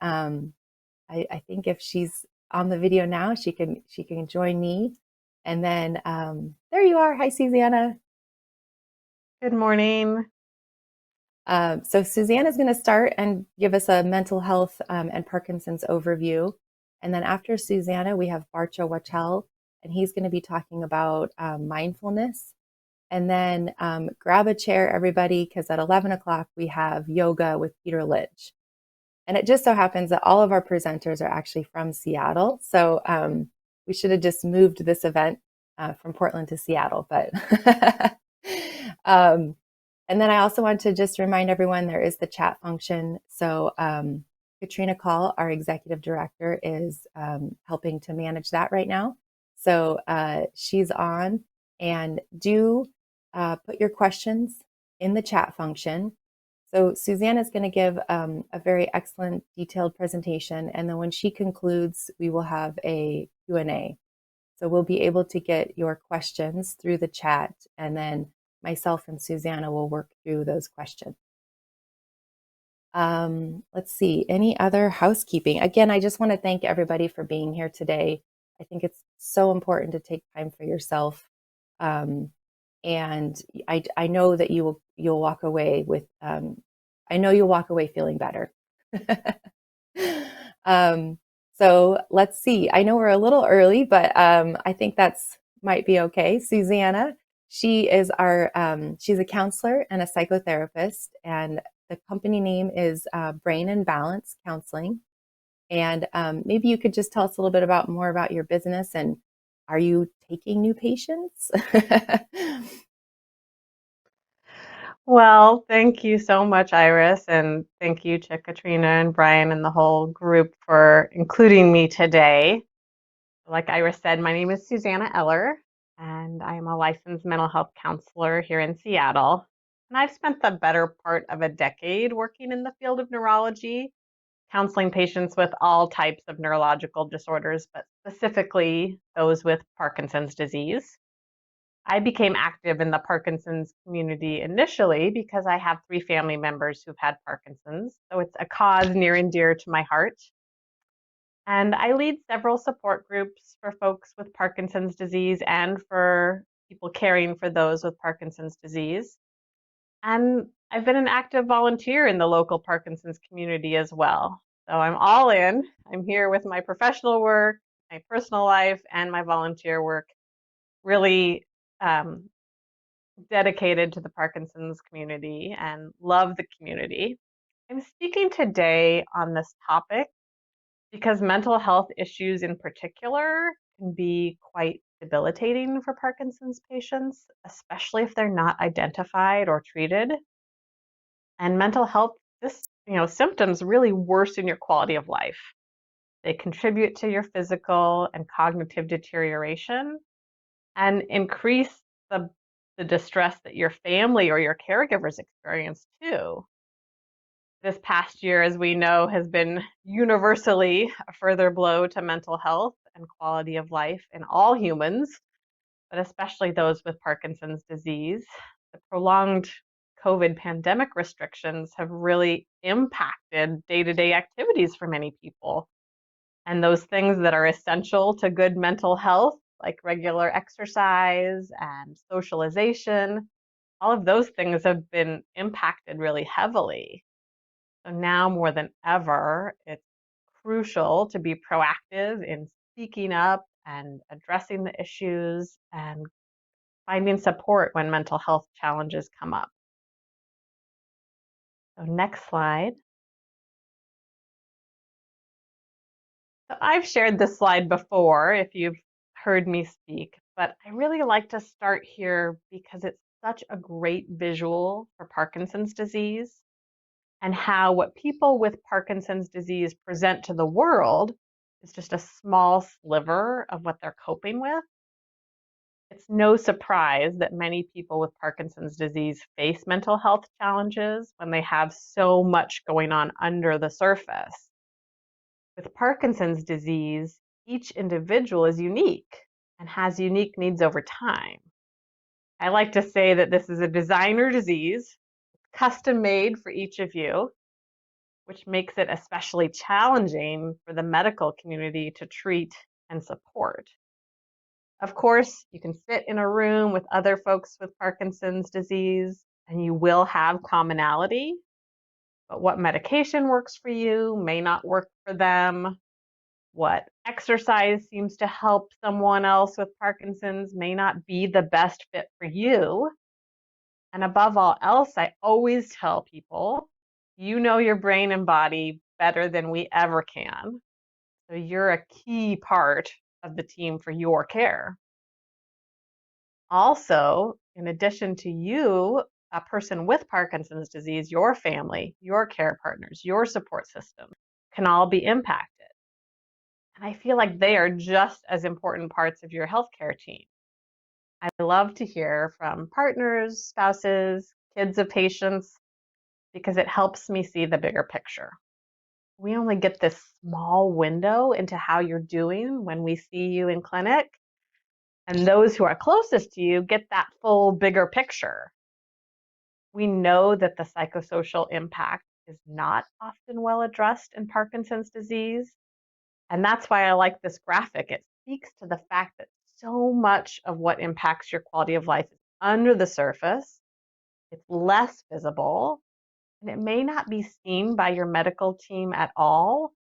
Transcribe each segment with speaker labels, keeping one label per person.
Speaker 1: I think if she's on the video now, she can join me. And then there you are. Hi, Suzanna.
Speaker 2: Good morning.
Speaker 1: So Suzanna is going to start and give us a mental health and Parkinson's overview. And then after Suzanna, we have Barcha Wachel, and he's going to be talking about mindfulness. And then grab a chair, everybody, because at 11 o'clock we have yoga with Peter Litch. And it just so happens that all of our presenters are actually from Seattle. So we should have just moved this event from Portland to Seattle. But and then I also want to just remind everyone there is the chat function. So Katrina Call, our executive director, is helping to manage that right now. So she's on, and do put your questions in the chat function. So Suzanna is going to give a very excellent detailed presentation, and then when she concludes, we will have a Q&A. So we'll be able to get your questions through the chat, and then myself and Suzanna will work through those questions. Let's see, any other housekeeping? Again, I just want to thank everybody for being here today. I think it's so important to take time for yourself. And I know that you'll walk away with I know you'll walk away feeling better. So let's see. I know we're a little early, but I think that's might be okay. Susanna, she is our she's a counselor and a psychotherapist, and the company name is Brain and Balance Counseling. And maybe you could just tell us a little bit more about your business, and are you taking new patients?
Speaker 2: Well, thank you so much, Iris, and thank you to Katrina and Brian and the whole group for including me today. Like Iris said, my name is Suzanna Eller, and I am a licensed mental health counselor here in Seattle. And I've spent the better part of a decade working in the field of neurology, counseling patients with all types of neurological disorders, but specifically those with Parkinson's disease. I became active in the Parkinson's community initially because I have 3 family members who've had Parkinson's, so it's a cause near and dear to my heart. And I lead several support groups for folks with Parkinson's disease and for people caring for those with Parkinson's disease. And I've been an active volunteer in the local Parkinson's community as well. So I'm all in. I'm here with my professional work, my personal life, and my volunteer work, really dedicated to the Parkinson's community and love the community. I'm speaking today on this topic because mental health issues in particular can be quite debilitating for Parkinson's patients, especially if they're not identified or treated. And mental health symptoms really worsen your quality of life. They contribute to your physical and cognitive deterioration and increase the distress that your family or your caregivers experience too. This past year, as we know, has been universally a further blow to mental health and quality of life in all humans, but especially those with Parkinson's disease. The prolonged COVID pandemic restrictions have really impacted day-to-day activities for many people. And those things that are essential to good mental health, like regular exercise and socialization, all of those things have been impacted really heavily. So now more than ever, it's crucial to be proactive in speaking up and addressing the issues and finding support when mental health challenges come up. So next slide. So I've shared this slide before if you've heard me speak, but I really like to start here because it's such a great visual for Parkinson's disease and how what people with Parkinson's disease present to the world is just a small sliver of what they're coping with. It's no surprise that many people with Parkinson's disease face mental health challenges when they have so much going on under the surface. With Parkinson's disease, each individual is unique and has unique needs over time. I like to say that this is a designer disease, custom made for each of you, which makes it especially challenging for the medical community to treat and support. Of course, you can sit in a room with other folks with Parkinson's disease and you will have commonality, but what medication works for you may not work for them. What exercise seems to help someone else with Parkinson's may not be the best fit for you. And above all else, I always tell people, you know your brain and body better than we ever can. So you're a key part of the team for your care. Also, in addition to you, a person with Parkinson's disease, your family, your care partners, your support system can all be impacted. And I feel like they are just as important parts of your healthcare team. I love to hear from partners, spouses, kids of patients, because it helps me see the bigger picture. We only get this small window into how you're doing when we see you in clinic, and those who are closest to you get that full bigger picture. We know that the psychosocial impact is not often well addressed in Parkinson's disease, and that's why I like this graphic. It speaks to the fact that so much of what impacts your quality of life is under the surface, it's less visible, and it may not be seen by your medical team at all,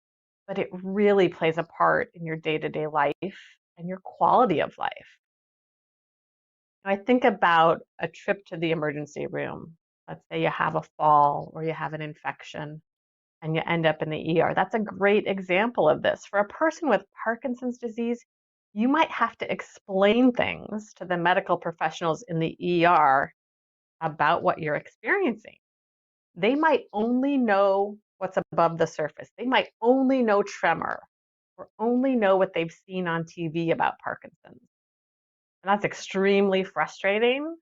Speaker 2: but it really plays a part in your day-to-day life and your quality of life. I think about a trip to the emergency room. Let's say you have a fall or you have an infection and you end up in the ER. That's a great example of this. For a person with Parkinson's disease, you might have to explain things to the medical professionals in the ER about what you're experiencing. They might only know what's above the surface. They might only know tremor or only know what they've seen on TV about Parkinson's. And that's extremely frustrating,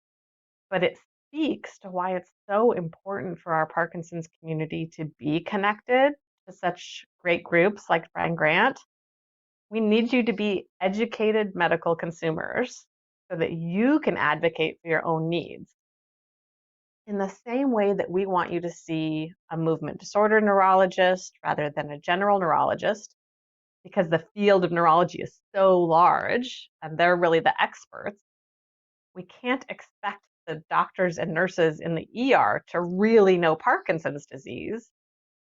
Speaker 2: but it speaks to why it's so important for our Parkinson's community to be connected to such great groups like Brian Grant. We need you to be educated medical consumers so that you can advocate for your own needs. In the same way that we want you to see a movement disorder neurologist rather than a general neurologist, because the field of neurology is so large and they're really the experts, we can't expect the doctors and nurses in the ER to really know Parkinson's disease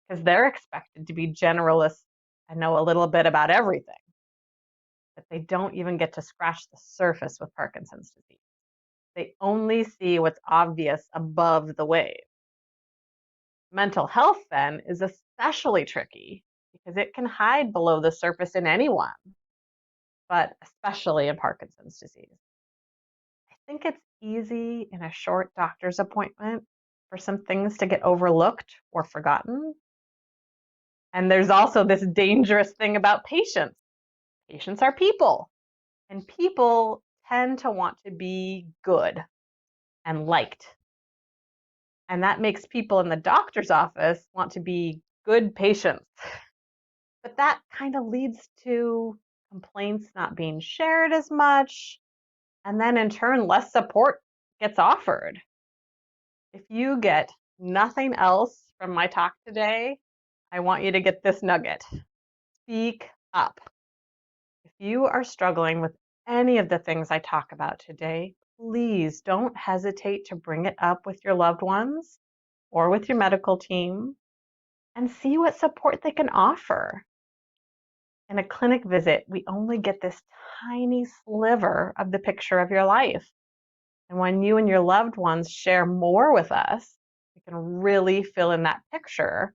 Speaker 2: because they're expected to be generalists and know a little bit about everything. But they don't even get to scratch the surface with Parkinson's disease. They only see what's obvious above the wave. Mental health, then, is especially tricky because it can hide below the surface in anyone, but especially in Parkinson's disease. I think it's easy in a short doctor's appointment for some things to get overlooked or forgotten. And there's also this dangerous thing about patients. Patients are people, and people tend to want to be good and liked. And that makes people in the doctor's office want to be good patients. But that kind of leads to complaints not being shared as much, and then in turn, less support gets offered. If you get nothing else from my talk today, I want you to get this nugget. Speak up. If you are struggling with any of the things I talk about today, please don't hesitate to bring it up with your loved ones or with your medical team and see what support they can offer. In a clinic visit, we only get this tiny sliver of the picture of your life. And when you and your loved ones share more with us, we can really fill in that picture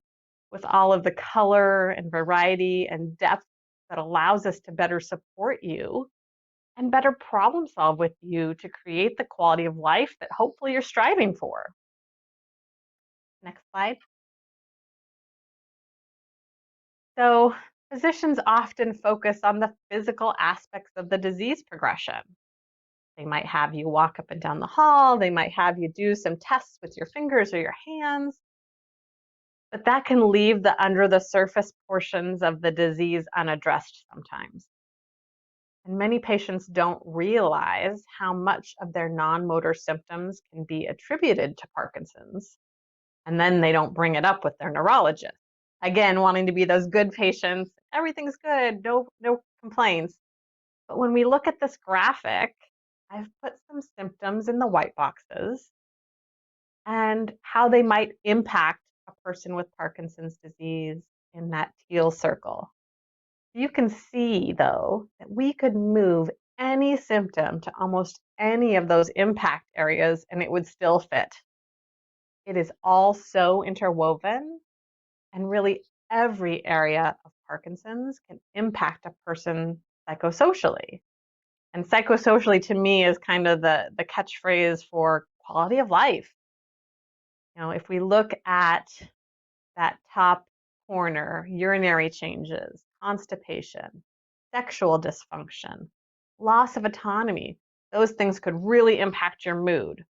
Speaker 2: with all of the color and variety and depth that allows us to better support you and better problem solve with you to create the quality of life that hopefully you're striving for. Next slide. So, physicians often focus on the physical aspects of the disease progression. They might have you walk up and down the hall, they might have you do some tests with your fingers or your hands, but that can leave the under the surface portions of the disease unaddressed sometimes. And many patients don't realize how much of their non-motor symptoms can be attributed to Parkinson's, and then they don't bring it up with their neurologist. Again, wanting to be those good patients, everything's good, no complaints. But when we look at this graphic, I've put some symptoms in the white boxes and how they might impact a person with Parkinson's disease in that teal circle. You can see, though, that we could move any symptom to almost any of those impact areas and it would still fit. It is all so interwoven, and really every area of Parkinson's can impact a person psychosocially. And psychosocially to me is kind of the catchphrase for quality of life. If we look at that top corner, urinary changes, constipation, sexual dysfunction, loss of autonomy, those things could really impact your mood.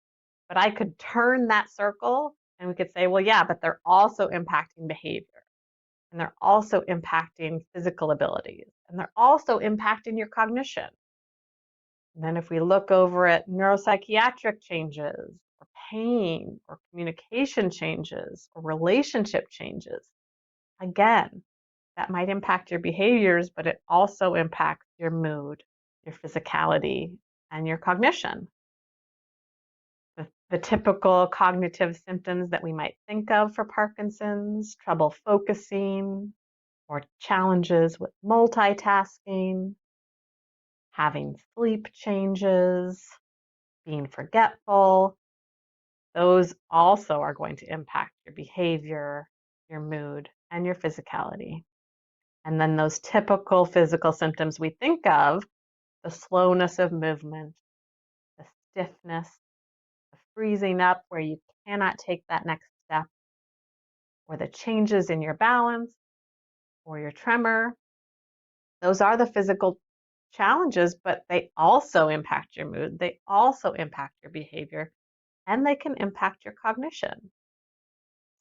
Speaker 2: But I could turn that circle and we could say, well, yeah, but they're also impacting behavior and they're also impacting physical abilities and they're also impacting your cognition. And then if we look over at neuropsychiatric changes or pain or communication changes or relationship changes, again, that might impact your behaviors, but it also impacts your mood, your physicality, and your cognition. The typical cognitive symptoms that we might think of for Parkinson's, trouble focusing, or challenges with multitasking, having sleep changes, being forgetful, those also are going to impact your behavior, your mood, and your physicality. And then those typical physical symptoms we think of, the slowness of movement, the stiffness, the freezing up where you cannot take that next step, or the changes in your balance or your tremor, those are the physical challenges, but they also impact your mood. They also impact your behavior, and they can impact your cognition.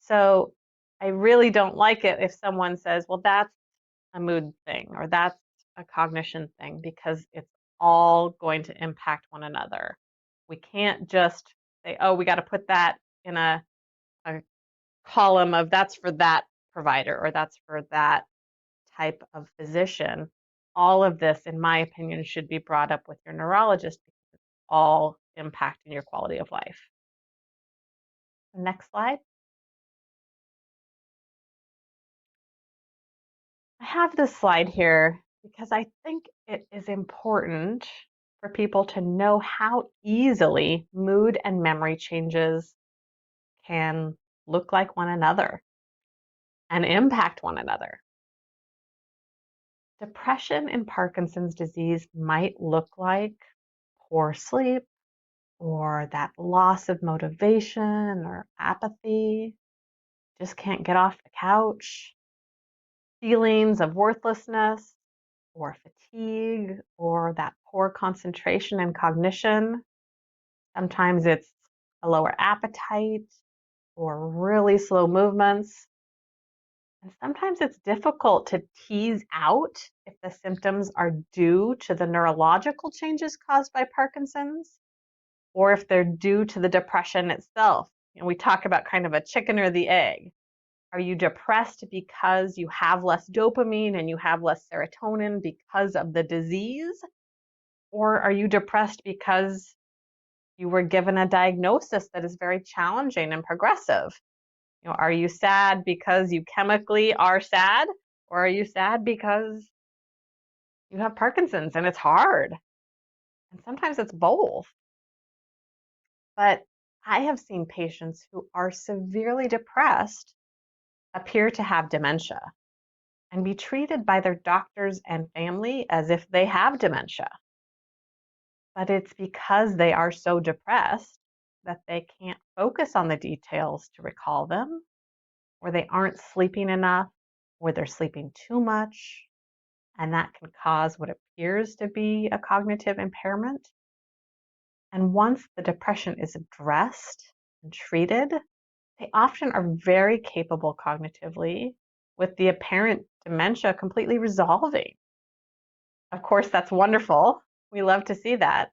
Speaker 2: So I really don't like it if someone says, well, that's a mood thing or that's a cognition thing, because it's all going to impact one another. We can't just say, oh, we got to put that in a column of that's for that provider or that's for that type of physician. All of this, in my opinion, should be brought up with your neurologist because it's all impacting your quality of life. Next slide. I have this slide here because I think it is important for people to know how easily mood and memory changes can look like one another and impact one another. Depression in Parkinson's disease might look like poor sleep or that loss of motivation or apathy, just can't get off the couch, feelings of worthlessness or fatigue or that poor concentration and cognition. Sometimes it's a lower appetite or really slow movements. And sometimes it's difficult to tease out if the symptoms are due to the neurological changes caused by Parkinson's or if they're due to the depression itself. We talk about kind of a chicken or the egg. Are you depressed because you have less dopamine and you have less serotonin because of the disease? Or are you depressed because you were given a diagnosis that is very challenging and progressive? Are you sad because you chemically are sad? Or are you sad because you have Parkinson's and it's hard? And sometimes it's both. But I have seen patients who are severely depressed appear to have dementia and be treated by their doctors and family as if they have dementia. But it's because they are so depressed that they can't focus on the details to recall them, or they aren't sleeping enough, or they're sleeping too much, and that can cause what appears to be a cognitive impairment. And once the depression is addressed and treated, they often are very capable cognitively, with the apparent dementia completely resolving. Of course, that's wonderful. We love to see that.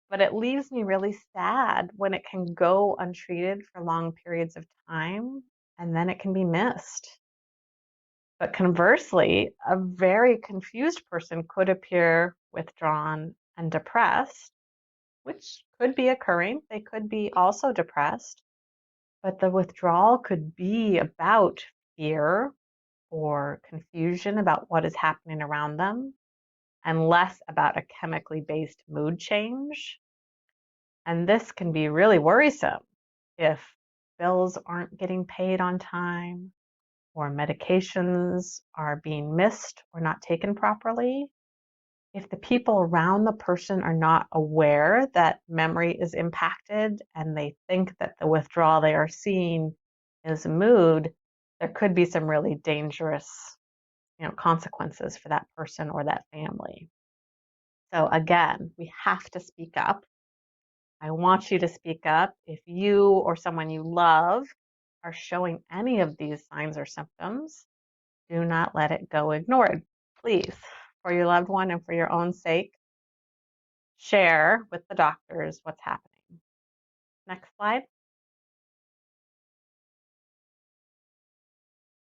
Speaker 2: But it leaves me really sad when it can go untreated for long periods of time and then it can be missed. But conversely, a very confused person could appear withdrawn and depressed, which could be occurring. They could be also depressed, but the withdrawal could be about fear or confusion about what is happening around them and less about a chemically based mood change. And this can be really worrisome if bills aren't getting paid on time or medications are being missed or not taken properly. If the people around the person are not aware that memory is impacted and they think that the withdrawal they are seeing is mood, there could be some really dangerous, consequences for that person or that family. So again, we have to speak up. I want you to speak up. If you or someone you love are showing any of these signs or symptoms, do not let it go ignored. Please, for your loved one and for your own sake, share with the doctors what's happening. Next slide.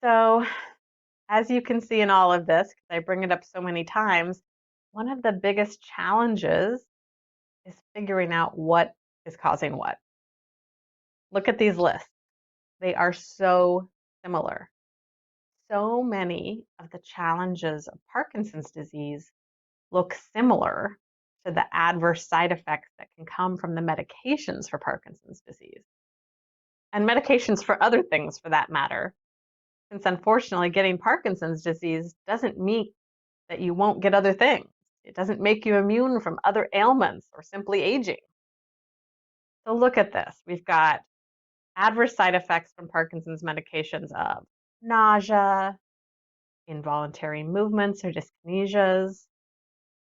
Speaker 2: So, as you can see in all of this, because I bring it up so many times, one of the biggest challenges is figuring out what is causing what. Look at these lists. They are so similar. So many of the challenges of Parkinson's disease look similar to the adverse side effects that can come from the medications for Parkinson's disease and medications for other things for that matter. Since unfortunately, getting Parkinson's disease doesn't mean that you won't get other things. It doesn't make you immune from other ailments or simply aging. So look at this. We've got adverse side effects from Parkinson's medications of nausea, involuntary movements or dyskinesias,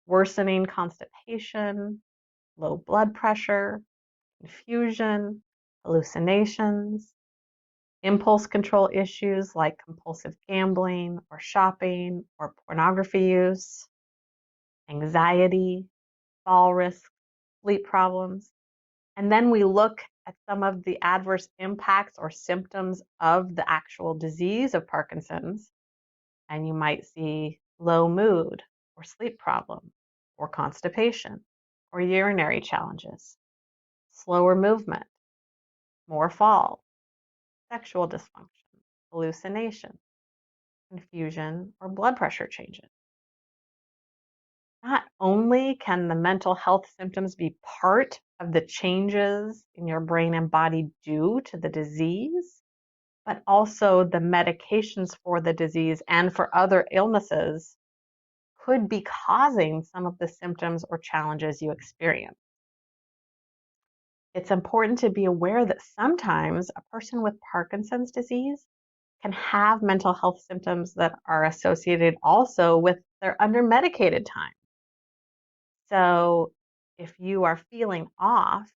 Speaker 2: worsening constipation, low blood pressure, confusion, hallucinations, impulse control issues like compulsive gambling or shopping or pornography use, anxiety, fall risk, sleep problems. And then we look at some of the adverse impacts or symptoms of the actual disease of Parkinson's, and you might see low mood or sleep problems or constipation or urinary challenges, slower movement, more falls, sexual dysfunction, hallucination, confusion, or blood pressure changes. Not only can the mental health symptoms be part of the changes in your brain and body due to the disease, but also the medications for the disease and for other illnesses could be causing some of the symptoms or challenges you experience. It's important to be aware that sometimes a person with Parkinson's disease can have mental health symptoms that are associated also with their under-medicated time. So if you are feeling off,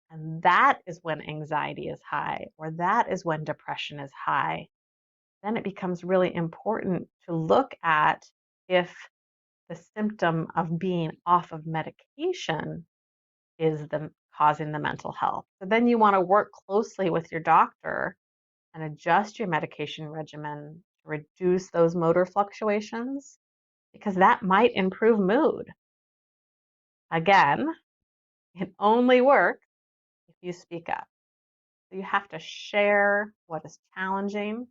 Speaker 2: and that is when anxiety is high, or that is when depression is high, then it becomes really important to look at if the symptom of being off of medication is causing the mental health. So then you want to work closely with your doctor and adjust your medication regimen to reduce those motor fluctuations because that might improve mood. Again, it only works if you speak up. So you have to share what is challenging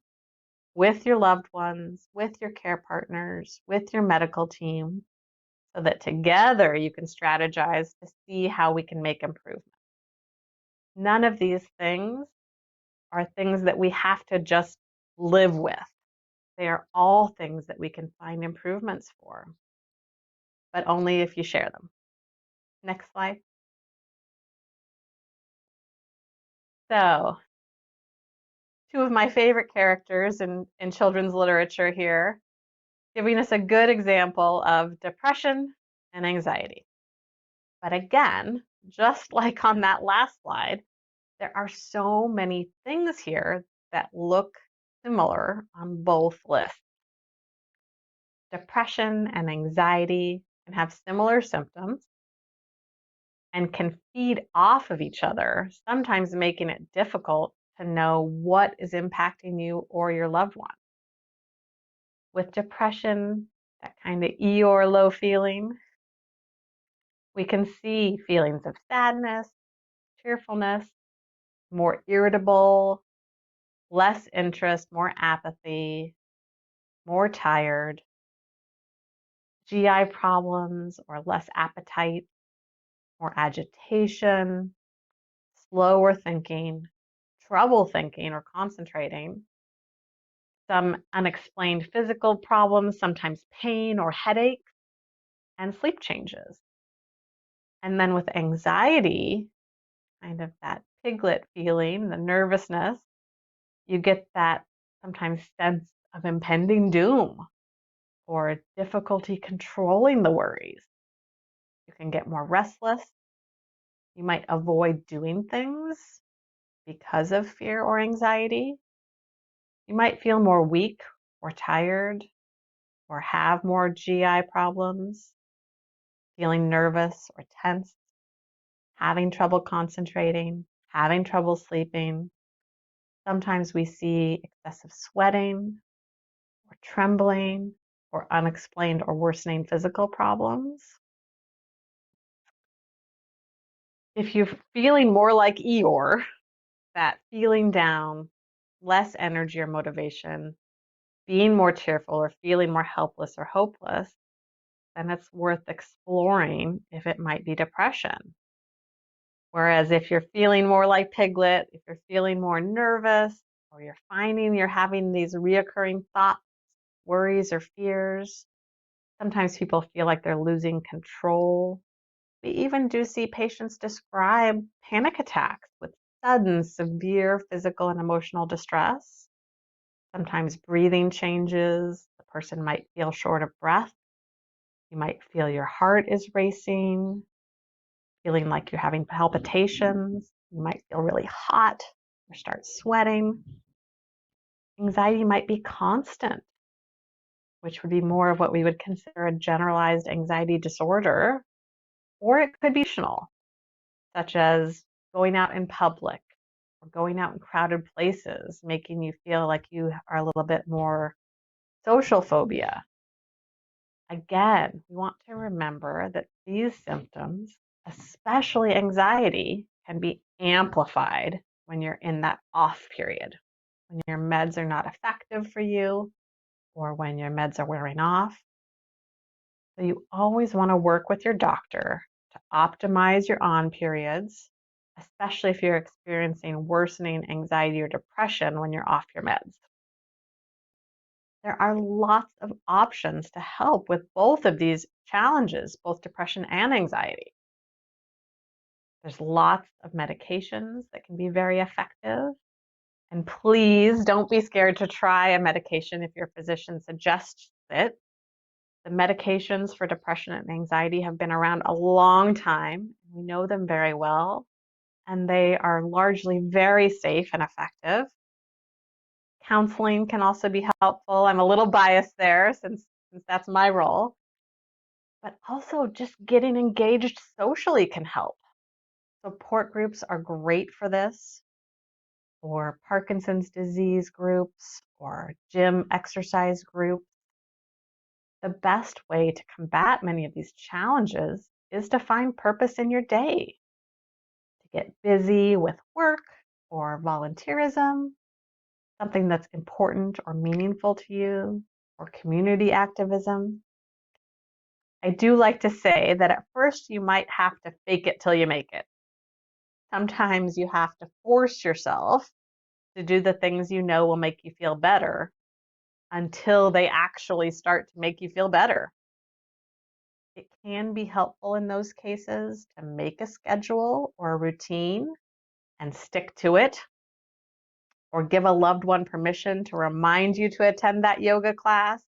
Speaker 2: with your loved ones, with your care partners, with your medical team, so that together you can strategize to see how we can make improvement. None of these things are things that we have to just live with. They are all things that we can find improvements for, but only if you share them. Next slide. So, two of my favorite characters in children's literature here, giving us a good example of depression and anxiety. But again, just like on that last slide, there are so many things here that look similar on both lists. Depression and anxiety can have similar symptoms and can feed off of each other, sometimes making it difficult to know what is impacting you or your loved one. With depression, that kind of Eeyore low feeling, we can see feelings of sadness, cheerfulness, more irritable, less interest, more apathy, more tired, GI problems or less appetite, more agitation, slower thinking, trouble thinking or concentrating, some unexplained physical problems, sometimes pain or headache, and sleep changes. And then with anxiety, kind of that piglet feeling, the nervousness, you get that sometimes sense of impending doom or difficulty controlling the worries. You can get more restless. You might avoid doing things because of fear or anxiety. You might feel more weak or tired or have more GI problems, feeling nervous or tense, having trouble concentrating, having trouble sleeping. Sometimes we see excessive sweating or trembling or unexplained or worsening physical problems. If you're feeling more like Eeyore, that feeling down, less energy or motivation, being more tearful or feeling more helpless or hopeless, then it's worth exploring if it might be depression. Whereas if you're feeling more like Piglet, if you're feeling more nervous, or you're finding you're having these reoccurring thoughts, worries, or fears, sometimes people feel like they're losing control. We even do see patients describe panic attacks with sudden, severe physical and emotional distress. Sometimes breathing changes. The person might feel short of breath. You might feel your heart is racing, feeling like you're having palpitations. You might feel really hot or start sweating. Anxiety might be constant, which would be more of what we would consider a generalized anxiety disorder, or it could be situational, such as going out in public or going out in crowded places, making you feel like you are a little bit more social phobia. Again, we want to remember that these symptoms, especially anxiety, can be amplified when you're in that off period, when your meds are not effective for you or when your meds are wearing off. So you always want to work with your doctor to optimize your on periods, especially if you're experiencing worsening anxiety or depression when you're off your meds. There are lots of options to help with both of these challenges, both depression and anxiety. There's lots of medications that can be very effective. And please don't be scared to try a medication if your physician suggests it. The medications for depression and anxiety have been around a long time. We know them very well, and they are largely very safe and effective. Counseling can also be helpful. I'm a little biased there since that's my role. But also just getting engaged socially can help. Support groups are great for this, or Parkinson's disease groups, or gym exercise groups. The best way to combat many of these challenges is to find purpose in your day, to get busy with work or volunteerism, something that's important or meaningful to you, or community activism. I do like to say that at first you might have to fake it till you make it. Sometimes you have to force yourself to do the things you know will make you feel better until they actually start to make you feel better. It can be helpful in those cases to make a schedule or a routine and stick to it, or give a loved one permission to remind you to attend that yoga class,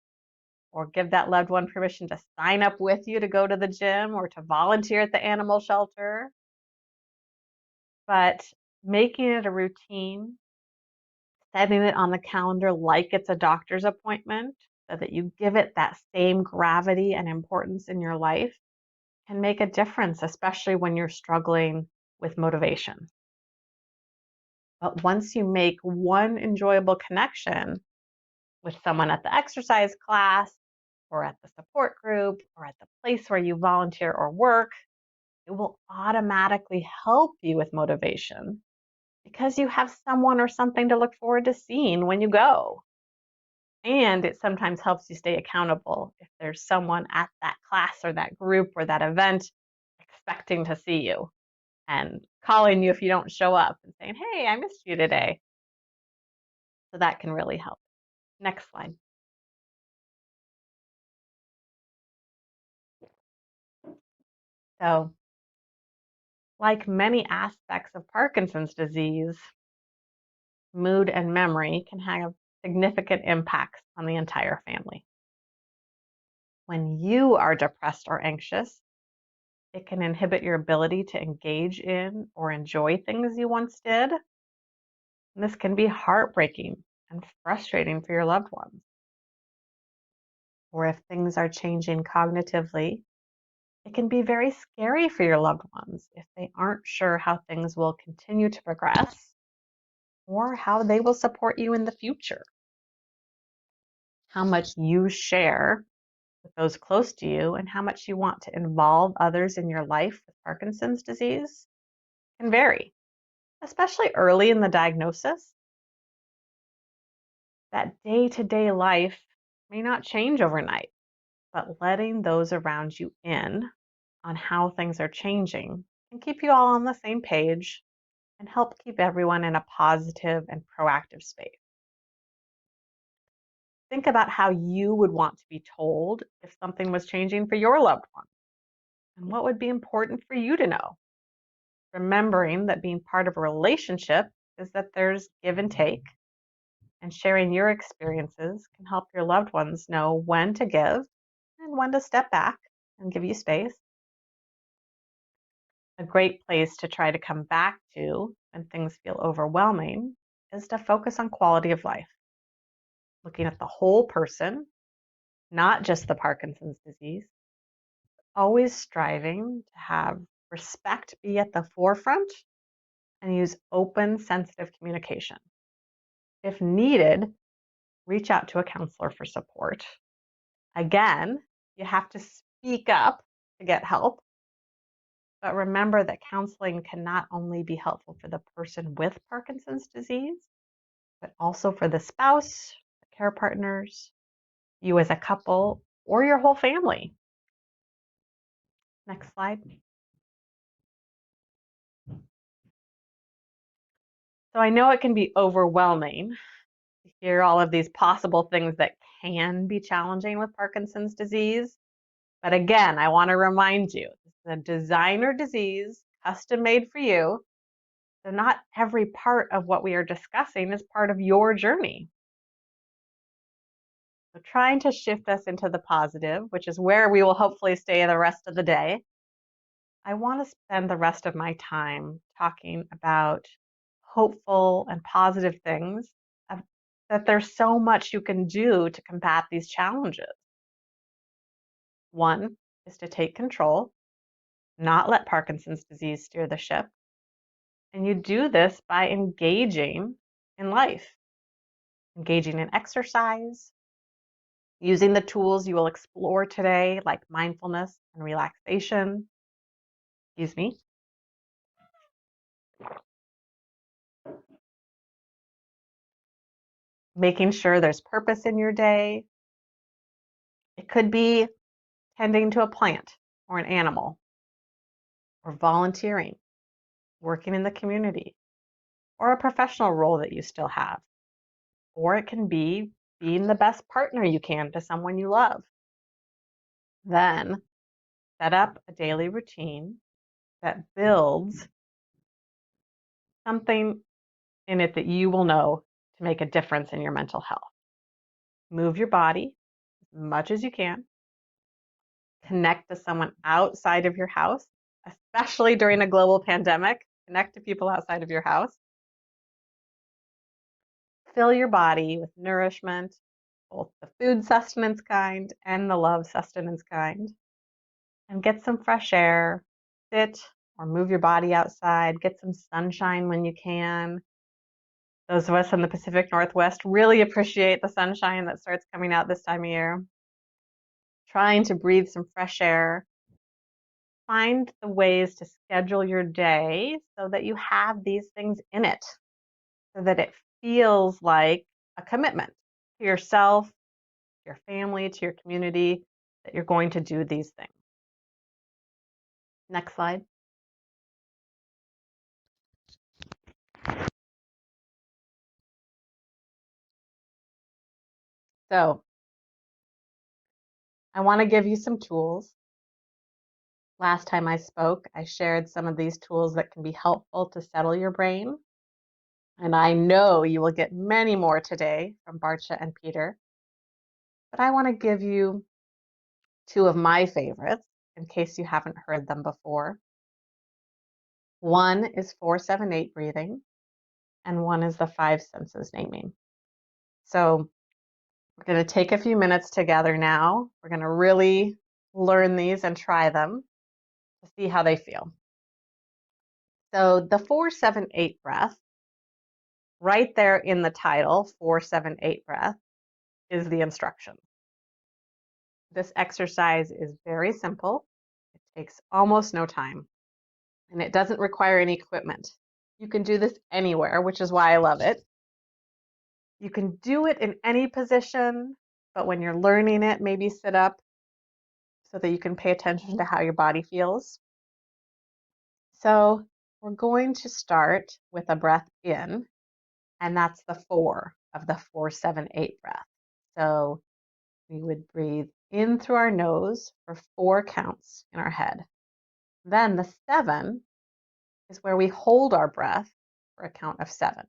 Speaker 2: or give that loved one permission to sign up with you to go to the gym or to volunteer at the animal shelter. But making it a routine, setting it on the calendar like it's a doctor's appointment so that you give it that same gravity and importance in your life can make a difference, especially when you're struggling with motivation. But once you make one enjoyable connection with someone at the exercise class or at the support group or at the place where you volunteer or work, it will automatically help you with motivation because you have someone or something to look forward to seeing when you go. And it sometimes helps you stay accountable if there's someone at that class or that group or that event expecting to see you and calling you if you don't show up and saying, "Hey, I missed you today." So that can really help. Next slide. So, like many aspects of Parkinson's disease, mood and memory can have significant impacts on the entire family. When you are depressed or anxious, it can inhibit your ability to engage in or enjoy things you once did. And this can be heartbreaking and frustrating for your loved ones. Or if things are changing cognitively, it can be very scary for your loved ones if they aren't sure how things will continue to progress or how they will support you in the future. How much you share with those close to you and how much you want to involve others in your life with Parkinson's disease can vary, especially early in the diagnosis. That day-to-day life may not change overnight, but letting those around you in on how things are changing can keep you all on the same page and help keep everyone in a positive and proactive space. Think about how you would want to be told if something was changing for your loved one and what would be important for you to know. Remembering that being part of a relationship is that there's give and take, and sharing your experiences can help your loved ones know when to give and when to step back and give you space. A great place to try to come back to when things feel overwhelming is to focus on quality of life, looking at the whole person, not just the Parkinson's disease, always striving to have respect be at the forefront and use open, sensitive communication. If needed, reach out to a counselor for support. Again, you have to speak up to get help, but remember that counseling can not only be helpful for the person with Parkinson's disease, but also for the spouse, the care partners, you as a couple, or your whole family. Next slide. So I know it can be overwhelming to hear all of these possible things that can be challenging with Parkinson's disease. But again, I want to remind you, this is a designer disease, custom made for you. So not every part of what we are discussing is part of your journey. So trying to shift us into the positive, which is where we will hopefully stay the rest of the day, I want to spend the rest of my time talking about hopeful and positive things, that there's so much you can do to combat these challenges. One is to take control, not let Parkinson's disease steer the ship. And you do this by engaging in life, engaging in exercise, using the tools you will explore today, like mindfulness and relaxation. Excuse me. Making sure there's purpose in your day. It could be tending to a plant or an animal, or volunteering, working in the community, or a professional role that you still have. Or it can be being the best partner you can to someone you love. Then set up a daily routine that builds something in it that you will know to make a difference in your mental health. Move your body as much as you can. Connect to someone outside of your house, especially during a global pandemic. Connect to people outside of your house. Fill your body with nourishment, both the food sustenance kind and the love sustenance kind. And get some fresh air. Sit or move your body outside. Get some sunshine when you can. Those of us in the Pacific Northwest really appreciate the sunshine that starts coming out this time of year. Trying to breathe some fresh air. Find the ways to schedule your day so that you have these things in it, so that it feels like a commitment to yourself, your family, to your community, that you're going to do these things. Next slide. So I want to give you some tools. Last time I spoke, I shared some of these tools that can be helpful to settle your brain. And I know you will get many more today from Barcha and Peter. But I want to give you two of my favorites in case you haven't heard them before. One is 478 breathing, and one is the five senses naming. So we're going to take a few minutes together now. We're going to really learn these and try them to see how they feel. So the 478 breath, right there in the title, 478 breath, is the instruction. This exercise is very simple. It takes almost no time, and it doesn't require any equipment. You can do this anywhere, which is why I love it. You can do it in any position, but when you're learning it, maybe sit up so that you can pay attention to how your body feels. So we're going to start with a breath in, and that's the 4 of the 478 breath. So we would breathe in through our nose for 4 counts in our head. Then the 7 is where we hold our breath for a count of 7.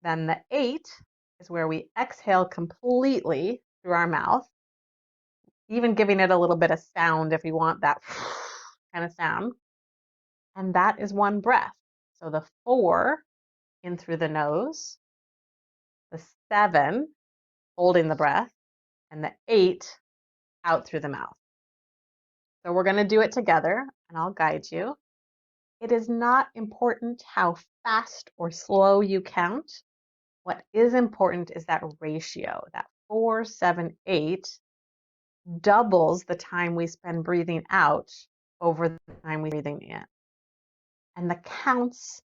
Speaker 2: Then the 8 is where we exhale completely through our mouth, even giving it a little bit of sound if you want that kind of sound. And that is one breath. So the 4 in through the nose, the 7 holding the breath, and the 8 out through the mouth. So we're going to do it together, and I'll guide you. It is not important how fast or slow you count. What is important is that ratio, that 4, 7, 8 doubles the time we spend breathing out over the time we're breathing in. And the counts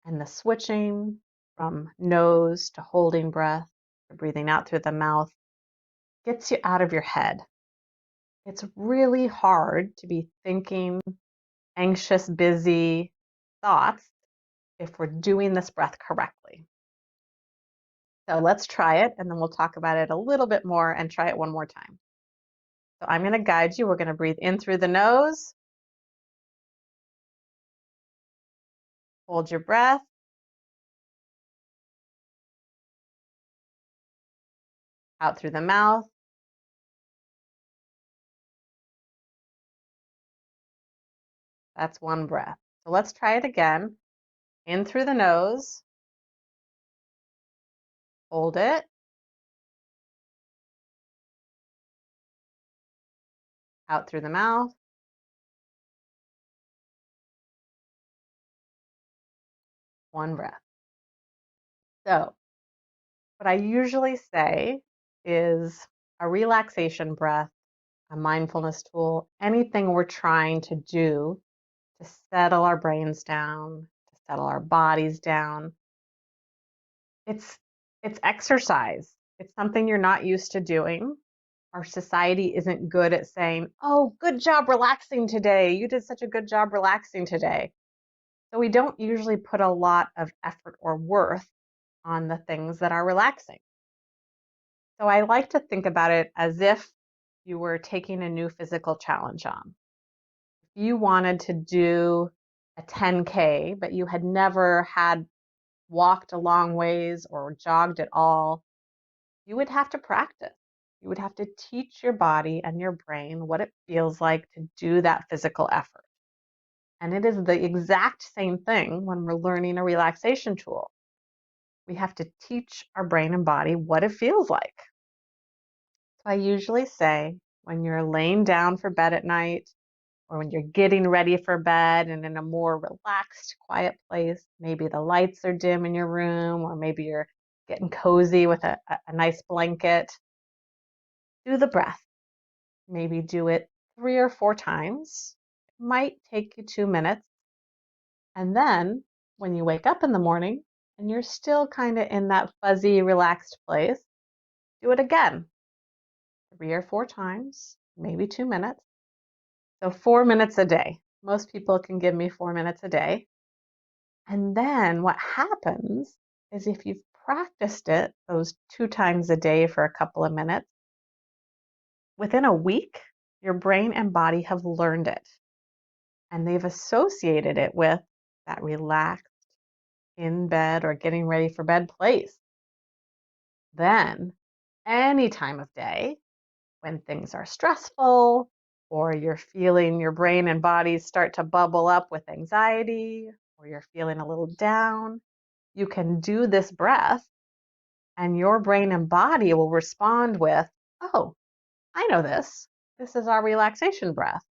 Speaker 2: and the switching from nose to holding breath to breathing out through the mouth gets you out of your head. It's really hard to be thinking anxious, busy thoughts if we're doing this breath correctly. So let's try it, and then we'll talk about it a little bit more and try it one more time. So I'm going to guide you. We're going to breathe in through the nose. Hold your breath. Out through the mouth. That's one breath. So let's try it again. In through the nose. Hold it. Out through the mouth. One breath. So what I usually say is a relaxation breath, a mindfulness tool, anything we're trying to do to settle our brains down, to settle our bodies down. It's exercise. It's something you're not used to doing. Our society isn't good at saying, "Oh, good job relaxing today. You did such a good job relaxing today." So we don't usually put a lot of effort or worth on the things that are relaxing. So I like to think about it as if you were taking a new physical challenge on. If you wanted to do a 10K, but you had never had walked a long ways or jogged at all, you would have to practice. You would have to teach your body and your brain what it feels like to do that physical effort. And it is the exact same thing when we're learning a relaxation tool. We have to teach our brain and body what it feels like. So I usually say when you're laying down for bed at night, or when you're getting ready for bed and in a more relaxed, quiet place. Maybe the lights are dim in your room, or maybe you're getting cozy with a nice blanket. Do the breath. Maybe do it 3 or 4 times. It might take you 2 minutes. And then when you wake up in the morning and you're still kind of in that fuzzy, relaxed place, do it again 3 or 4 times, maybe 2 minutes. So 4 minutes a day. Most people can give me 4 minutes a day. And then what happens is if you've practiced it those 2 times a day for a couple of minutes, within a week, your brain and body have learned it. And they've associated it with that relaxed in bed or getting ready for bed place. Then, any time of day, when things are stressful or you're feeling your brain and body start to bubble up with anxiety or you're feeling a little down, you can do this breath and your brain and body will respond with, oh, I know this. This is our relaxation breath.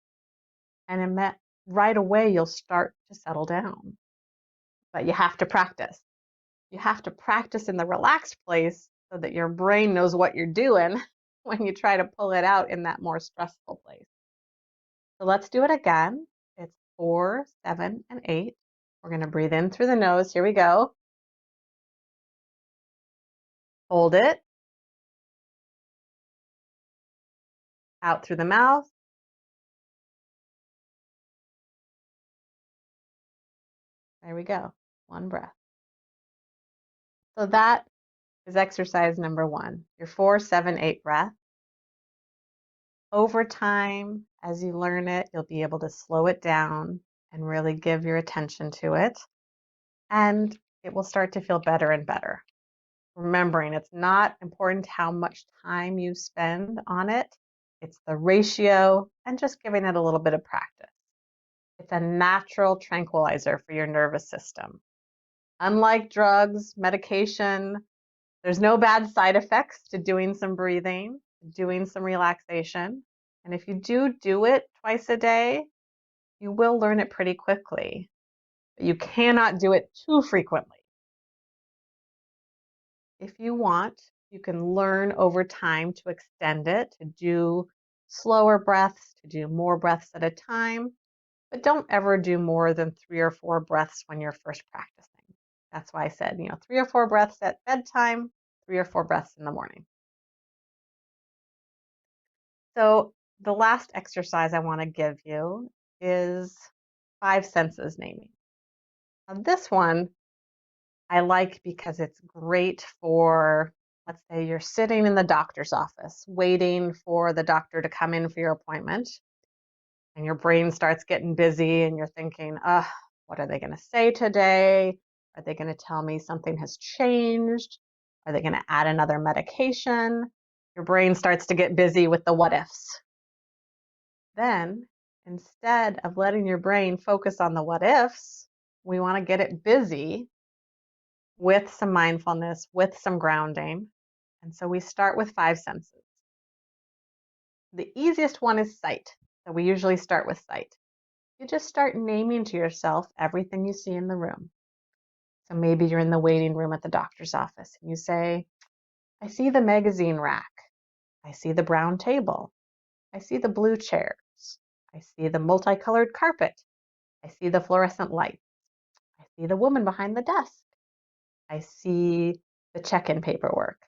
Speaker 2: And right away, you'll start to settle down. But you have to practice. You have to practice in the relaxed place so that your brain knows what you're doing when you try to pull it out in that more stressful place. So let's do it again. It's 4, 7, and 8. We're going to breathe in through the nose. Here we go. Hold it. Out through the mouth. There we go. One breath. So that is exercise number 1, your 4, 7, 8 breath. Over time, as you learn it, you'll be able to slow it down and really give your attention to it. And it will start to feel better and better. Remembering it's not important how much time you spend on it, it's the ratio and just giving it a little bit of practice. It's a natural tranquilizer for your nervous system. Unlike drugs, medication, there's no bad side effects to doing some breathing, doing some relaxation. And if you do it twice a day, you will learn it pretty quickly. But you cannot do it too frequently. If you want, you can learn over time to extend it, to do slower breaths, to do more breaths at a time, but don't ever do more than 3 or 4 breaths when you're first practicing. That's why I said, 3 or 4 breaths at bedtime, 3 or 4 breaths in the morning. So the last exercise I want to give you is 5 senses naming. Now this one I like because it's great for, let's say you're sitting in the doctor's office waiting for the doctor to come in for your appointment, and your brain starts getting busy and you're thinking, what are they going to say today? Are they going to tell me something has changed? Are they going to add another medication? Your brain starts to get busy with the what ifs. Then, instead of letting your brain focus on the what ifs, we want to get it busy with some mindfulness, with some grounding. And so we start with 5 senses. The easiest one is sight. So we usually start with sight. You just start naming to yourself everything you see in the room. So maybe you're in the waiting room at the doctor's office and you say, I see the magazine rack. I see the brown table. I see the blue chairs. I see the multicolored carpet. I see the fluorescent lights. I see the woman behind the desk. I see the check-in paperwork.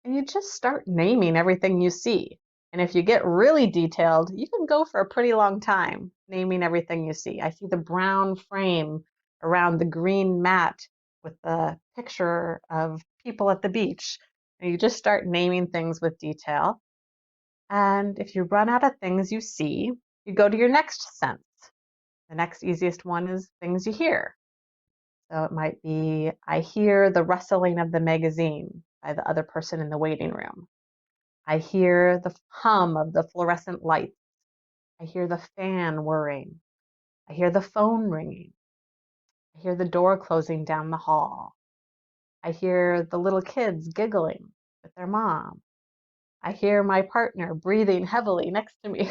Speaker 2: And you just start naming everything you see. And if you get really detailed, you can go for a pretty long time naming everything you see. I see the brown frame around the green mat with the picture of people at the beach. And you just start naming things with detail. And if you run out of things you see, you go to your next sense. The next easiest one is things you hear. So it might be, I hear the rustling of the magazine by the other person in the waiting room. I hear the hum of the fluorescent lights. I hear the fan whirring. I hear the phone ringing. I hear the door closing down the hall. I hear the little kids giggling with their mom. I hear my partner breathing heavily next to me.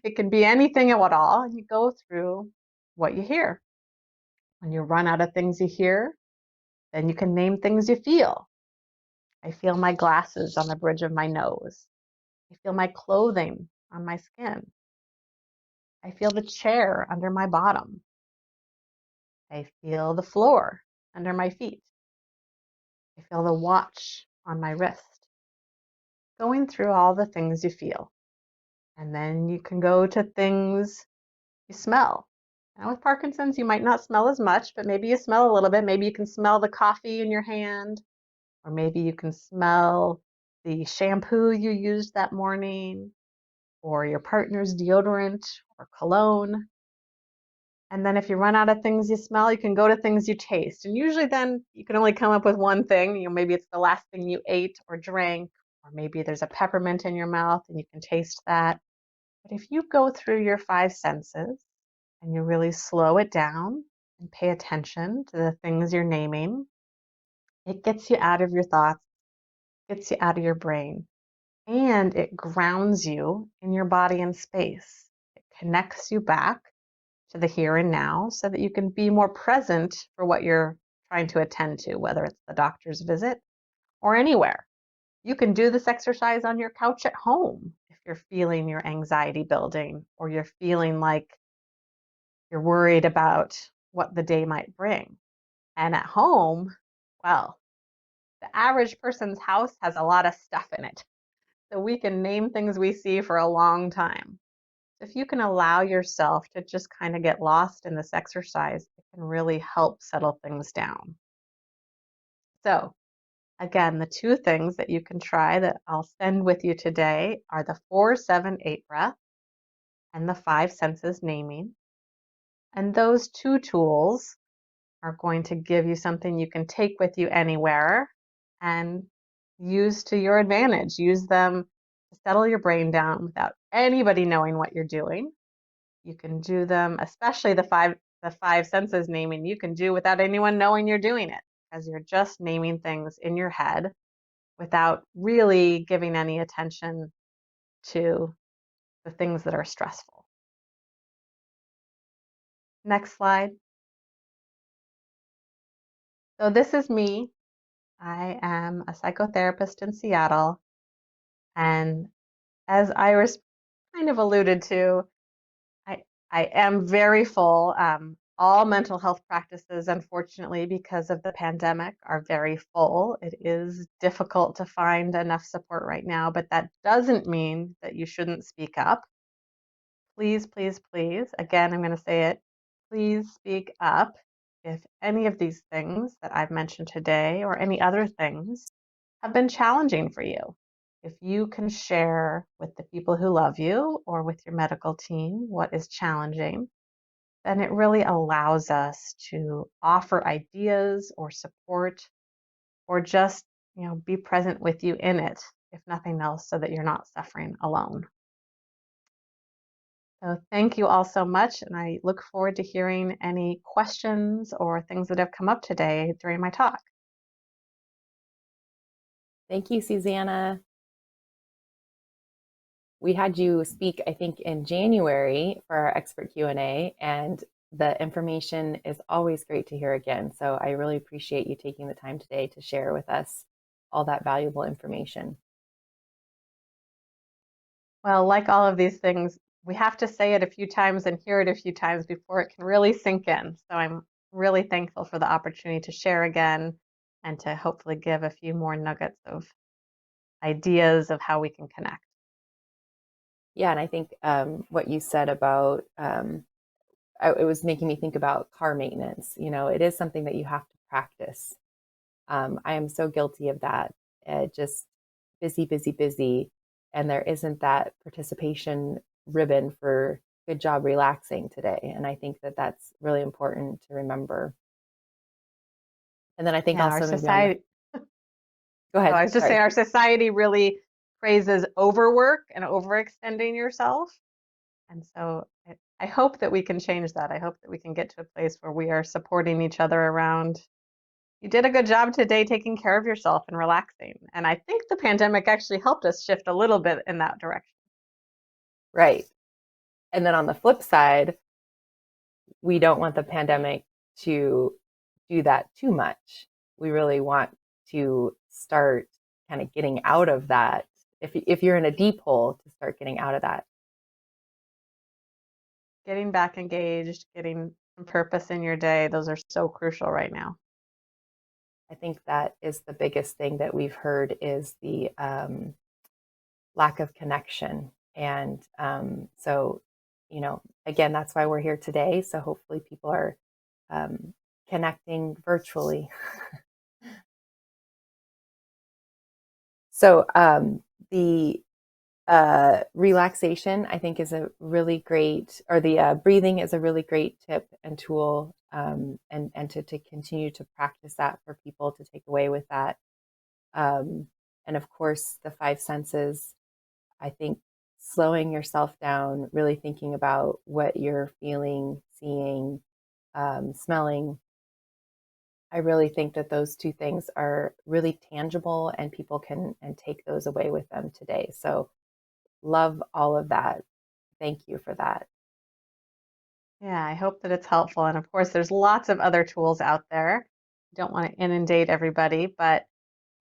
Speaker 2: It can be anything at all. And you go through what you hear. When you run out of things you hear, then you can name things you feel. I feel my glasses on the bridge of my nose. I feel my clothing on my skin. I feel the chair under my bottom. I feel the floor under my feet. I feel the watch on my wrist. Going through all the things you feel. And then you can go to things you smell. Now, with Parkinson's, you might not smell as much, but maybe you smell a little bit. Maybe you can smell the coffee in your hand, or maybe you can smell the shampoo you used that morning, or your partner's deodorant or cologne. And then if you run out of things you smell, you can go to things you taste. And usually then you can only come up with one thing. Maybe it's the last thing you ate or drank, or maybe there's a peppermint in your mouth and you can taste that. But if you go through your five senses and you really slow it down and pay attention to the things you're naming, it gets you out of your thoughts, gets you out of your brain, and it grounds you in your body and space. It connects you back to the here and now so that you can be more present for what you're trying to attend to, whether it's the doctor's visit or anywhere. You can do this exercise on your couch at home if you're feeling your anxiety building or you're feeling like you're worried about what the day might bring. And at home, well, the average person's house has a lot of stuff in it. So we can name things we see for a long time. If you can allow yourself to just kind of get lost in this exercise, it can really help settle things down. So, again, the two things that you can try that I'll send with you today are the 4-7-8 breath and the five senses naming. And those two tools are going to give you something you can take with you anywhere and use to your advantage. Use them to settle your brain down without anybody knowing what you're doing. You can do them, especially the five senses naming, you can do without anyone knowing you're doing it, as you're just naming things in your head without really giving any attention to the things that are stressful. Next slide. So this is me. I am a psychotherapist in Seattle. And as Iris kind of alluded to, I, I am very full. All mental health practices, unfortunately, because of the pandemic, are very full. It is difficult to find enough support right now, but that doesn't mean that you shouldn't speak up. Please, please, please, again, I'm going to say it, please speak up if any of these things that I've mentioned today or any other things have been challenging for you. If you can share with the people who love you or with your medical team what is challenging, then it really allows us to offer ideas or support or just, be present with you in it, if nothing else, so that you're not suffering alone. So thank you all so much, and I look forward to hearing any questions or things that have come up today during my talk.
Speaker 1: Thank you, Suzanna. We had you speak, I think, in January for our expert Q&A, and the information is always great to hear again. So I really appreciate you taking the time today to share with us all that valuable information.
Speaker 2: Well, like all of these things, we have to say it a few times and hear it a few times before it can really sink in. So I'm really thankful for the opportunity to share again and to hopefully give a few more nuggets of ideas of how we can connect.
Speaker 1: Yeah, and I think what you said about it was making me think about car maintenance. It is something that you have to practice. I am so guilty of that. Just busy, busy, busy, and there isn't that participation ribbon for good job relaxing today. And I think that that's really important to remember. And then I think
Speaker 2: Yeah, our
Speaker 1: also maybe on the
Speaker 2: society,
Speaker 1: go
Speaker 2: oh,
Speaker 1: ahead.
Speaker 2: I was just saying,
Speaker 1: Sorry.
Speaker 2: our society really praises overwork and overextending yourself. And so I hope that we can change that. I hope that we can get to a place where we are supporting each other around, You did a good job today taking care of yourself and relaxing. And I think the pandemic actually helped us shift a little bit in that direction.
Speaker 1: Right. And then on the flip side, we don't want the pandemic to do that too much. We really want to start kind of getting out of that. If you're in a deep hole, to start getting out of that.
Speaker 2: Getting back engaged, getting some purpose in your day, those are so crucial right now.
Speaker 1: I think that is the biggest thing that we've heard is the lack of connection. And so, again, that's why we're here today. So hopefully people are connecting virtually. So the relaxation, I think, is a really great, or the breathing is a really great tip and tool, and to continue to practice that for people to take away with that. And of course, the five senses, I think slowing yourself down, really thinking about what you're feeling, seeing, smelling. I really think that those two things are really tangible and people can and take those away with them today. So love all of that. Thank you for that.
Speaker 2: Yeah, I hope that it's helpful. And of course, there's lots of other tools out there. Don't want to inundate everybody, but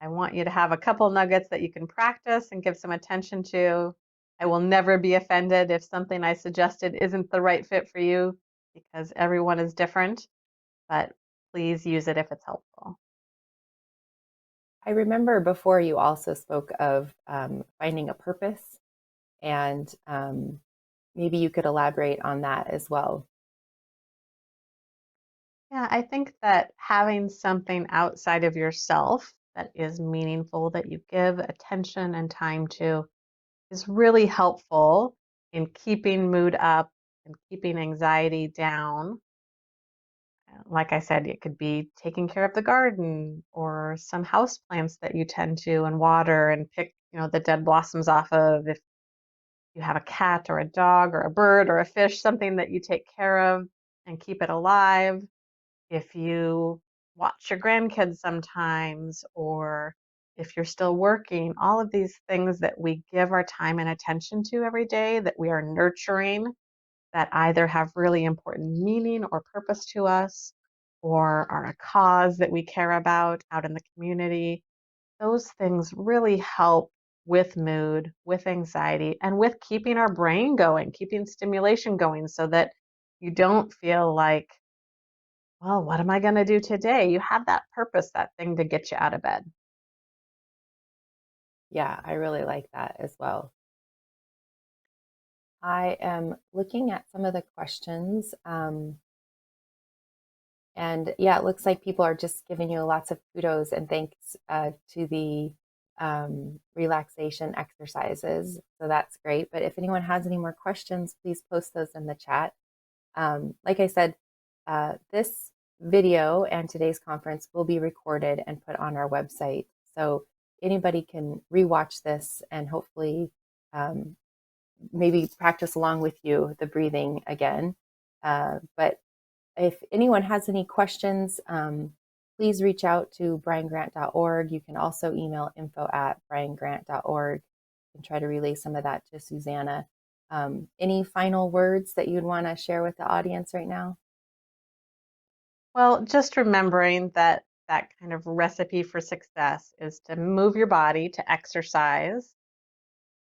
Speaker 2: I want you to have a couple nuggets that you can practice and give some attention to. I will never be offended if something I suggested isn't the right fit for you because everyone is different, but please use it if it's helpful.
Speaker 1: I remember before you also spoke of finding a purpose, and maybe you could elaborate on that as well.
Speaker 2: Yeah, I think that having something outside of yourself that is meaningful, that you give attention and time to, is really helpful in keeping mood up and keeping anxiety down. Like I said, it could be taking care of the garden or some house plants that you tend to and water and pick, the dead blossoms off of. If you have a cat or a dog or a bird or a fish, something that you take care of and keep it alive. If you watch your grandkids sometimes, or if you're still working, all of these things that we give our time and attention to every day that we are nurturing that either have really important meaning or purpose to us or are a cause that we care about out in the community, those things really help with mood, with anxiety, and with keeping our brain going, keeping stimulation going so that you don't feel like, well, what am I going to do today? You have that purpose, that thing to get you out of bed.
Speaker 1: Yeah, I really like that as well. I am looking at some of the questions. And yeah, it looks like people are just giving you lots of kudos and thanks to the relaxation exercises. So that's great. But if anyone has any more questions, please post those in the chat. Like I said, this video and today's conference will be recorded and put on our website. So anybody can rewatch this and hopefully maybe practice along with you the breathing again. But if anyone has any questions, please reach out to briangrant.org. You can also email info@briangrant.org and try to relay some of that to Suzanna. Any final words that you'd want to share with the audience right now?
Speaker 2: Well, just remembering that that kind of recipe for success is to move your body, to exercise,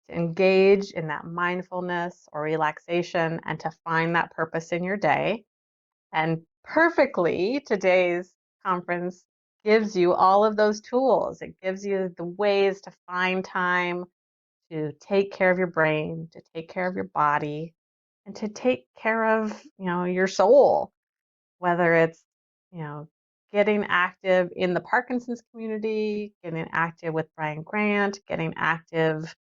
Speaker 2: to engage in that mindfulness or relaxation, and to find that purpose in your day. And perfectly, today's conference gives you all of those tools. It gives you the ways to find time to take care of your brain, to take care of your body, and to take care of, your soul, whether it's, you know, getting active in the Parkinson's community, getting active with Brian Grant, getting active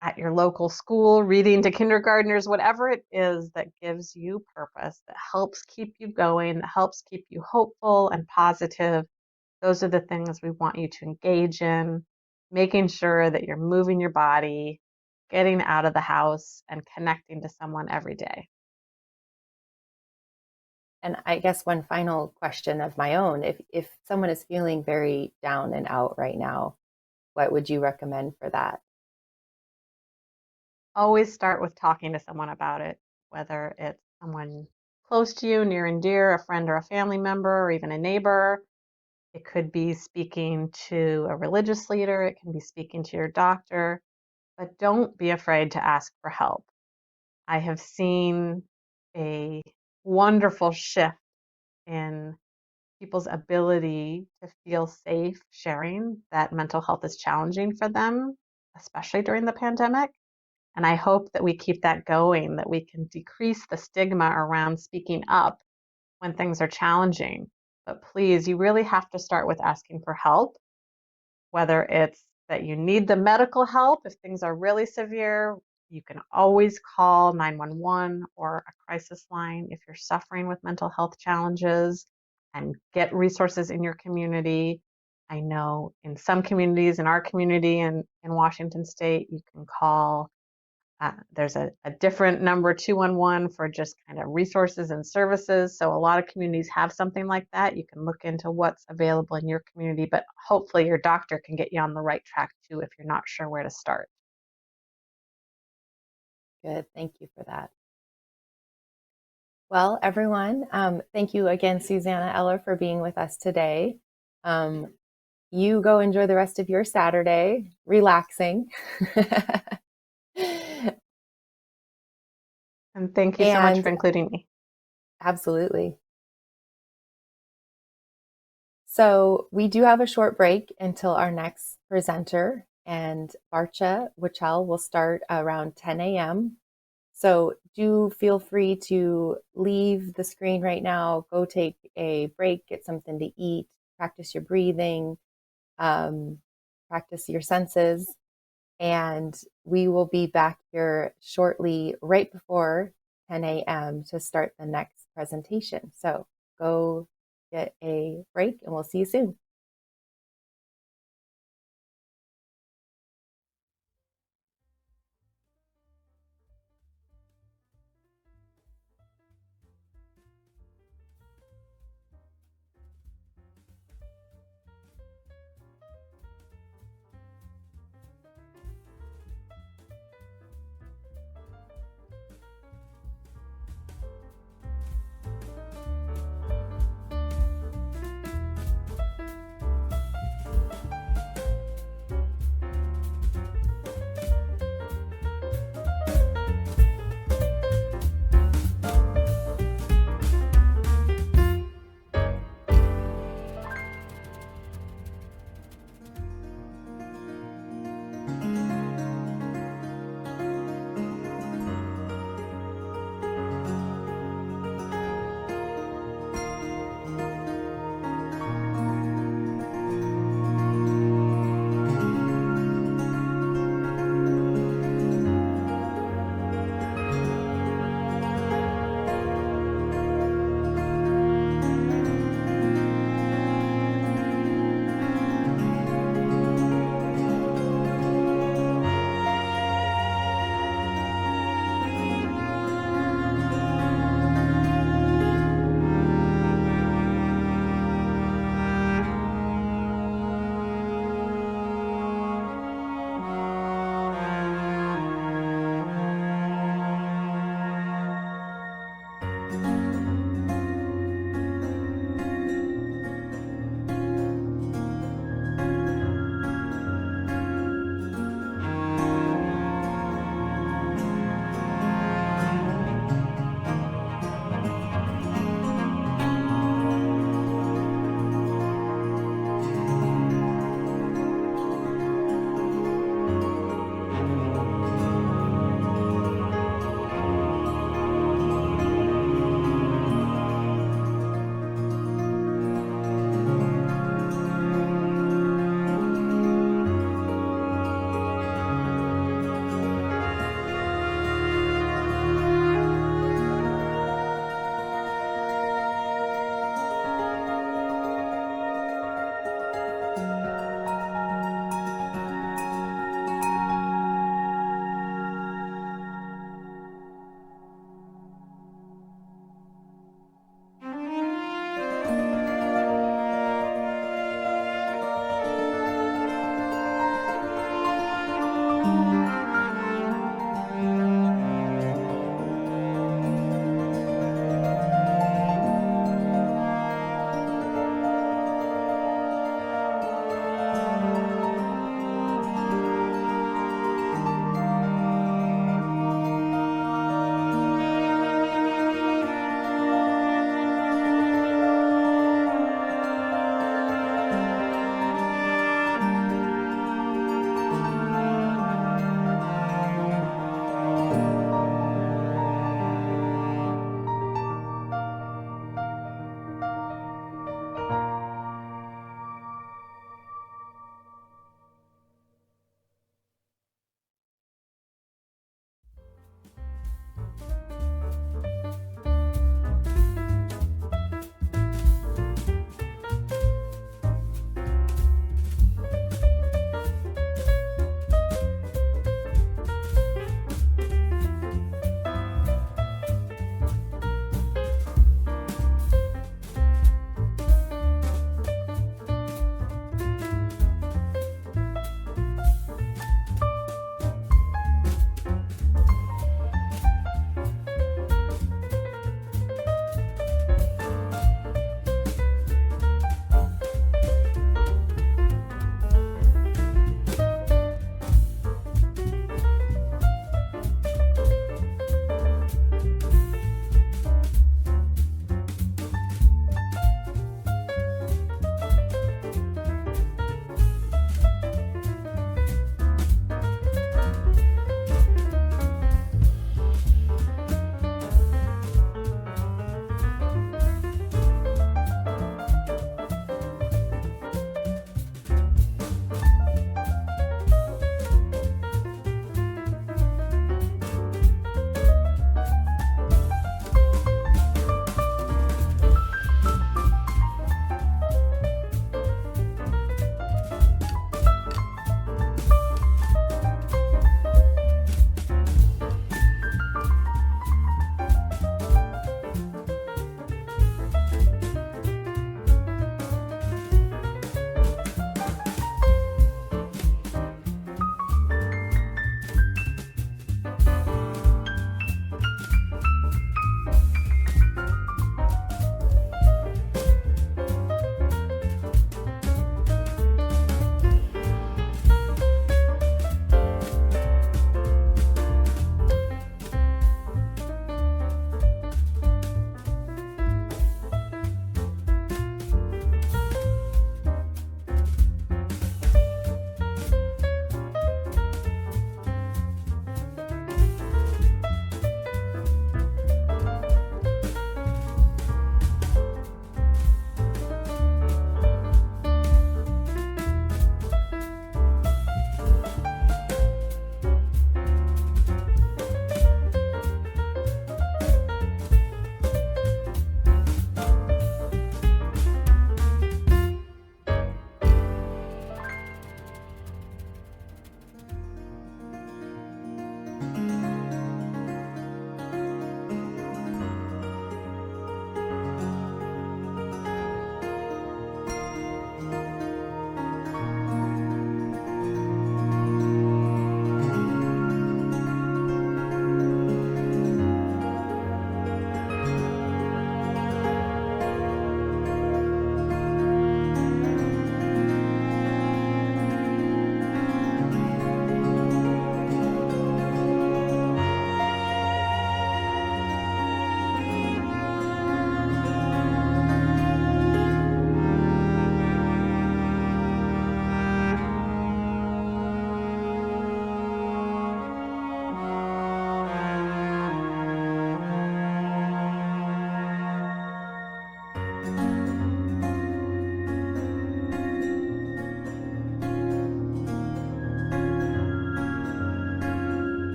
Speaker 2: at your local school, reading to kindergartners, whatever it is that gives you purpose, that helps keep you going, that helps keep you hopeful and positive. Those are the things we want you to engage in, making sure that you're moving your body, getting out of the house, and connecting to someone every day.
Speaker 1: And I guess one final question of my own, if someone is feeling very down and out right now, what would you recommend for that?
Speaker 2: Always start with talking to someone about it, whether it's someone close to you, near and dear, a friend or a family member, or even a neighbor. It could be speaking to a religious leader, it can be speaking to your doctor, but don't be afraid to ask for help. I have seen a wonderful shift in people's ability to feel safe sharing that mental health is challenging for them, especially during the pandemic. And I hope that we keep that going, that we can decrease the stigma around speaking up when things are challenging. But please, you really have to start with asking for help, whether it's that you need the medical help if things are really severe. You can always call 911 or a crisis line if you're suffering with mental health challenges, and get resources in your community. I know in some communities, in our community in Washington State, you can call there's a different number, 211, for just kind of resources and services. So a lot of communities have something like that. You can look into what's available in your community, but hopefully your doctor can get you on the right track too if you're not sure where to start.
Speaker 1: Good. Thank you for that. Well, everyone, thank you again, Suzanna Eller, for being with us today. You go enjoy the rest of your Saturday, relaxing.
Speaker 2: And thank you so much for
Speaker 1: And
Speaker 2: including me.
Speaker 1: absolutely. So we do have a short break until our next presenter, and Barcha Wichel will start around 10 a.m. So do feel free to leave the screen right now, go take a break, get something to eat, practice your breathing, um, practice your senses, and we will be back here shortly, right before 10 a.m. to start the next presentation. So go get a break, and we'll see you soon.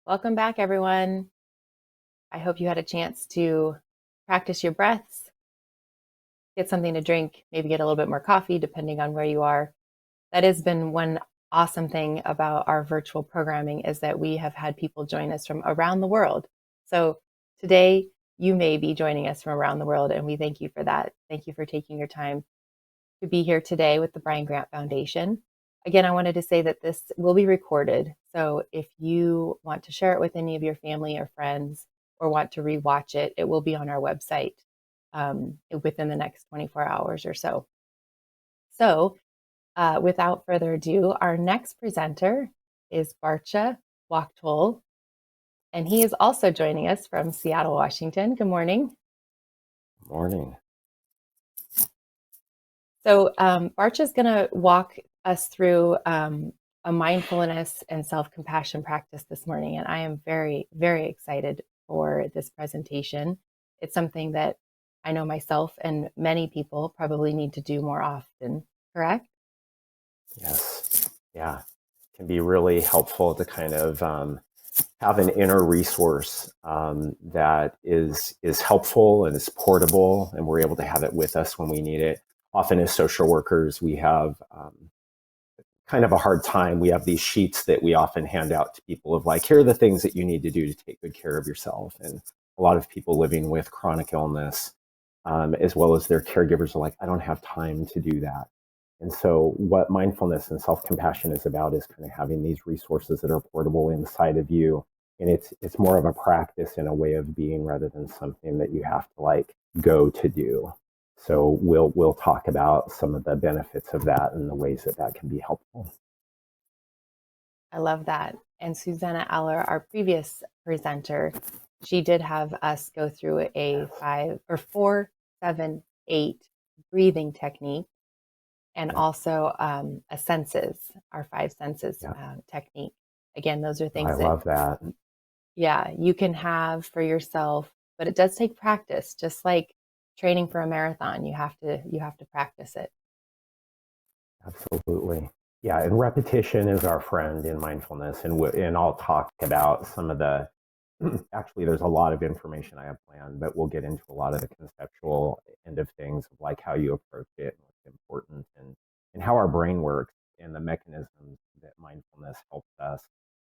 Speaker 1: Welcome back, everyone. I hope you had a chance to practice your breaths, get something to drink, maybe get a little bit more coffee, depending on where you are. That has been one awesome thing about our virtual programming is that we have had people join us from around the world. So today, you may be joining us from around the world, and we thank you for that. Thank you for taking your time to be here today with the Brian Grant Foundation. Again, I wanted to say that this will be recorded. So if you want to share it with any of your family or friends or want to rewatch it, it will be on our website within the next 24 hours or so. So without further ado, our next presenter is Barcha Wachtol, and he is also joining us from Seattle, Washington. Good morning.
Speaker 3: Morning.
Speaker 1: So Barcha is going to walk us through a mindfulness and self-compassion practice this morning, and I am very, very excited for this presentation. It's something that I know myself and many people probably need to do more often, correct?
Speaker 3: Yes. Yeah. It can be really helpful to kind of have an inner resource that is helpful and is portable, and we're able to have it with us when we need it. Often as social workers, we have kind of a hard time. We have these sheets that we often hand out to people of like, here are the things that you need to do to take good care of yourself. And a lot of people living with chronic illness, as well as their caregivers, are like, I don't have time to do that. And so what mindfulness and self-compassion is about is kind of having these resources that are portable inside of you. And it's more of a practice and a way of being rather than something that you have to like go to do. So we'll talk about some of the benefits of that and the ways that that can be helpful.
Speaker 1: I love that. And Suzanna Eller, our previous presenter, she did have us go through a 4, 7, 8 breathing technique, and also a senses, our 5 senses technique. Again, those are things
Speaker 3: I love that.
Speaker 1: Yeah, you can have for yourself, but it does take practice, just like training for a marathon. You have to practice it.
Speaker 3: Absolutely. Yeah, and repetition is our friend in mindfulness, and I'll talk about some of the. Actually, there's a lot of information I have planned, but we'll get into a lot of the conceptual end of things, like how you approach it, and what's important, and how our brain works, and the mechanisms that mindfulness helps us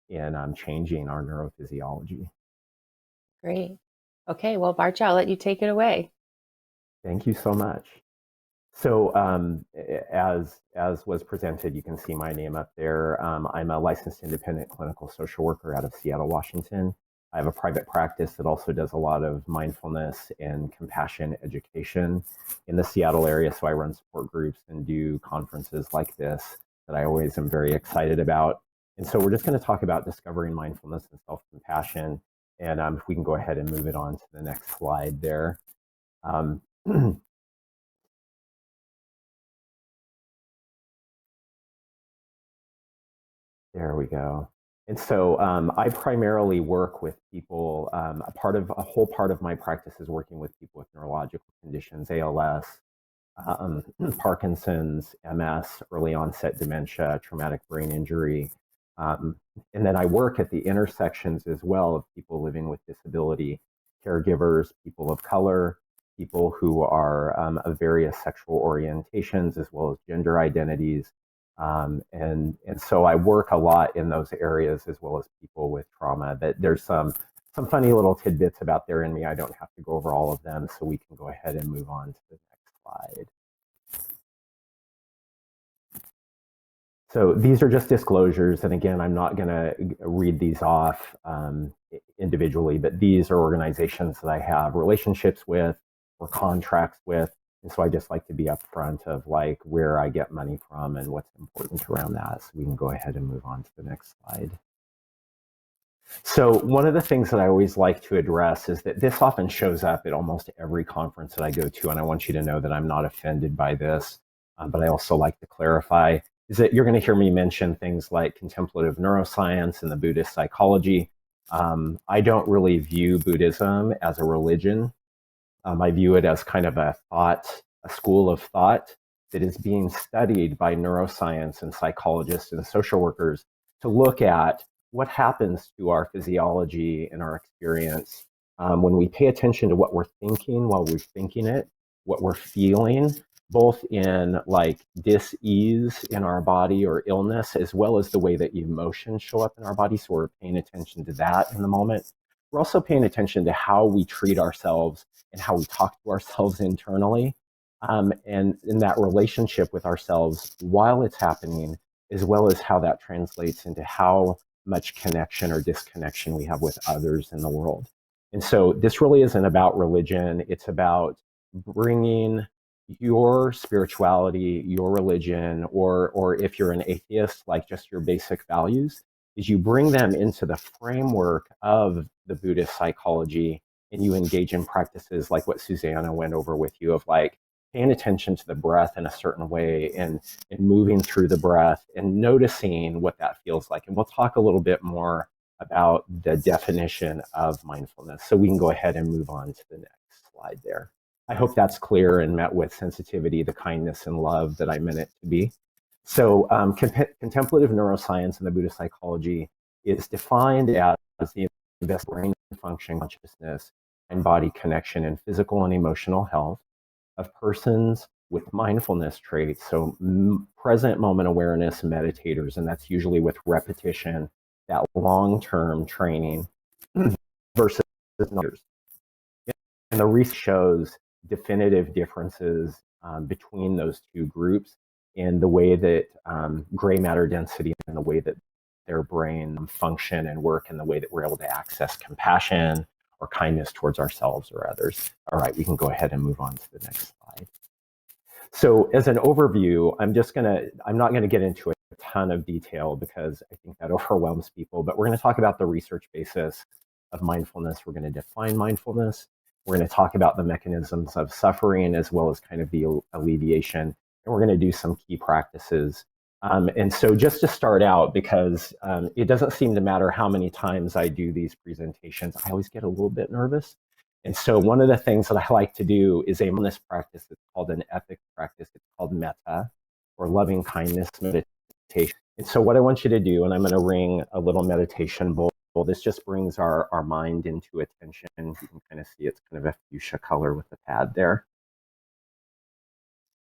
Speaker 3: in changing our neurophysiology.
Speaker 1: Great. Okay, well, Barcha, I'll let you take it away.
Speaker 3: Thank you so much. So as was presented, you can see my name up there. I'm a licensed independent clinical social worker out of Seattle, Washington. I have a private practice that also does a lot of mindfulness and compassion education in the Seattle area. So I run support groups and do conferences like this that I always am very excited about. And so we're just going to talk about discovering mindfulness and self-compassion. And if we can go ahead and move it on to the next slide there. There we go. And so I primarily work with people. A whole part of my practice is working with people with neurological conditions, ALS, Parkinson's, MS, early onset dementia, traumatic brain injury. And then I work at the intersections as well of people living with disability, caregivers, people of color, people who are of various sexual orientations, as well as gender identities. And so I work a lot in those areas, as well as people with trauma. That there's some funny little tidbits about there in me. I don't have to go over all of them, so we can go ahead and move on to the next slide. So these are just disclosures, and again, I'm not going to read these off individually, but these are organizations that I have relationships with or contracts with. And so I just like to be upfront of like where I get money from and what's important around that. So we can go ahead and move on to the next slide. So one of the things that I always like to address is that this often shows up at almost every conference that I go to, and I want you to know that I'm not offended by this, but I also like to clarify, is that you're going to hear me mention things like contemplative neuroscience and the Buddhist psychology. I don't really view Buddhism as a religion. I view it as kind of a school of thought that is being studied by neuroscience and psychologists and social workers to look at what happens to our physiology and our experience when we pay attention to what we're thinking while we're thinking it, what we're feeling, both in like dis-ease in our body or illness, as well as the way that emotions show up in our body. So we're paying attention to that in the moment. We're also paying attention to how we treat ourselves and how we talk to ourselves internally, and in that relationship with ourselves while it's happening, as well as how that translates into how much connection or disconnection we have with others in the world. And so this really isn't about religion. It's about bringing your spirituality, your religion, or if you're an atheist, like just your basic values, is you bring them into the framework of the Buddhist psychology, and you engage in practices like what Suzanna went over with you of like paying attention to the breath in a certain way, and moving through the breath and noticing what that feels like. And we'll talk a little bit more about the definition of mindfulness. So we can go ahead and move on to the next slide there. I hope that's clear and met with sensitivity, the kindness and love that I meant it to be. So contemplative neuroscience in the Buddhist psychology is defined as the best brain function, consciousness, and body connection in physical and emotional health of persons with mindfulness traits. So present moment awareness meditators, and that's usually with repetition, that long-term training versus others. And the research shows definitive differences between those two groups in the way that gray matter density and the way that their brain function and work, and the way that we're able to access compassion or kindness towards ourselves or others. All right, we can go ahead and move on to the next slide. So as an overview, I'm not gonna get into a ton of detail because I think that overwhelms people, but we're gonna talk about the research basis of mindfulness. We're gonna define mindfulness. We're gonna talk about the mechanisms of suffering as well as kind of the alleviation. And we're gonna do some key practices. And so just to start out, because it doesn't seem to matter how many times I do these presentations, I always get a little bit nervous. And so one of the things that I like to do is a mindfulness practice that's called an ethics practice. It's called metta, or loving kindness meditation. And so what I want you to do, and I'm going to ring a little meditation bowl. This just brings our mind into attention. You can kind of see it's kind of a fuchsia color with the pad there.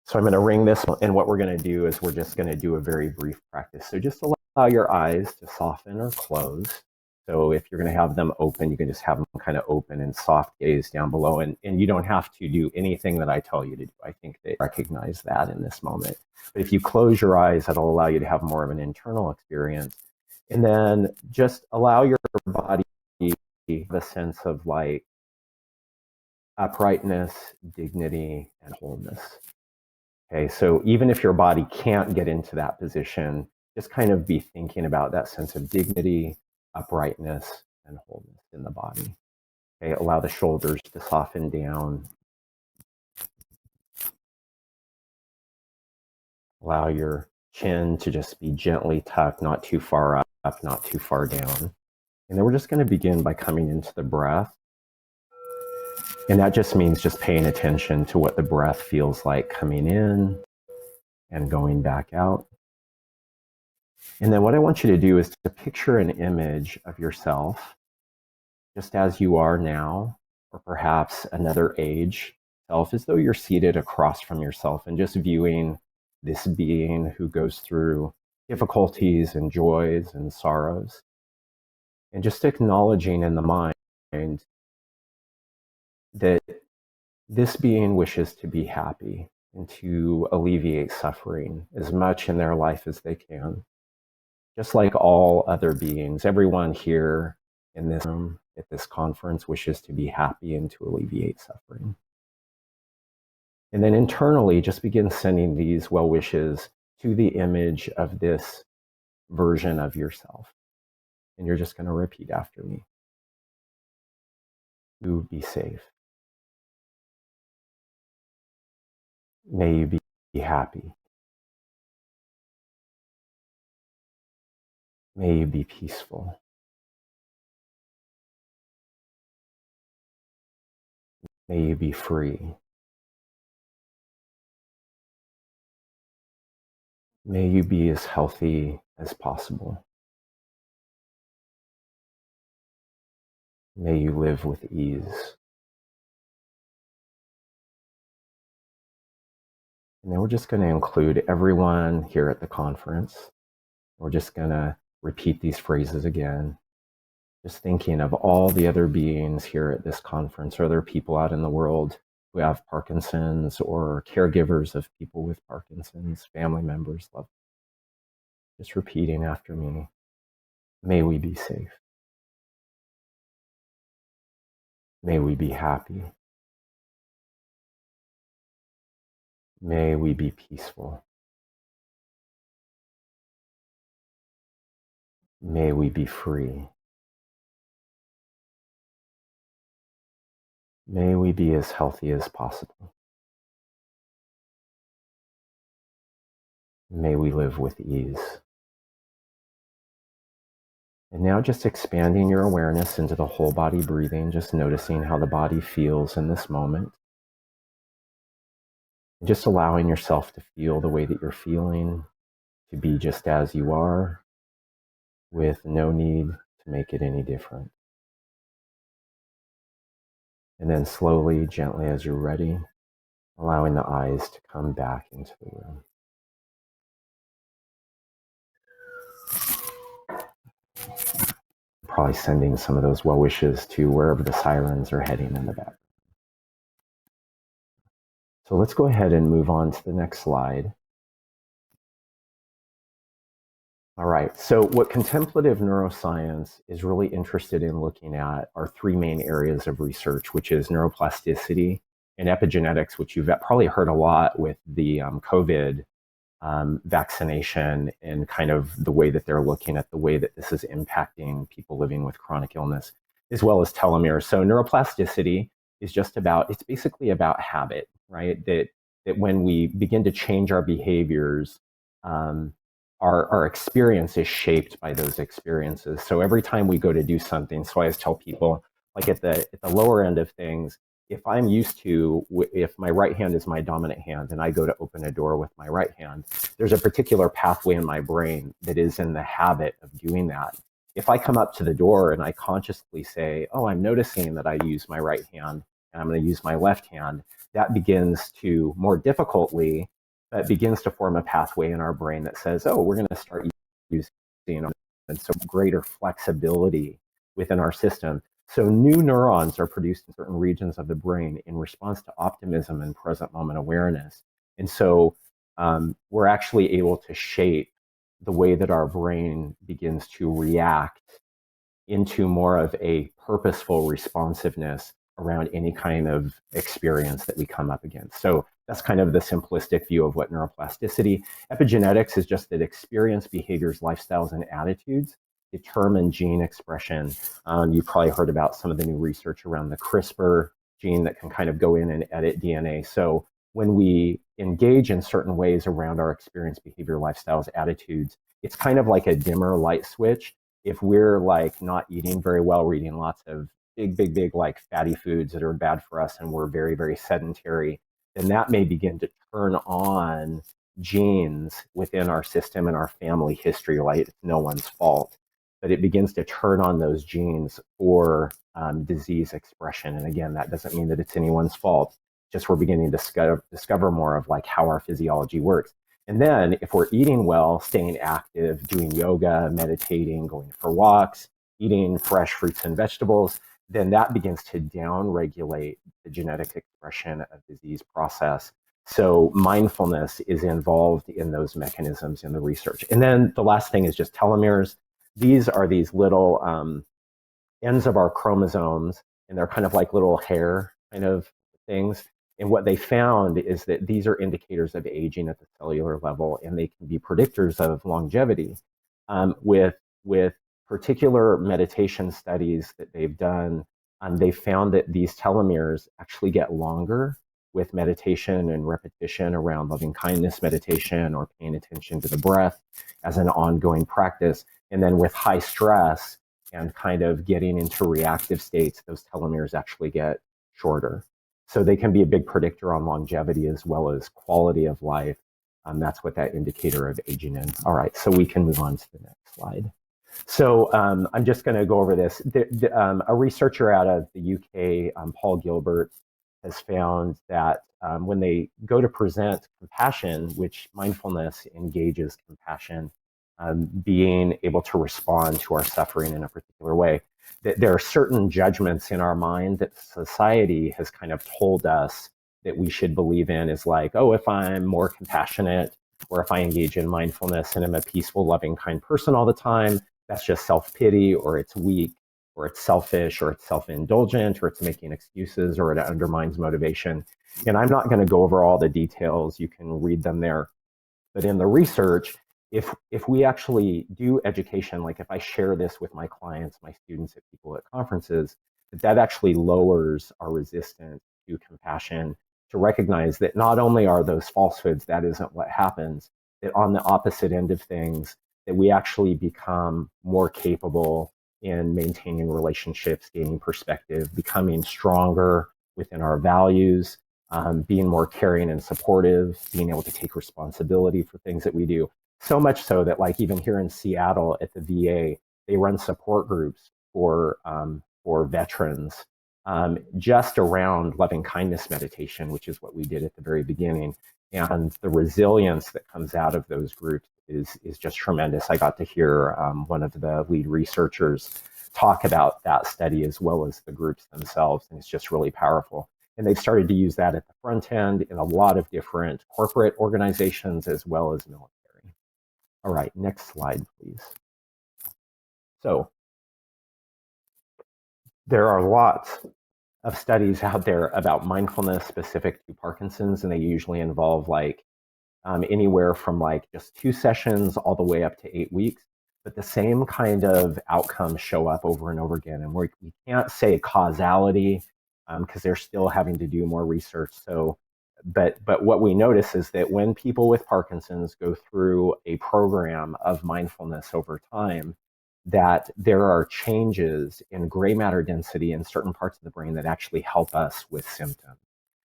Speaker 3: So I'm going to ring this, and what we're going to do is we're just going to do a very brief practice. So just allow your eyes to soften or close. So if you're going to have them open, you can just have them kind of open and soft gaze down below. And you don't have to do anything that I tell you to do. I think they recognize that in this moment. But if you close your eyes, that'll allow you to have more of an internal experience. And then just allow your body the sense of like uprightness, dignity, and wholeness. Okay, so even if your body can't get into that position, just kind of be thinking about that sense of dignity, uprightness, and wholeness in the body. Okay, allow the shoulders to soften down. Allow your chin to just be gently tucked, not too far up, not too far down. And then we're just going to begin by coming into the breath. And that just means just paying attention to what the breath feels like coming in and going back out. And then what I want you to do is to picture an image of yourself just as you are now, or perhaps another age self, as though you're seated across from yourself and just viewing this being who goes through difficulties and joys and sorrows. And just acknowledging in the mind that this being wishes to be happy and to alleviate suffering as much in their life as they can. Just like all other beings, everyone here in this room at this conference wishes to be happy and to alleviate suffering. And then internally, just begin sending these well wishes to the image of this version of yourself. And you're just going to repeat after me. You be safe. May you be happy. May you be peaceful. May you be free. May you be as healthy as possible. May you live with ease. And then we're just going to include everyone here at the conference. We're just going to repeat these phrases again. Just thinking of all the other beings here at this conference, or other people out in the world who have Parkinson's, or caregivers of people with Parkinson's, family members, loved. Just repeating after me. May we be safe. May we be happy. May we be peaceful. May we be free. May we be as healthy as possible. May we live with ease. And now just expanding your awareness into the whole body breathing, just noticing how the body feels in this moment. And just allowing yourself to feel the way that you're feeling, to be just as you are, with no need to make it any different. And then slowly, gently as you're ready, allowing the eyes to come back into the room. Probably sending some of those well wishes to wherever the sirens are heading in the back. So let's go ahead and move on to the next slide. All right, so what contemplative neuroscience is really interested in looking at are three main areas of research, which is neuroplasticity and epigenetics, which you've probably heard a lot with the COVID vaccination, and kind of the way that they're looking at the way that this is impacting people living with chronic illness, as well as telomeres. So neuroplasticity is just about, it's basically about habit, right? That when we begin to change our behaviors, our experience is shaped by those experiences. So every time we go to do something, so I always tell people, like at the lower end of things, if I'm used to, if my right hand is my dominant hand and I go to open a door with my right hand, there's a particular pathway in my brain that is in the habit of doing that. If I come up to the door and I consciously say, oh, I'm noticing that I use my right hand and I'm going to use my left hand, that begins to more difficultly, that begins to form a pathway in our brain that says, oh, we're going to start using, and so greater flexibility within our system. So new neurons are produced in certain regions of the brain in response to optimism and present moment awareness. And so we're actually able to shape the way that our brain begins to react into more of a purposeful responsiveness around any kind of experience that we come up against. So that's kind of the simplistic view of what neuroplasticity. Epigenetics is just that experience, behaviors, lifestyles, and attitudes determine gene expression. You've probably heard about some of the new research around the CRISPR gene that can kind of go in and edit DNA. So when we engage in certain ways around our experience, behavior, lifestyles, attitudes, it's kind of like a dimmer light switch. If we're like not eating very well, we're eating lots of big like fatty foods that are bad for us, and we're very, very sedentary, then that may begin to turn on genes within our system and our family history, right? It's no one's fault, but it begins to turn on those genes for disease expression. And again, that doesn't mean that it's anyone's fault. Just we're beginning to discover more of like how our physiology works. And then if we're eating well, staying active, doing yoga, meditating, going for walks, eating fresh fruits and vegetables, then that begins to down-regulate the genetic expression of disease process. So mindfulness is involved in those mechanisms in the research. And then the last thing is just telomeres. These are these little ends of our chromosomes, and they're kind of like little hair kind of things. And what they found is that these are indicators of aging at the cellular level, and they can be predictors of longevity. With particular meditation studies that they've done, they found that these telomeres actually get longer with meditation and repetition around loving kindness meditation or paying attention to the breath as an ongoing practice. And then with high stress and kind of getting into reactive states, those telomeres actually get shorter. So they can be a big predictor on longevity as well as quality of life. That's what that indicator of aging is. All right, so we can move on to the next slide. So I'm just going to go over this. A researcher out of the UK, Paul Gilbert, has found that when they go to present compassion, which mindfulness engages compassion, being able to respond to our suffering in a particular way, that there are certain judgments in our mind that society has kind of told us that we should believe in, is like, oh, if I'm more compassionate, or if I engage in mindfulness and am a peaceful, loving, kind person all the time, that's just self-pity, or it's weak, or it's selfish, or it's self-indulgent, or it's making excuses, or it undermines motivation. And I'm not going to go over all the details. You can read them there. But in the research, if we actually do education, like if I share this with my clients, my students, at people at conferences, that actually lowers our resistance to compassion, to recognize that not only are those falsehoods, that isn't what happens, that on the opposite end of things, that we actually become more capable in maintaining relationships, gaining perspective, becoming stronger within our values, being more caring and supportive, being able to take responsibility for things that we do. So much so that, like, even here in Seattle at the VA, they run support groups for veterans, just around loving kindness meditation, which is what we did at the very beginning. And the resilience that comes out of those groups is just tremendous. I got to hear one of the lead researchers talk about that study as well as the groups themselves, and it's just really powerful. And they've started to use that at the front end in a lot of different corporate organizations as well as military. All right, next slide, please. So there are lots of studies out there about mindfulness specific to Parkinson's, and they usually involve like anywhere from like just 2 sessions all the way up to 8 weeks. But the same kind of outcomes show up over and over again. And we can't say causality because they're still having to do more research. So, but what we notice is that when people with Parkinson's go through a program of mindfulness over time, that there are changes in gray matter density in certain parts of the brain that actually help us with symptoms.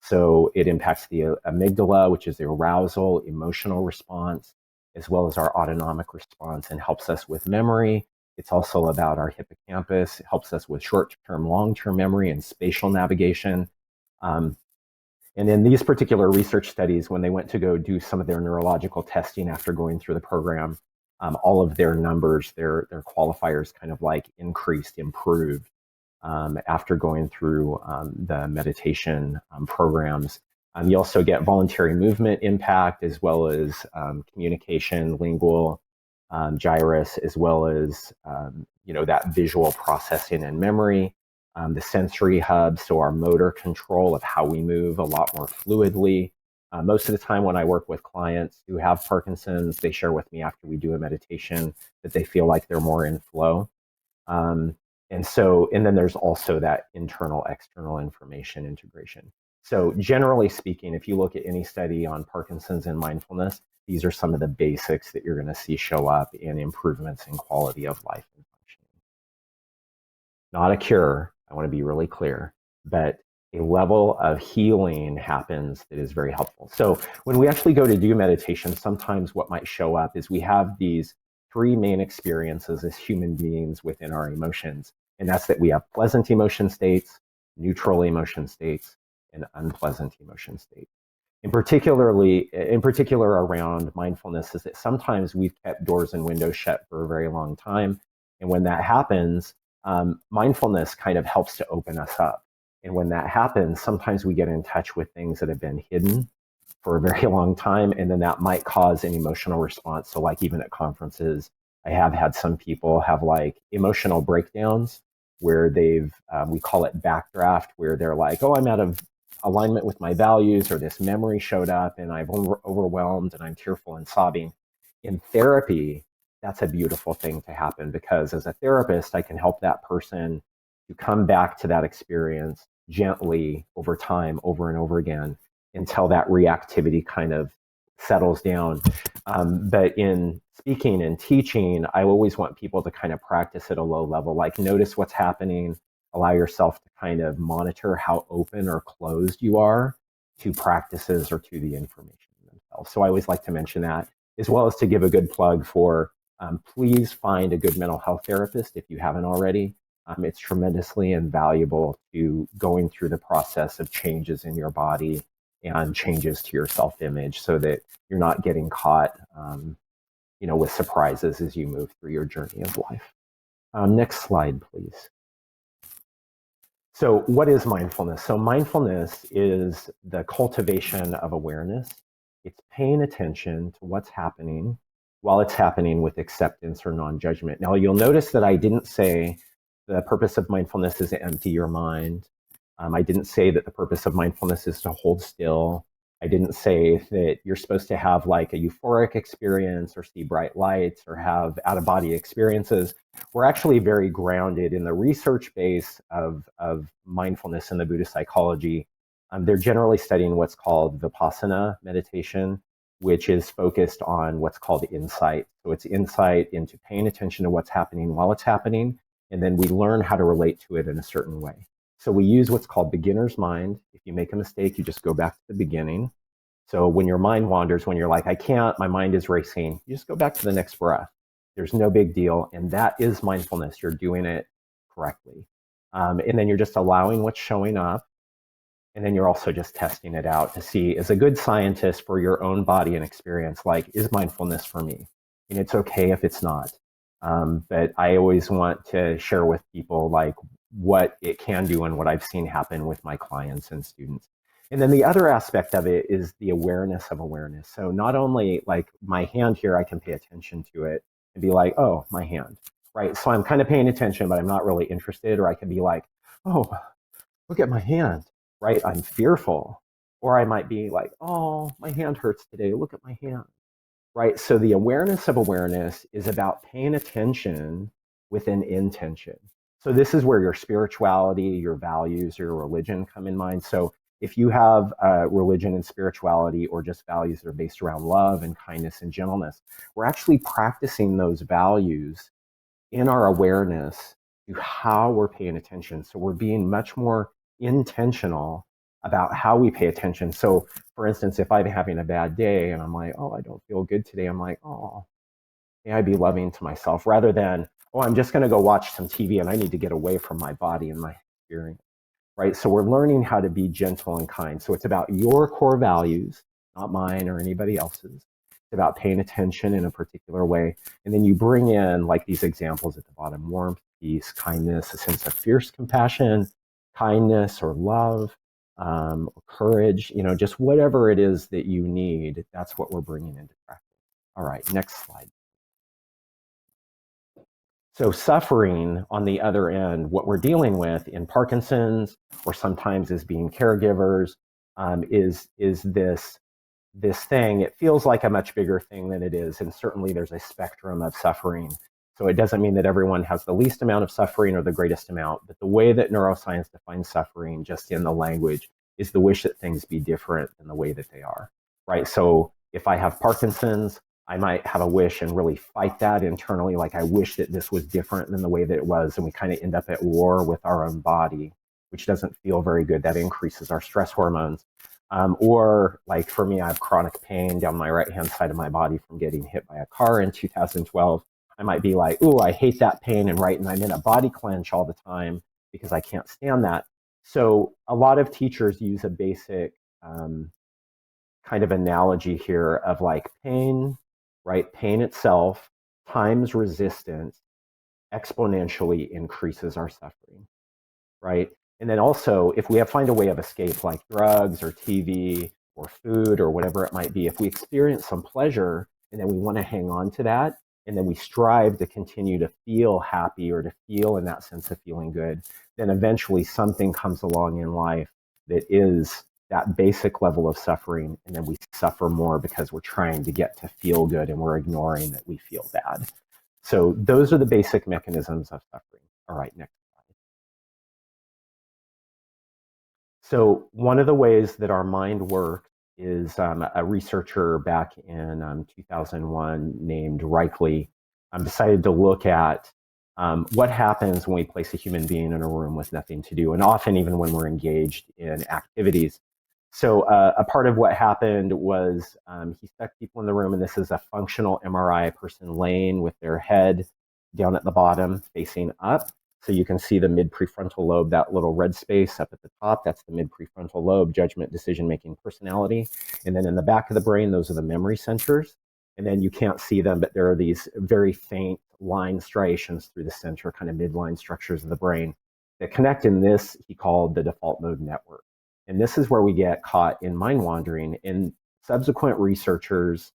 Speaker 3: So it impacts the amygdala, which is the arousal, emotional response, as well as our autonomic response, and helps us with memory. It's also about our hippocampus. It helps us with short-term, long-term memory and spatial navigation. And in these particular research studies, when they went to go do some of their neurological testing after going through the program, all of their numbers, their qualifiers kind of like increased, improved after going through the meditation programs. You also get voluntary movement impact, as well as communication, lingual gyrus, as well as that visual processing and memory. The sensory hub, so our motor control of how we move a lot more fluidly. Most of the time when I work with clients who have Parkinson's, they share with me after we do a meditation that they feel like they're more in flow. And then there's also that internal, external information integration. So generally speaking, if you look at any study on Parkinson's and mindfulness, these are some of the basics that you're going to see show up in improvements in quality of life and functioning. Not a cure, I want to be really clear, but a level of healing happens that is very helpful. So when we actually go to do meditation, sometimes what might show up is we have these 3 main experiences as human beings within our emotions. And that's that we have pleasant emotion states, neutral emotion states, and unpleasant emotion states. In particular around mindfulness is that sometimes we've kept doors and windows shut for a very long time. And when that happens, mindfulness kind of helps to open us up. And when that happens, sometimes we get in touch with things that have been hidden for a very long time, and then that might cause an emotional response. So like even at conferences, I have had some people have like emotional breakdowns where we call it backdraft, where they're like, oh, I'm out of alignment with my values, or this memory showed up and I'm overwhelmed and I'm tearful and sobbing. In therapy, that's a beautiful thing to happen, because as a therapist, I can help that person to come back to that experience gently over time, over and over again, until that reactivity kind of settles down. But in speaking and teaching, I always want people to kind of practice at a low level, like notice what's happening, allow yourself to kind of monitor how open or closed you are to practices or to the information themselves. So I always like to mention that, as well as to give a good plug for please find a good mental health therapist if you haven't already. It's tremendously invaluable to going through the process of changes in your body and changes to your self-image so that you're not getting caught with surprises as you move through your journey of life. Next slide, please. So what is mindfulness? So mindfulness is the cultivation of awareness. It's paying attention to what's happening while it's happening with acceptance or non-judgment. Now, you'll notice that I didn't say the purpose of mindfulness is to empty your mind. I didn't say that the purpose of mindfulness is to hold still. I didn't say that you're supposed to have like a euphoric experience or see bright lights or have out-of-body experiences. We're actually very grounded in the research base of mindfulness in the Buddhist psychology. They're generally studying what's called Vipassana meditation, which is focused on what's called insight. So it's insight into paying attention to what's happening while it's happening, and then we learn how to relate to it in a certain way. So we use what's called beginner's mind. If you make a mistake, you just go back to the beginning. So when your mind wanders, when you're like, I can't, my mind is racing, you just go back to the next breath. There's no big deal. And that is mindfulness. You're doing it correctly. And then you're just allowing what's showing up. And then you're also just testing it out to see, as a good scientist for your own body and experience, like, is mindfulness for me? And it's okay if it's not. But I always want to share with people like what it can do and what I've seen happen with my clients and students. And then the other aspect of it is the awareness of awareness. So not only like my hand here, I can pay attention to it and be like, oh, my hand, right? So I'm kind of paying attention, but I'm not really interested. Or I can be like, oh, look at my hand, right? I'm fearful. Or I might be like, oh, my hand hurts today. Look at my hand, right? So the awareness of awareness is about paying attention with an intention. So this is where your spirituality, your values, your religion come in mind. So if you have religion and spirituality or just values that are based around love and kindness and gentleness, we're actually practicing those values in our awareness to how we're paying attention. So we're being much more intentional about how we pay attention. So for instance, if I'm having a bad day and I'm like, oh, I don't feel good today, I'm like, oh, may I be loving to myself, rather than, oh, I'm just going to go watch some TV and I need to get away from my body and my experience, right? So we're learning how to be gentle and kind. So it's about your core values, not mine or anybody else's. It's about paying attention in a particular way. And then you bring in like these examples at the bottom: warmth, peace, kindness, a sense of fierce compassion, kindness or love, or courage, just whatever it is that you need, that's what we're bringing into practice. All right, next slide. So suffering, on the other end, what we're dealing with in Parkinson's, or sometimes as being caregivers, is this thing. It feels like a much bigger thing than it is, and certainly there's a spectrum of suffering. So it doesn't mean that everyone has the least amount of suffering or the greatest amount, but the way that neuroscience defines suffering, just in the language, is the wish that things be different than the way that they are, right? So if I have Parkinson's, I might have a wish and really fight that internally, like I wish that this was different than the way that it was, and we kind of end up at war with our own body, which doesn't feel very good. That increases our stress hormones. Or like for me, I have chronic pain down my right-hand side of my body from getting hit by a car in 2012. I might be like, ooh, I hate that pain, and I'm in a body clench all the time because I can't stand that. So a lot of teachers use a basic kind of analogy here of like pain, right? Pain itself times resistance exponentially increases our suffering, right? And then also, if we find a way of escape like drugs or TV or food or whatever it might be, if we experience some pleasure and then we want to hang on to that, and then we strive to continue to feel happy or to feel in that sense of feeling good, then eventually something comes along in life that is that basic level of suffering, and then we suffer more because we're trying to get to feel good and we're ignoring that we feel bad. So those are the basic mechanisms of suffering. All right, next slide. So one of the ways that our mind works is a researcher back in 2001 named Reichley decided to look at what happens when we place a human being in a room with nothing to do, and often even when we're engaged in activities. So a part of what happened was he stuck people in the room, and this is a functional MRI, a person laying with their head down at the bottom facing up. So you can see the mid prefrontal lobe, that little red space up at the top, that's the mid prefrontal lobe, judgment, decision making, personality. And then in the back of the brain, those are the memory centers. And then you can't see them, but there are these very faint line striations through the center, kind of midline structures of the brain that connect in this he called the default mode network. And this is where we get caught in mind wandering. And subsequent researchers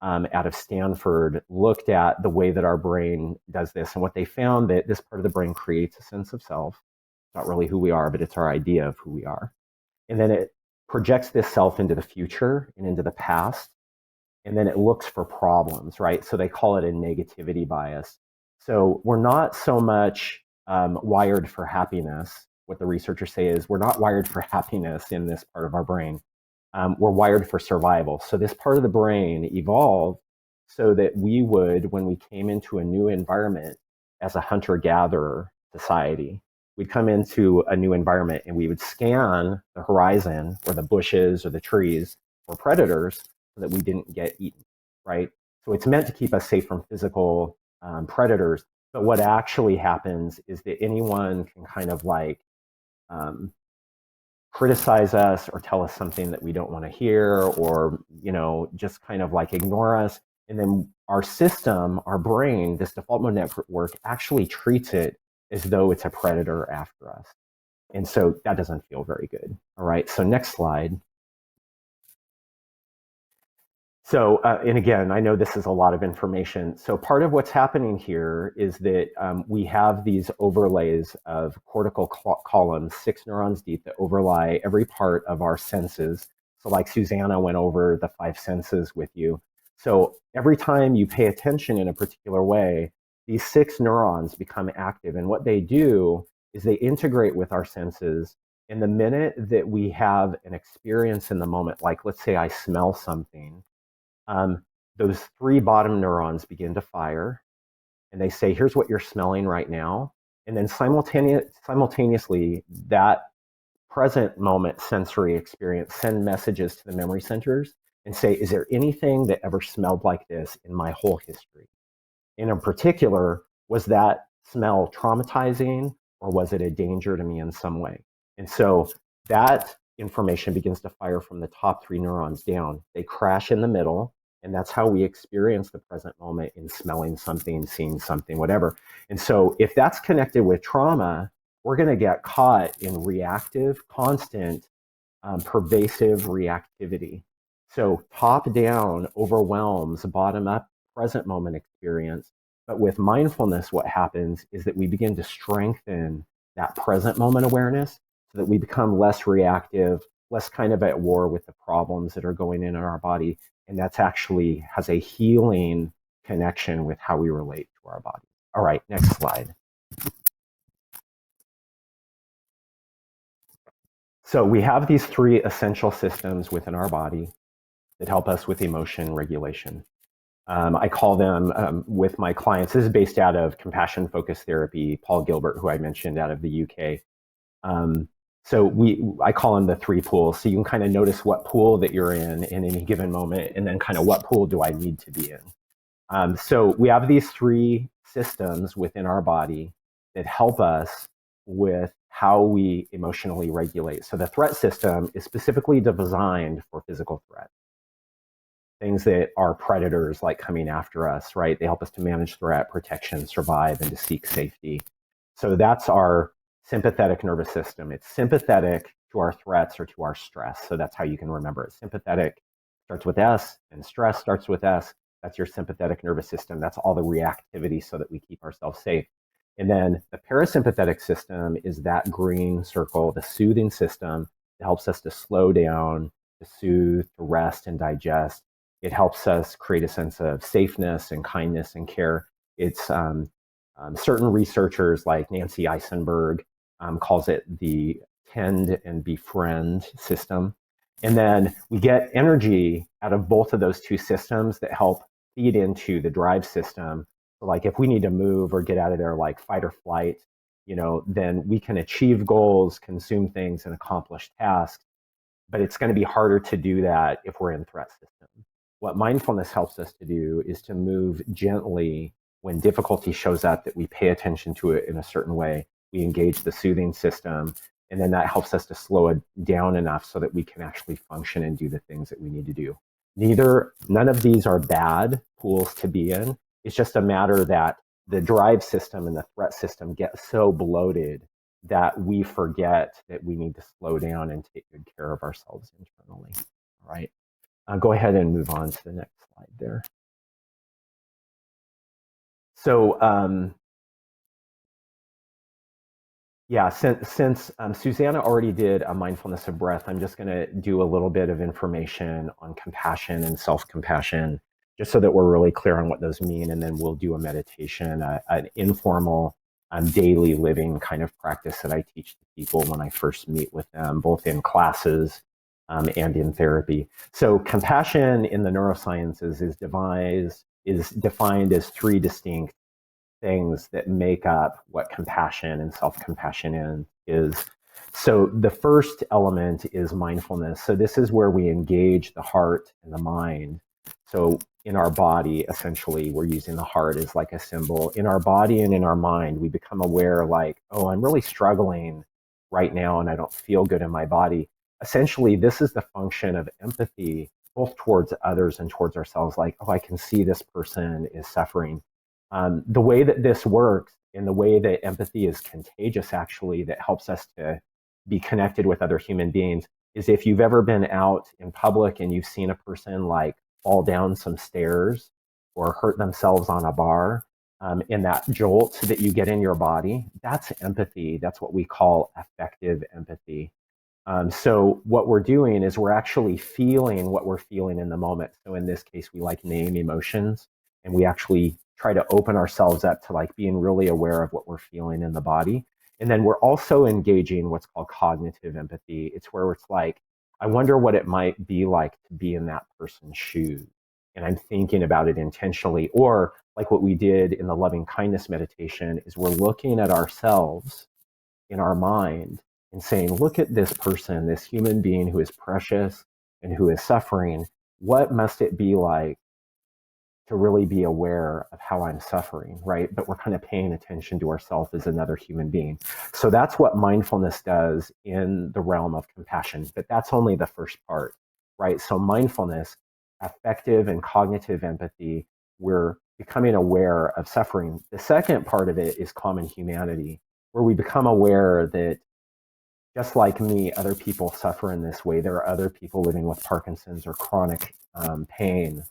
Speaker 3: out of Stanford looked at the way that our brain does this. And what they found that this part of the brain creates a sense of self. It's not really who we are, but it's our idea of who we are. And then it projects this self into the future and into the past. And then it looks for problems, right? So they call it a negativity bias. So we're not so much wired for happiness. What the researchers say is we're not wired for happiness in this part of our brain. We're wired for survival. So this part of the brain evolved so that we would, when we came into a new environment as a hunter-gatherer society, we'd come into a new environment and we would scan the horizon or the bushes or the trees for predators so that we didn't get eaten, right? So it's meant to keep us safe from physical predators. But what actually happens is that anyone can kind of like criticize us or tell us something that we don't want to hear, or just kind of like ignore us. And then our system, our brain, this default mode network actually treats it as though it's a predator after us. And so that doesn't feel very good. All right, so next slide. So, and again, I know this is a lot of information. So part of what's happening here is that we have these overlays of cortical columns, 6 neurons deep, that overlay every part of our senses. So like Suzanna went over the 5 senses with you. So every time you pay attention in a particular way, these 6 neurons become active. And what they do is they integrate with our senses. And the minute that we have an experience in the moment, like let's say I smell something, those 3 bottom neurons begin to fire, and they say, here's what you're smelling right now. And then simultaneously, that present moment sensory experience send messages to the memory centers and say, is there anything that ever smelled like this in my whole history? And in particular, was that smell traumatizing, or was it a danger to me in some way? And so that information begins to fire from the top 3 neurons down. They crash in the middle, and that's how we experience the present moment in smelling something, seeing something, whatever. And so if that's connected with trauma, we're going to get caught in reactive, constant, pervasive reactivity. So top down overwhelms bottom up present moment experience. But with mindfulness, what happens is that we begin to strengthen that present moment awareness so that we become less reactive, less kind of at war with the problems that are going in our body. And that's actually has a healing connection with how we relate to our body. All right, next slide. So we have these 3 essential systems within our body that help us with emotion regulation. I call them with my clients. This is based out of compassion focused therapy, Paul Gilbert, who I mentioned out of the UK. So I call them the 3 pools. So you can kind of notice what pool that you're in any given moment, and then kind of what pool do I need to be in. So we have these 3 systems within our body that help us with how we emotionally regulate. So the threat system is specifically designed for physical threat. Things that are predators like coming after us, right? They help us to manage threat, protection, survive, and to seek safety. So that's our sympathetic nervous system. It's sympathetic to our threats or to our stress. So that's how you can remember it. Sympathetic starts with S and stress starts with S. That's your sympathetic nervous system. That's all the reactivity so that we keep ourselves safe. And then the parasympathetic system is that green circle, the soothing system that helps us to slow down, to soothe, to rest and digest. It helps us create a sense of safeness and kindness and care. It's certain researchers like Nancy Eisenberg calls it the tend and befriend system. And then we get energy out of both of those 2 systems that help feed into the drive system. So like if we need to move or get out of there, like fight or flight, then we can achieve goals, consume things, and accomplish tasks but it's going to be harder to do that if we're in threat system. What mindfulness helps us to do is to move gently when difficulty shows up, that we pay attention to it in a certain way. We engage the soothing system, and then that helps us to slow it down enough so that we can actually function and do the things that we need to do. None of these are bad pools to be in. It's just a matter that the drive system and the threat system get so bloated that we forget that we need to slow down and take good care of ourselves internally. All right. Go ahead and move on to the next slide there. So, yeah, since Suzanna already did a mindfulness of breath, I'm just going to do a little bit of information on compassion and self-compassion, just so that we're really clear on what those mean. And then we'll do a meditation, an informal daily living kind of practice that I teach to people when I first meet with them, both in classes and in therapy. So compassion in the neurosciences is defined as three distinct things that make up what compassion and self-compassion is. So the first element is mindfulness. So this is where we engage the heart and the mind. So in our body, essentially, we're using the heart as like a symbol. In our body and in our mind, we become aware like, oh, I'm really struggling right now and I don't feel good in my body. Essentially, this is the function of empathy, both towards others and towards ourselves. Like, oh, I can see this person is suffering. The way that this works and the way that empathy is contagious, actually, that helps us to be connected with other human beings, is if you've ever been out in public and you've seen a person like fall down some stairs or hurt themselves on a bar, and that jolt that you get in your body, that's empathy. That's what we call affective empathy. So what we're doing is we're actually feeling what we're feeling in the moment. So in this case, we like name emotions, and we actually try to open ourselves up to like being really aware of what we're feeling in the body. And then we're also engaging what's called cognitive empathy. It's where it's like, I wonder what it might be like to be in that person's shoes. And I'm thinking about it intentionally. Or like what we did in the loving kindness meditation is we're looking at ourselves in our mind and saying, look at this person, this human being who is precious and who is suffering. What must it be like to really be aware of how I'm suffering, right? But we're kind of paying attention to ourselves as another human being. So that's what mindfulness does in the realm of compassion, but that's only the first part, right? So mindfulness, affective and cognitive empathy, we're becoming aware of suffering. The second part of it is common humanity, where we become aware that just like me, other people suffer in this way. There are other people living with Parkinson's or chronic pain,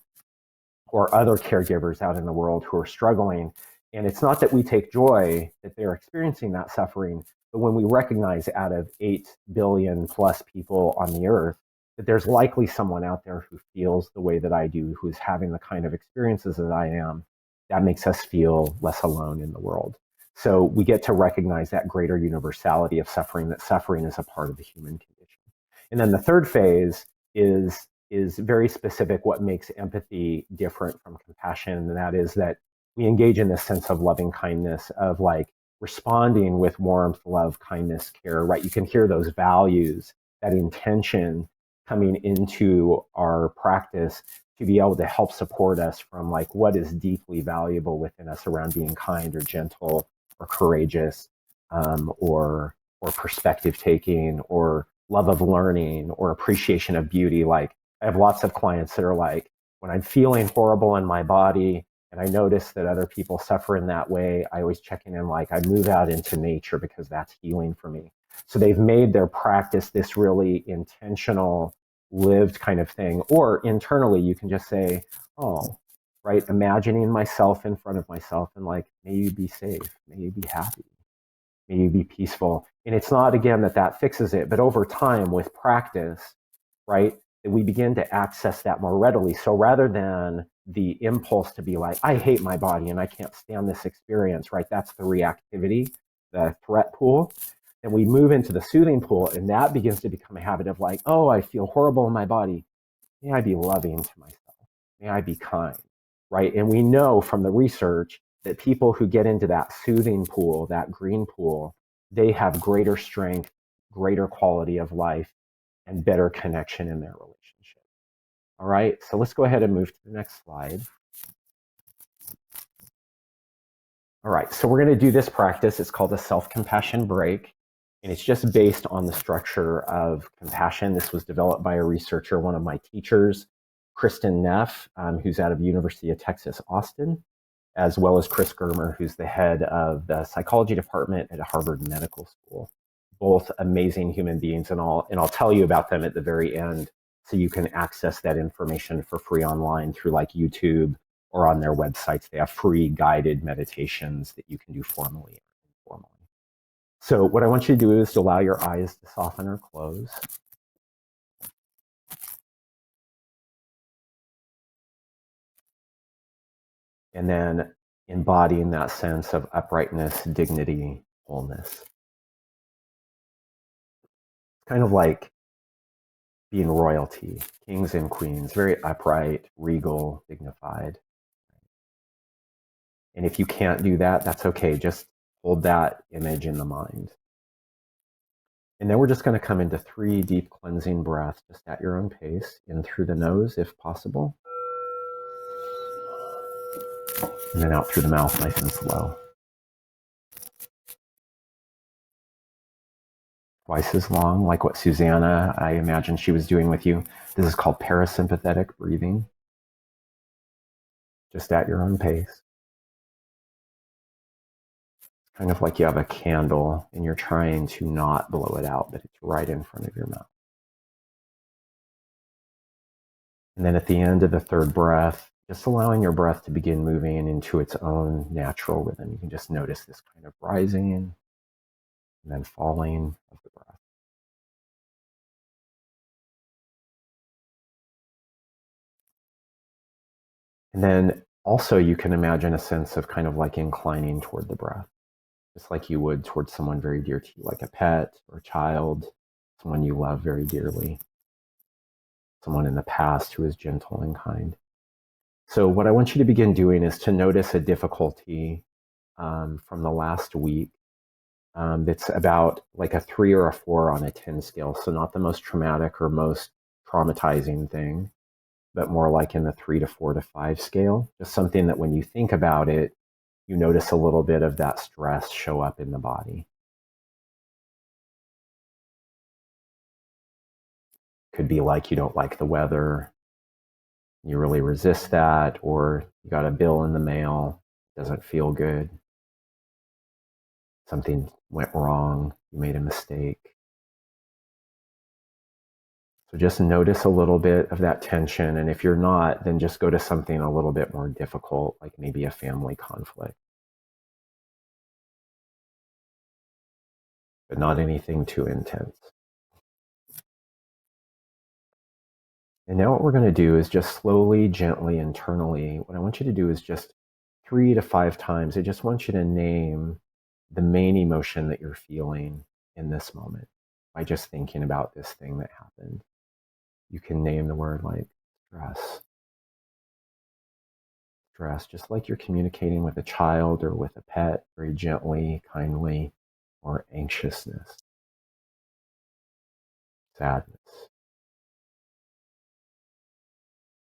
Speaker 3: or other caregivers out in the world who are struggling. And it's not that we take joy that they're experiencing that suffering, but when we recognize out of 8 billion plus people on the earth, that there's likely someone out there who feels the way that I do, who's having the kind of experiences that I am, that makes us feel less alone in the world. So we get to recognize that greater universality of suffering, that suffering is a part of the human condition. And then the third phase is very specific, what makes empathy different from compassion, and that is that we engage in this sense of loving kindness, of like responding with warmth, love, kindness, care, right? You can hear those values, that intention coming into our practice to be able to help support us from like what is deeply valuable within us around being kind or gentle or courageous, or perspective taking, or love of learning, or appreciation of beauty. Like I have lots of clients that are like, when I'm feeling horrible in my body and I notice that other people suffer in that way, I always check in like, I move out into nature because that's healing for me. So they've made their practice this really intentional, lived kind of thing. Or internally, you can just say, oh, right, imagining myself in front of myself and like, may you be safe, may you be happy, may you be peaceful. And it's not, again, that fixes it, but over time with practice, right, that we begin to access that more readily. So rather than the impulse to be like, I hate my body and I can't stand this experience, right, that's the reactivity, the threat pool. And we move into the soothing pool, and that begins to become a habit of like, oh, I feel horrible in my body. May I be loving to myself? May I be kind, right? And we know from the research that people who get into that soothing pool, that green pool, they have greater strength, greater quality of life, and better connection in their relationship. All right, so let's go ahead and move to the next slide. All right, so we're going to do this practice. It's called a self-compassion break, and it's just based on the structure of compassion. This was developed by a researcher, one of my teachers, Kristen Neff, who's out of University of Texas, Austin, as well as Chris Germer, who's the head of the psychology department at Harvard Medical School. Both amazing human beings, and I'll tell you about them at the very end, so you can access that information for free online through like YouTube or on their websites. They have free guided meditations that you can do formally or informally. So what I want you to do is to allow your eyes to soften or close. And then embodying that sense of uprightness, dignity, wholeness. It's kind of like being royalty, kings and queens, very upright, regal, dignified. And if you can't do that, that's okay. Just hold that image in the mind. And then we're just going to come into 3 deep cleansing breaths, just at your own pace, in through the nose if possible, and then out through the mouth nice and slow. Twice as long, like what Suzanna, I imagine she was doing with you. This is called parasympathetic breathing, just at your own pace. Kind of like you have a candle and you're trying to not blow it out, but it's right in front of your mouth. And then at the end of the 3rd breath, just allowing your breath to begin moving into its own natural rhythm. You can just notice this kind of rising and then falling of the breath. And then also you can imagine a sense of kind of like inclining toward the breath, just like you would towards someone very dear to you, like a pet or a child, someone you love very dearly, someone in the past who is gentle and kind. So what I want you to begin doing is to notice a difficulty from the last week that's about like a 3 or a 4 on a 10 scale. So not the most traumatic or most traumatizing thing, but more like in the 3 to 4 to 5 scale. Just something that when you think about it, you notice a little bit of that stress show up in the body. Could be like you don't like the weather, you really resist that, or you got a bill in the mail, doesn't feel good. Something went wrong, you made a mistake. So just notice a little bit of that tension, and if you're not, then just go to something a little bit more difficult, like maybe a family conflict. But not anything too intense. And now what we're going to do is just slowly, gently, internally, what I want you to do is just 3 to 5 times, I just want you to name the main emotion that you're feeling in this moment by just thinking about this thing that happened. You can name the word like stress, just like you're communicating with a child or with a pet, very gently, kindly, or anxiousness, sadness,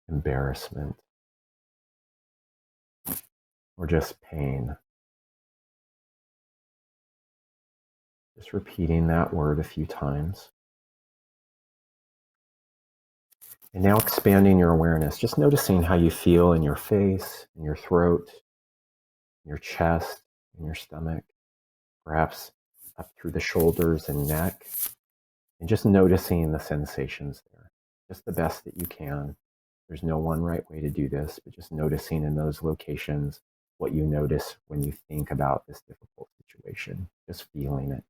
Speaker 3: embarrassment, or just pain. Just repeating that word a few times. And now expanding your awareness, just noticing how you feel in your face, in your throat, in your chest, in your stomach, perhaps up through the shoulders and neck, and just noticing the sensations there, just the best that you can. There's no one right way to do this, but just noticing in those locations what you notice when you think about this difficult situation, just feeling it.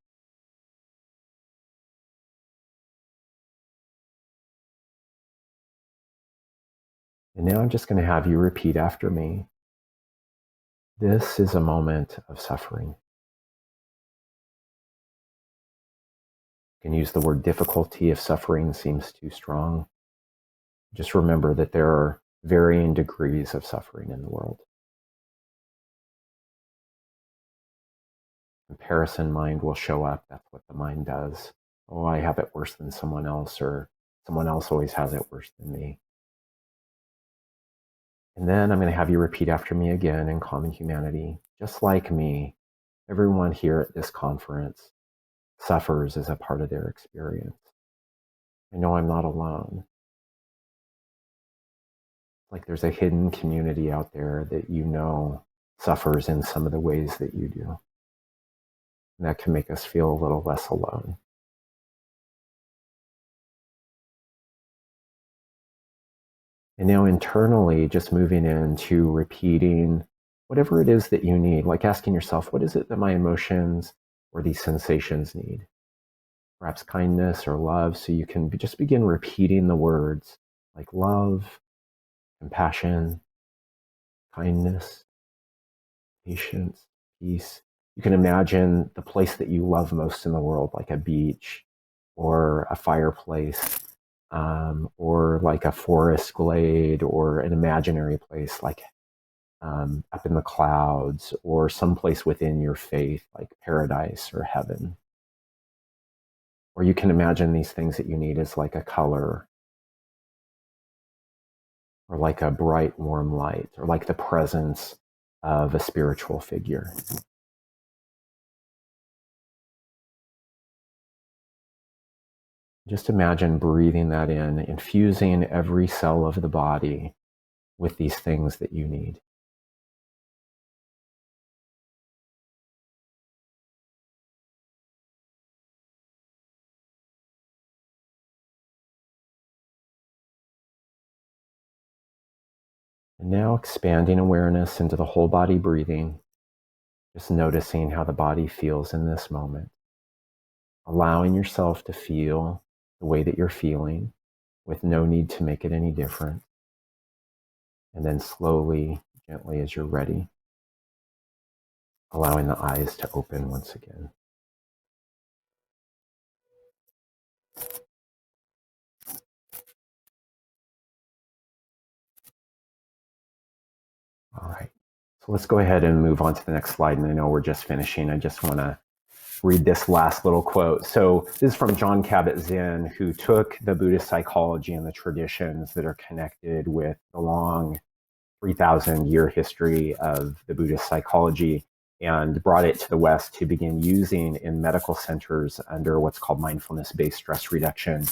Speaker 3: And now I'm just going to have you repeat after me. This is a moment of suffering. You can use the word difficulty if suffering seems too strong. Just remember that there are varying degrees of suffering in the world. Comparison mind will show up. That's what the mind does oh, I have it worse than someone else, or someone else always has it worse than me. And then I'm going to have you repeat after me again in common humanity. Just like me, everyone here at this conference suffers as a part of their experience. I know I'm not alone. Like there's a hidden community out there that you know suffers in some of the ways that you do. And that can make us feel a little less alone. And now internally, just moving into repeating whatever it is that you need, like asking yourself, what is it that my emotions or these sensations need? Perhaps kindness or love. So you can just begin repeating the words like love, compassion, kindness, patience, peace. You can imagine the place that you love most in the world, like a beach or a fireplace, or like a forest glade, or an imaginary place like up in the clouds, or someplace within your faith like paradise or heaven. Or you can imagine these things that you need as like a color, or like a bright warm light, or like the presence of a spiritual figure. Just imagine breathing that in, infusing every cell of the body with these things that you need. And now expanding awareness into the whole body breathing, just noticing how the body feels in this moment. Allowing yourself to feel the way that you're feeling with no need to make it any different. And then slowly, gently as you're ready, allowing the eyes to open once again. All right. So let's go ahead and move on to the next slide. And I know we're just finishing. I just want to read this last little quote. So this is from John Kabat-Zinn, who took the Buddhist psychology and the traditions that are connected with the long 3,000-year history of the Buddhist psychology and brought it to the West to begin using in medical centers under what's called mindfulness-based stress reduction,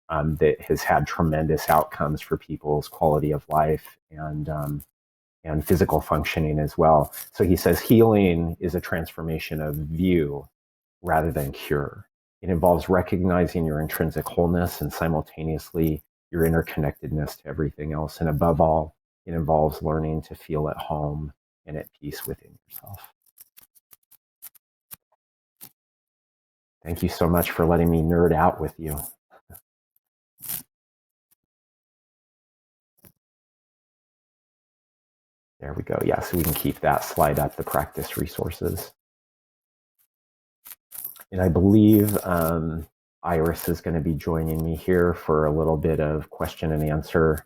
Speaker 3: that has had tremendous outcomes for people's quality of life and physical functioning as well. So he says healing is a transformation of view rather than cure. It involves recognizing your intrinsic wholeness and simultaneously your interconnectedness to everything else. And above all, it involves learning to feel at home and at peace within yourself. Thank you so much for letting me nerd out with you. There we go. Yeah, so we can keep that slide up, the practice resources. And I believe Iris is going to be joining me here for a little bit of question and answer.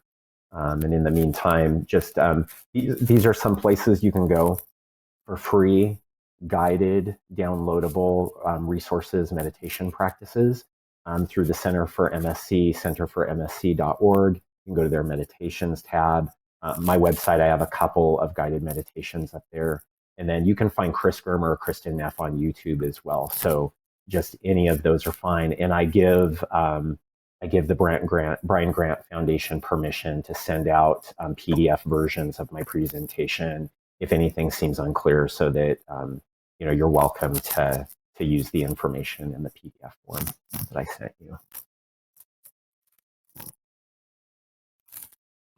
Speaker 3: And in the meantime, just these are some places you can go for free, guided, downloadable resources, meditation practices through the Center for MSC, centerformsc.org. You can go to their meditations tab. My website, I have a couple of guided meditations up there. And then you can find Chris Germer or Kristen Neff on YouTube as well. So just any of those are fine. And I give the Brian Grant Foundation permission to send out PDF versions of my presentation if anything seems unclear, so that you're welcome to use the information in the PDF form that I sent you.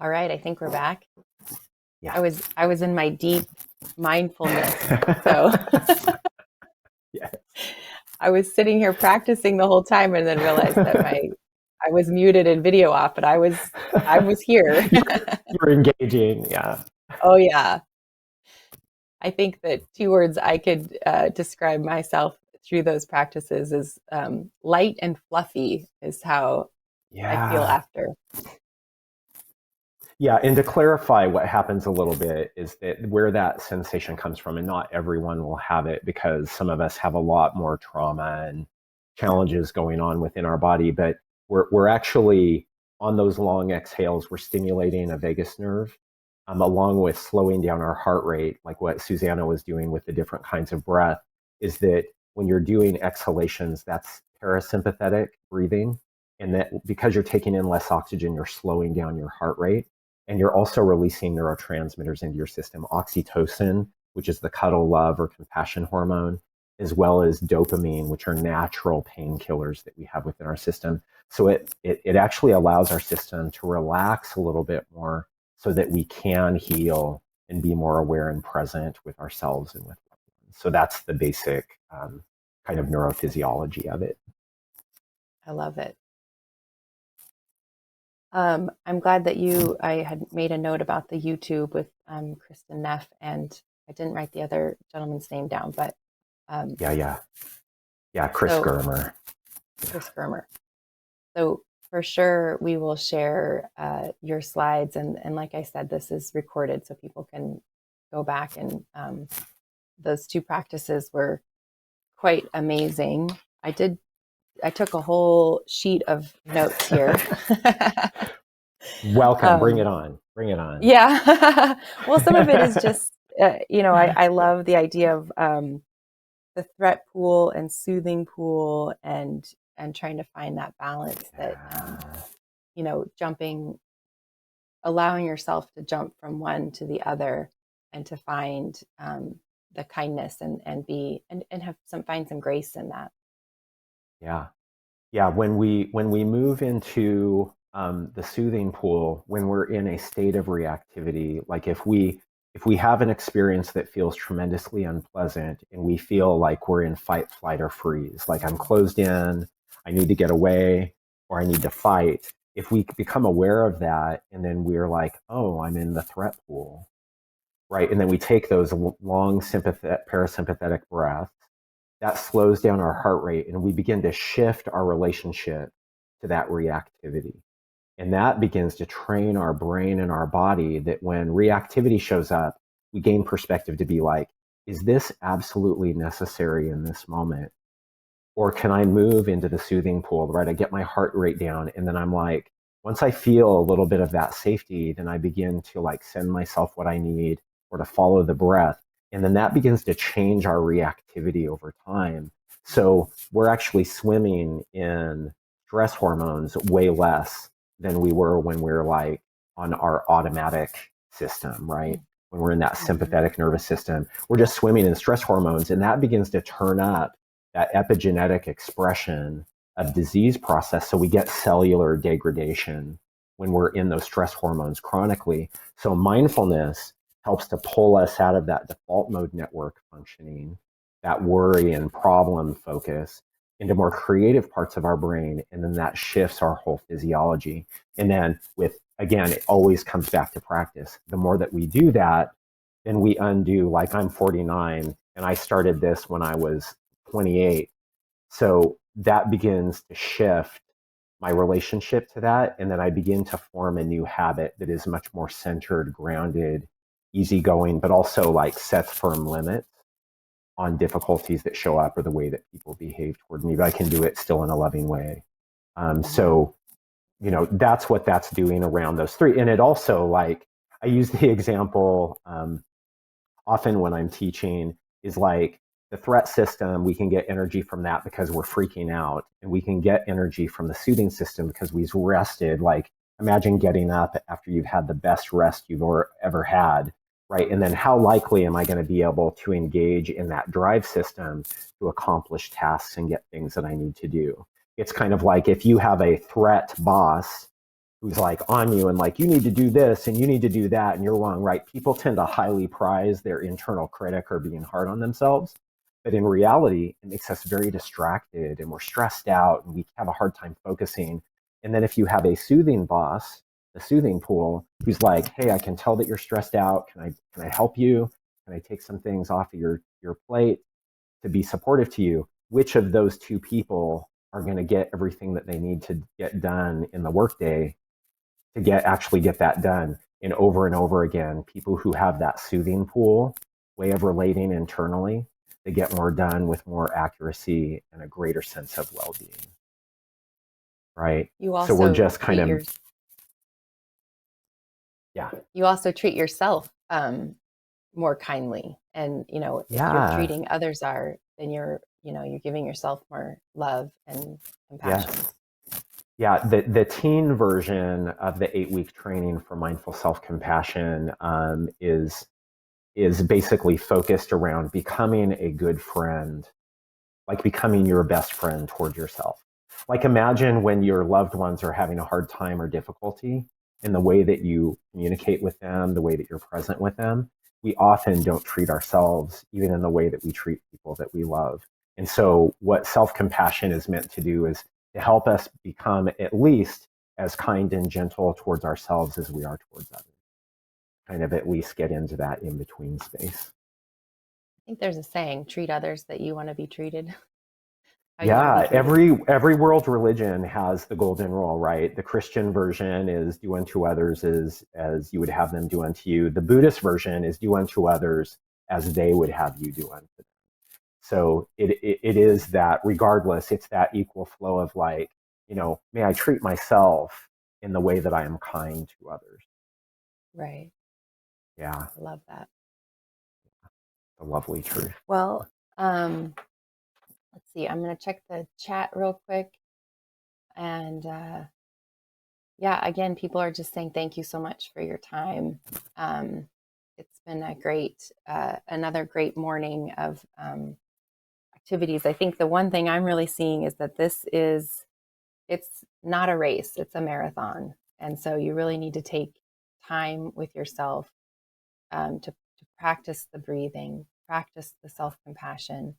Speaker 1: All right, I think we're back.
Speaker 3: Yeah.
Speaker 1: I was in my deep mindfulness. So
Speaker 3: Yes.
Speaker 1: I was sitting here practicing the whole time and then realized that I was muted and video off, but I was here.
Speaker 3: You're engaging, yeah.
Speaker 1: Oh yeah. I think that two words I could describe myself through those practices is light and fluffy is how I feel after.
Speaker 3: Yeah, and to clarify what happens a little bit is that where that sensation comes from, and not everyone will have it because some of us have a lot more trauma and challenges going on within our body, but we're actually on those long exhales, we're stimulating a vagus nerve, along with slowing down our heart rate, like what Suzanna was doing with the different kinds of breath, is that when you're doing exhalations, that's parasympathetic breathing. And that because you're taking in less oxygen, you're slowing down your heart rate. And you're also releasing neurotransmitters into your system, oxytocin, which is the cuddle, love, or compassion hormone, as well as dopamine, which are natural painkillers that we have within our system. So it actually allows our system to relax a little bit more so that we can heal and be more aware and present with ourselves and with others. So that's the basic kind of neurophysiology of it.
Speaker 1: I love it. I'm glad that I had made a note about the YouTube with Kristen Neff, and I didn't write the other gentleman's name down, but
Speaker 3: Chris Germer.
Speaker 1: Chris Germer. So for sure, we will share your slides, and like I said, this is recorded, so people can go back, and those two practices were quite amazing. I took a whole sheet of notes here.
Speaker 3: Welcome. Bring it on. Bring it on.
Speaker 1: Yeah. Well, some of it is just, I love the idea of the threat pool and soothing pool, and trying to find that balance that, allowing yourself to jump from one to the other, and to find the kindness and find some grace in that.
Speaker 3: Yeah. When we move into the soothing pool, when we're in a state of reactivity, like if we have an experience that feels tremendously unpleasant and we feel like we're in fight, flight, or freeze, like I'm closed in, I need to get away, or I need to fight. If we become aware of that, and then we're like, oh, I'm in the threat pool, right? And then we take those long parasympathetic breaths, that slows down our heart rate, and we begin to shift our relationship to that reactivity. And that begins to train our brain and our body that when reactivity shows up, we gain perspective to be like, is this absolutely necessary in this moment? Or can I move into the soothing pool, right? I get my heart rate down, and then I'm like, once I feel a little bit of that safety, then I begin to like send myself what I need, or to follow the breath. And then that begins to change our reactivity over time. So we're actually swimming in stress hormones way less than we were when we were like on our automatic system, right? When we're in that sympathetic nervous system, we're just swimming in stress hormones, and that begins to turn up that epigenetic expression of disease process. So we get cellular degradation when we're in those stress hormones chronically. So mindfulness helps to pull us out of that default mode network functioning, that worry and problem focus, into more creative parts of our brain. And then that shifts our whole physiology. And then again, it always comes back to practice. The more that we do that, then we undo, like I'm 49 and I started this when I was 28. So that begins to shift my relationship to that. And then I begin to form a new habit that is much more centered, grounded, easygoing, but also like sets firm limits on difficulties that show up or the way that people behave toward me, but I can do it still in a loving way. So, that's what that's doing around those three. And it also, like, I use the example often when I'm teaching, is like the threat system, we can get energy from that because we're freaking out. And we can get energy from the soothing system because we've rested. Like, imagine getting up after you've had the best rest you've ever had, right? And then how likely am I going to be able to engage in that drive system to accomplish tasks and get things that I need to do? It's kind of like if you have a threat boss who's like on you and like, you need to do this and you need to do that, and you're wrong, right? People tend to highly prize their internal critic or being hard on themselves. But in reality, it makes us very distracted and we're stressed out and we have a hard time focusing. And then if you have a soothing boss, the soothing pool, who's like, hey, I can tell that you're stressed out. Can I help you? Can I take some things off of your plate to be supportive to you? Which of those two people are going to get everything that they need to get done in the workday to actually get that done? And over again, people who have that soothing pool way of relating internally, they get more done with more accuracy and a greater sense of well-being. Right?
Speaker 1: You
Speaker 3: So we're
Speaker 1: also
Speaker 3: just kind
Speaker 1: treat
Speaker 3: of, yeah.
Speaker 1: You also treat yourself more kindly, and if you're
Speaker 3: Yeah.
Speaker 1: treating others then you're giving yourself more love and compassion.
Speaker 3: Yes. Yeah, the teen version of the 8-week training for mindful self-compassion is basically focused around becoming a good friend, like becoming your best friend toward yourself. Like imagine when your loved ones are having a hard time or difficulty, in the way that you communicate with them, the way that you're present with them, we often don't treat ourselves even in the way that we treat people that we love. And so what self-compassion is meant to do is to help us become at least as kind and gentle towards ourselves as we are towards others. Kind of at least get into that in-between space.
Speaker 1: I think there's a saying, treat others that you want to be treated. How you want to be
Speaker 3: Yeah,
Speaker 1: treated.
Speaker 3: every world religion has the golden rule, right? The Christian version is do unto others as you would have them do unto you. The Buddhist version is do unto others as they would have you do unto them. So it is that, regardless, it's that equal flow of like, may I treat myself in the way that I am kind to others.
Speaker 1: Right.
Speaker 3: Yeah,
Speaker 1: I love that.
Speaker 3: a lovely truth.
Speaker 1: Well, let's see. I'm going to check the chat real quick. And yeah, again, people are just saying thank you so much for your time. It's been another great morning of activities. I think the one thing I'm really seeing is that it's not a race, it's a marathon. And so you really need to take time with yourself to practice the breathing, practice the self-compassion,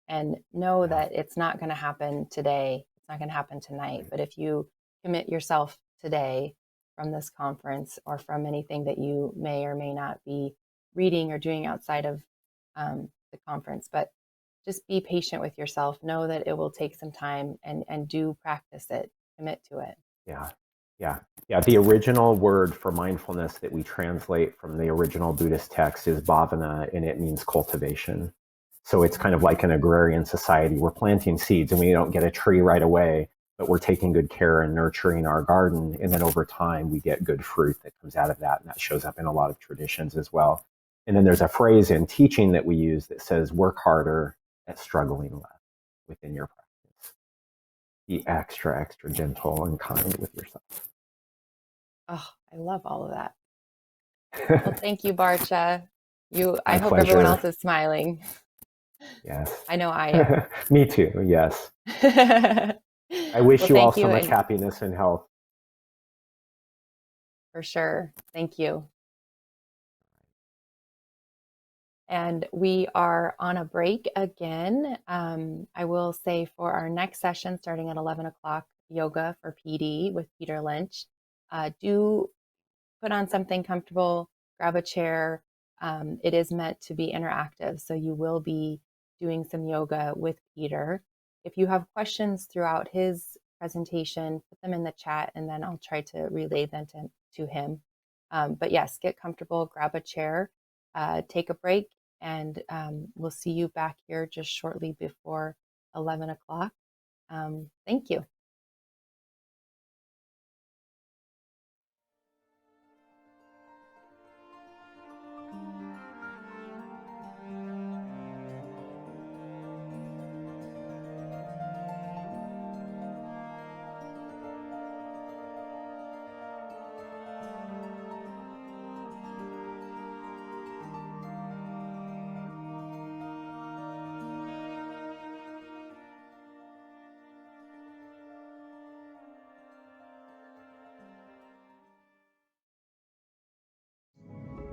Speaker 1: and know
Speaker 3: Yeah.
Speaker 1: that it's not going to happen today. It's not going to happen tonight. But if you commit yourself today from this conference or from anything that you may or may not be reading or doing outside of the conference, but just be patient with yourself. Know that it will take some time, and do practice it, commit to it.
Speaker 3: Yeah, yeah, yeah. The original word for mindfulness that we translate from the original Buddhist text is bhavana, and it means cultivation. So it's kind of like an agrarian society. We're planting seeds and we don't get a tree right away, but we're taking good care and nurturing our garden. And then over time, we get good fruit that comes out of that. And that shows up in a lot of traditions as well. And then there's a phrase in teaching that we use that says, work harder at struggling less within your practice. Be extra, extra gentle and kind with yourself.
Speaker 1: Oh, I love all of that. Well, thank you, Barcha. I
Speaker 3: My
Speaker 1: hope everyone else
Speaker 3: pleasure.
Speaker 1: is smiling.
Speaker 3: Yes.
Speaker 1: I know I am.
Speaker 3: Me too. Yes. I wish
Speaker 1: Well,
Speaker 3: you all
Speaker 1: thank
Speaker 3: so
Speaker 1: you,
Speaker 3: much
Speaker 1: and
Speaker 3: happiness and health.
Speaker 1: for sure. Thank you. And we are on a break again. I will say for our next session, starting at 11 o'clock, yoga for PD with Peter Lynch. Do put on something comfortable, grab a chair. It is meant to be interactive, so you will be doing some yoga with Peter. If you have questions throughout his presentation, put them in the chat, and then I'll try to relay them to him. But yes, get comfortable, grab a chair, take a break, and we'll see you back here just shortly before 11 o'clock. Thank you.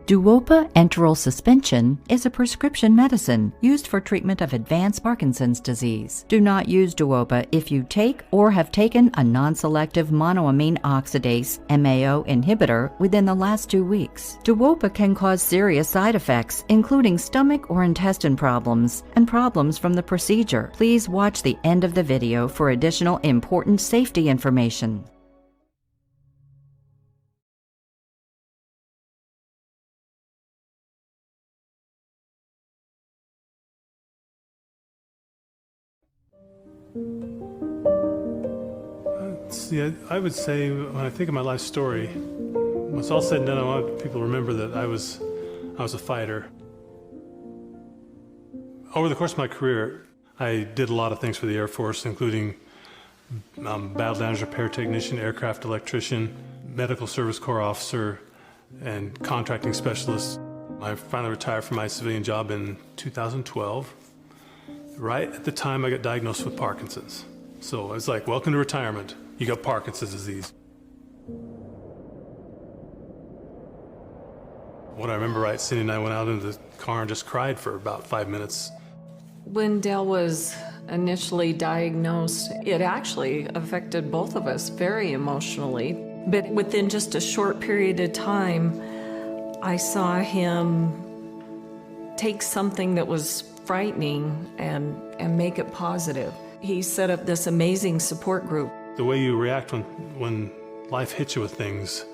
Speaker 4: Duopa enteral suspension is a prescription medicine used for treatment of advanced Parkinson's disease. Do not use Duopa if you take or have taken a non-selective monoamine oxidase MAO inhibitor within the last 2 weeks. Duopa can cause serious side effects, including stomach or intestine problems and problems from the procedure. Please watch the end of the video for additional important safety information.
Speaker 5: See, I would say when I think of my life story, when it's all said and done, I want people to remember that I was a fighter. Over the course of my career, I did a lot of things for the Air Force, including battle damage repair technician, aircraft electrician, medical service corps officer, and contracting specialist. I finally retired from my civilian job in 2012, right at the time I got diagnosed with Parkinson's. So it's like, welcome to retirement. You got Parkinson's disease. What I remember, right, Cindy and I went out into the car and just cried for about 5 minutes.
Speaker 6: When Dale was initially diagnosed, it actually affected both of us very emotionally. But within just a short period of time, I saw him take something that was frightening and make it positive. He set up this amazing support group.
Speaker 5: The way you react when life hits you with things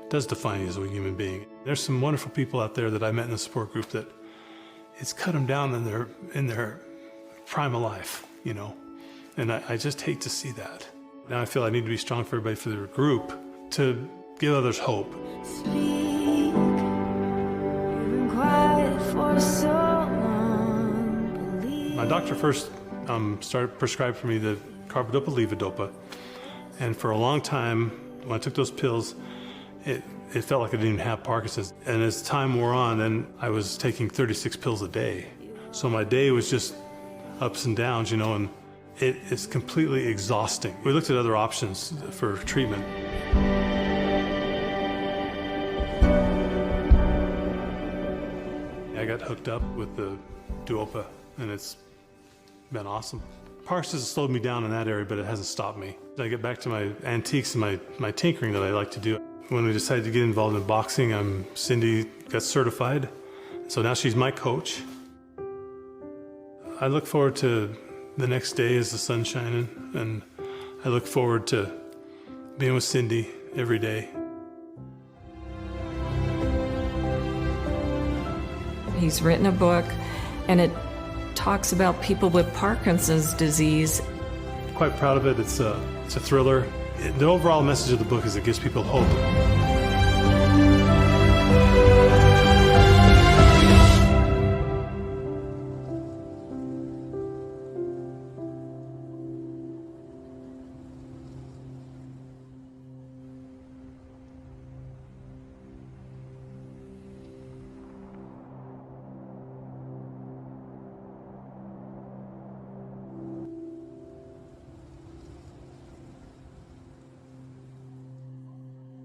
Speaker 5: does define you as a human being. There's some wonderful people out there that I met in the support group that it's cut them down in their prime of life, you know, and I just hate to see that. Now I feel I need to be strong for everybody, for their group, to give others hope.
Speaker 7: Speak. You've been quiet for so long. Believe.
Speaker 5: My doctor first started prescribed for me the carbidopa levodopa, and for a long time when I took those pills, it felt like I didn't even have Parkinson's. And as time wore on, then I was taking 36 pills a day. So my day was just ups and downs, you know, and it's completely exhausting. We looked at other options for treatment. I got hooked up with the Duopa, and it's been awesome. Parkinson's has slowed me down in that area, but it hasn't stopped me. I get back to my antiques and my tinkering that I like to do. When we decided to get involved in boxing, Cindy got certified, so now she's my coach. I look forward to the next day as the sun's shining, and I look forward to being with Cindy every day.
Speaker 6: He's written a book, and it talks about people with Parkinson's disease.
Speaker 5: Quite proud of it. It's a thriller. The overall message of the book is it gives people hope.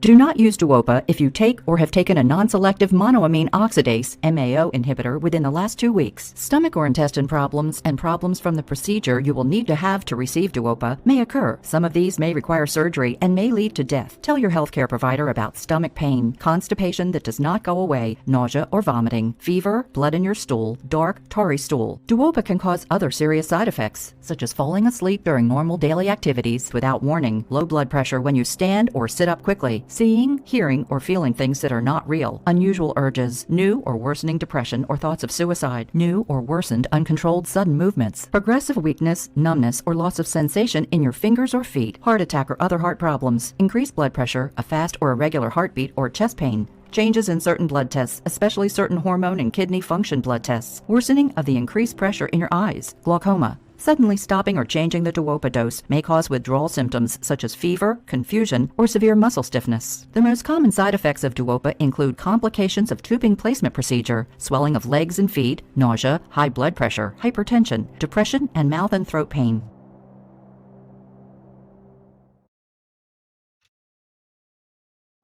Speaker 4: Do not use Duopa if you take or have taken a non-selective monoamine oxidase (MAO) inhibitor within the last 2 weeks. Stomach or intestine problems and problems from the procedure you will need to have to receive Duopa may occur. Some of these may require surgery and may lead to death. Tell your healthcare provider about stomach pain, constipation that does not go away, nausea or vomiting, fever, blood in your stool, dark, tarry stool. Duopa can cause other serious side effects, such as falling asleep during normal daily activities without warning, low blood pressure when you stand or sit up quickly, seeing, hearing, or feeling things that are not real, unusual urges, new or worsening depression or thoughts of suicide, new or worsened uncontrolled sudden movements, progressive weakness, numbness, or loss of sensation in your fingers or feet, heart attack or other heart problems, increased blood pressure, a fast or irregular heartbeat, or chest pain, changes in certain blood tests, especially certain hormone and kidney function blood tests, worsening of the increased pressure in your eyes, glaucoma. Suddenly stopping or changing the Duopa dose may cause withdrawal symptoms such as fever, confusion, or severe muscle stiffness. The most common side effects of Duopa include complications of tubing placement procedure, swelling of legs and feet, nausea, high blood pressure, hypertension, depression, and mouth and throat pain.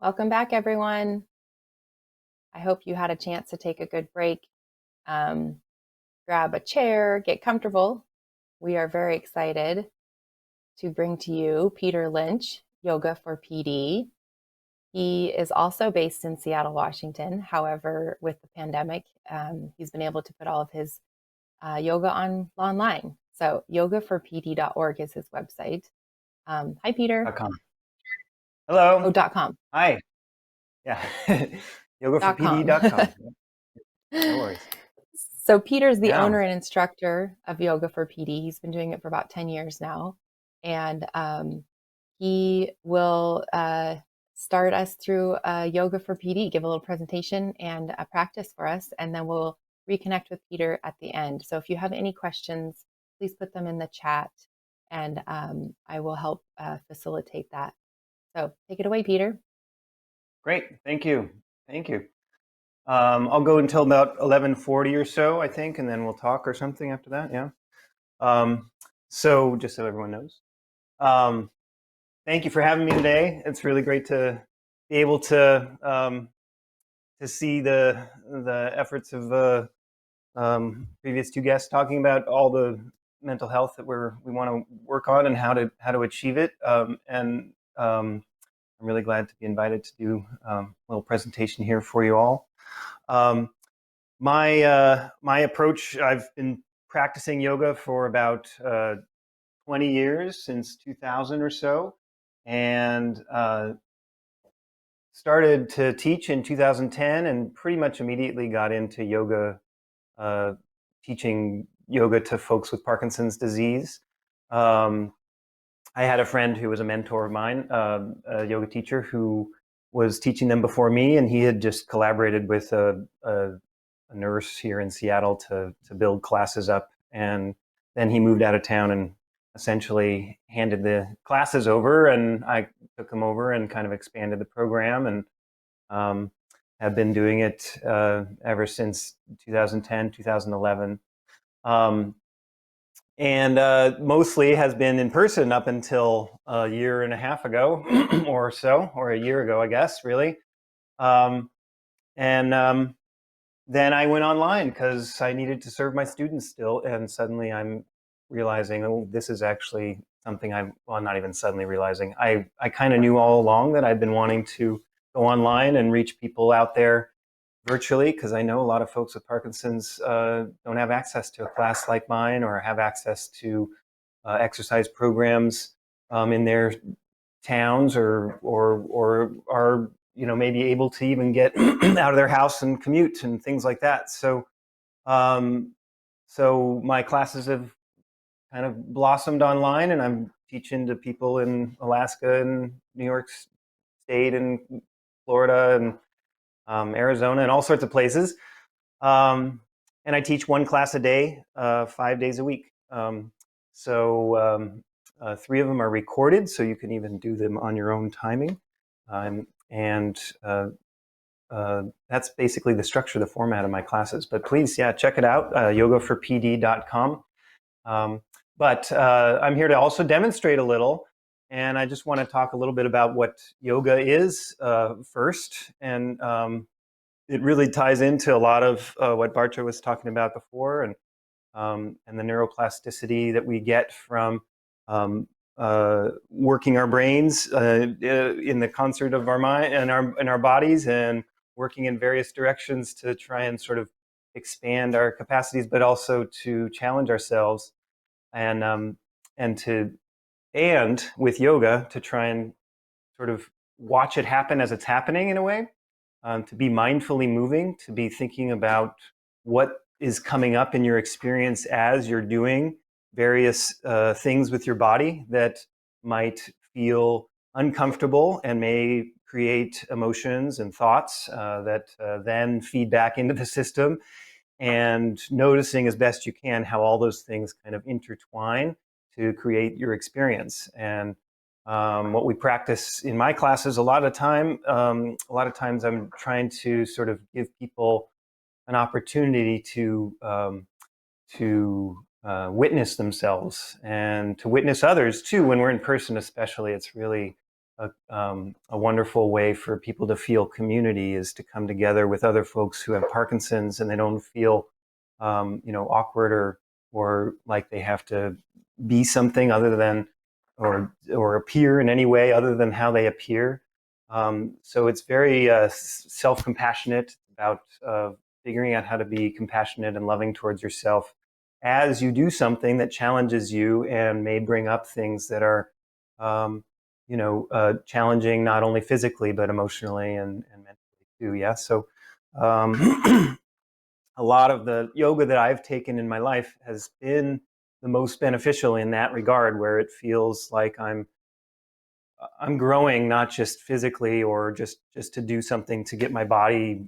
Speaker 1: Welcome back, everyone. I hope you had a chance to take a good break. Grab a chair, get comfortable. We are very excited to bring to you Peter Lynch, Yoga for PD. He is also based in Seattle, Washington. However, with the pandemic, he's been able to put all of his yoga online. So yogaforpd.org is his website. Hi, Peter.
Speaker 8: .com. Hello.
Speaker 1: Oh, .com.
Speaker 8: Hi. Yeah. yogaforpd.com. No worries.
Speaker 1: So Peter's the
Speaker 8: Yeah.
Speaker 1: owner and instructor of Yoga for PD. He's been doing it for about 10 years now. And he will start us through Yoga for PD, give a little presentation and a practice for us, and then we'll reconnect with Peter at the end. So if you have any questions, please put them in the chat, and I will help facilitate that. So take it away, Peter.
Speaker 8: Great. Thank you. Thank you. I'll go until about 11:40 or so, I think, and then we'll talk or something after that. Yeah. So just so everyone knows, thank you for having me today. It's really great to be able to see the efforts of the previous two guests talking about all the mental health that we want to work on and how to achieve it. I'm really glad to be invited to do a little presentation here for you all. My approach, I've been practicing yoga for about 20 years, since 2000 or so, and started to teach in 2010 and pretty much immediately got into yoga, teaching yoga to folks with Parkinson's disease. I had a friend who was a mentor of mine, a yoga teacher who was teaching them before me, and he had just collaborated with a nurse here in Seattle to build classes up. And then he moved out of town and essentially handed the classes over, and I took them over and kind of expanded the program, and have been doing it ever since 2010, 2011. And mostly has been in person up until a year and a half ago or so, or a year ago, I guess, really. And then I went online because I needed to serve my students still. And suddenly I'm realizing, oh, this is actually something well, not even suddenly realizing. I kind of knew all along that I'd been wanting to go online and reach people out there virtually, because I know a lot of folks with Parkinson's don't have access to a class like mine, or have access to exercise programs in their towns, or are maybe able to even get out of their house and commute and things like that. So my classes have kind of blossomed online, and I'm teaching to people in Alaska and New York State and Florida and Arizona and all sorts of places. And I teach one class a day, 5 days a week. Three of them are recorded, so you can even do them on your own timing. And that's basically the structure, the format of my classes. But please, check it out, yogaforpd.com. But I'm here to also demonstrate a little. And I just want to talk a little bit about what yoga is first. And it really ties into a lot of what Bartra was talking about before, and the neuroplasticity that we get from working our brains in the concert of our mind and our bodies, and working in various directions to try and sort of expand our capacities, but also to challenge ourselves, and with yoga to try and sort of watch it happen as it's happening in a way, to be mindfully moving, to be thinking about what is coming up in your experience as you're doing various things with your body that might feel uncomfortable and may create emotions and thoughts that then feed back into the system, and noticing as best you can how all those things kind of intertwine to create your experience. And what we practice in my classes a lot of times I'm trying to sort of give people an opportunity to witness themselves and to witness others too. When we're in person, especially, it's really a wonderful way for people to feel community, is to come together with other folks who have Parkinson's, and they don't feel awkward or like they have to be something other than or appear in any way other than how they appear. So it's very self-compassionate, about figuring out how to be compassionate and loving towards yourself as you do something that challenges you and may bring up things that are challenging, not only physically but emotionally and mentally too. Yeah. So a lot of the yoga that I've taken in my life has been the most beneficial in that regard, where it feels like I'm growing, not just physically or just to do something to get my body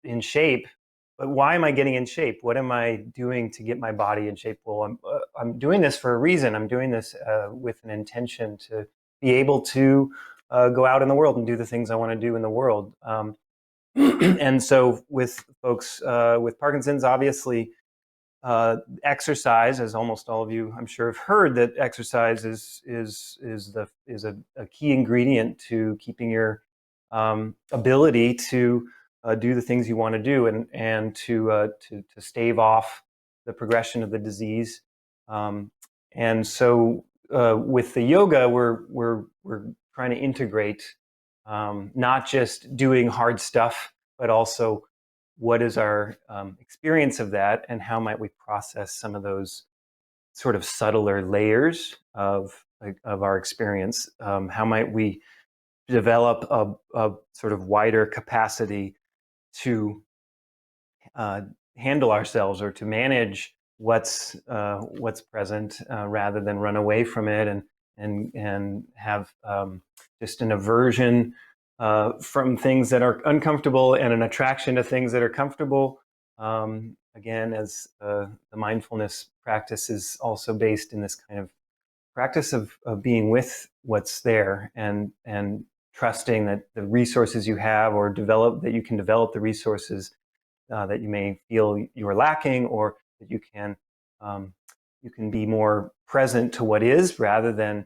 Speaker 8: in shape, but why am I getting in shape? What am I doing to get my body in shape? Well, I'm doing this for a reason. I'm doing this with an intention to be able to go out in the world and do the things I want to do in the world. And so with folks with Parkinson's, obviously, exercise, as almost all of you, I'm sure, have heard, that exercise is a key ingredient to keeping your ability to do the things you want to do, and to stave off the progression of the disease. And so with the yoga, we're trying to integrate not just doing hard stuff, but also what is our experience of that, and how might we process some of those sort of subtler layers of our experience? How might we develop a sort of wider capacity to handle ourselves, or to manage what's present, rather than run away from it, and have just an aversion from things that are uncomfortable, and an attraction to things that are comfortable. Again, as the mindfulness practice is also based in this kind of practice of being with what's there, and trusting that the resources you have, or that you can develop the resources that you may feel you are lacking, or that you can be more present to what is, rather than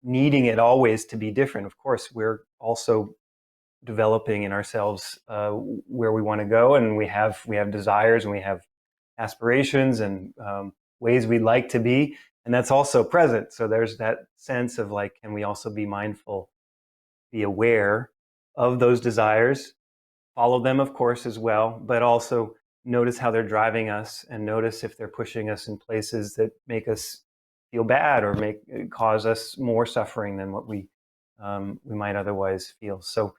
Speaker 8: needing it always to be different. Of course, we're also developing in ourselves where we want to go, and we have desires, and we have aspirations, and ways we'd like to be, and that's also present. So there's that sense of like, can we also be mindful, be aware of those desires, follow them, of course, as well, but also notice how they're driving us, and notice if they're pushing us in places that make us feel bad, or cause us more suffering than what we might otherwise feel. So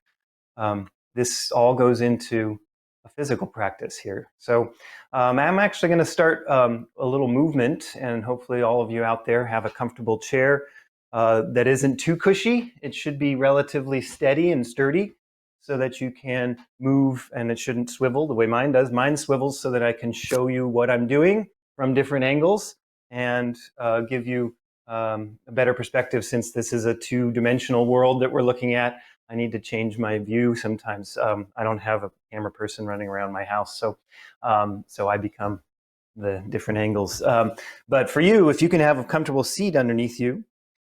Speaker 8: this all goes into a physical practice here. So I'm actually going to start a little movement, and hopefully all of you out there have a comfortable chair that isn't too cushy. It should be relatively steady and sturdy, so that you can move, and it shouldn't swivel the way mine does. Mine swivels so that I can show you what I'm doing from different angles, and give you a better perspective. Since this is a two-dimensional world that we're looking at, I need to change my view sometimes. I don't have a camera person running around my house, so I become the different angles. But for you, if you can have a comfortable seat underneath you,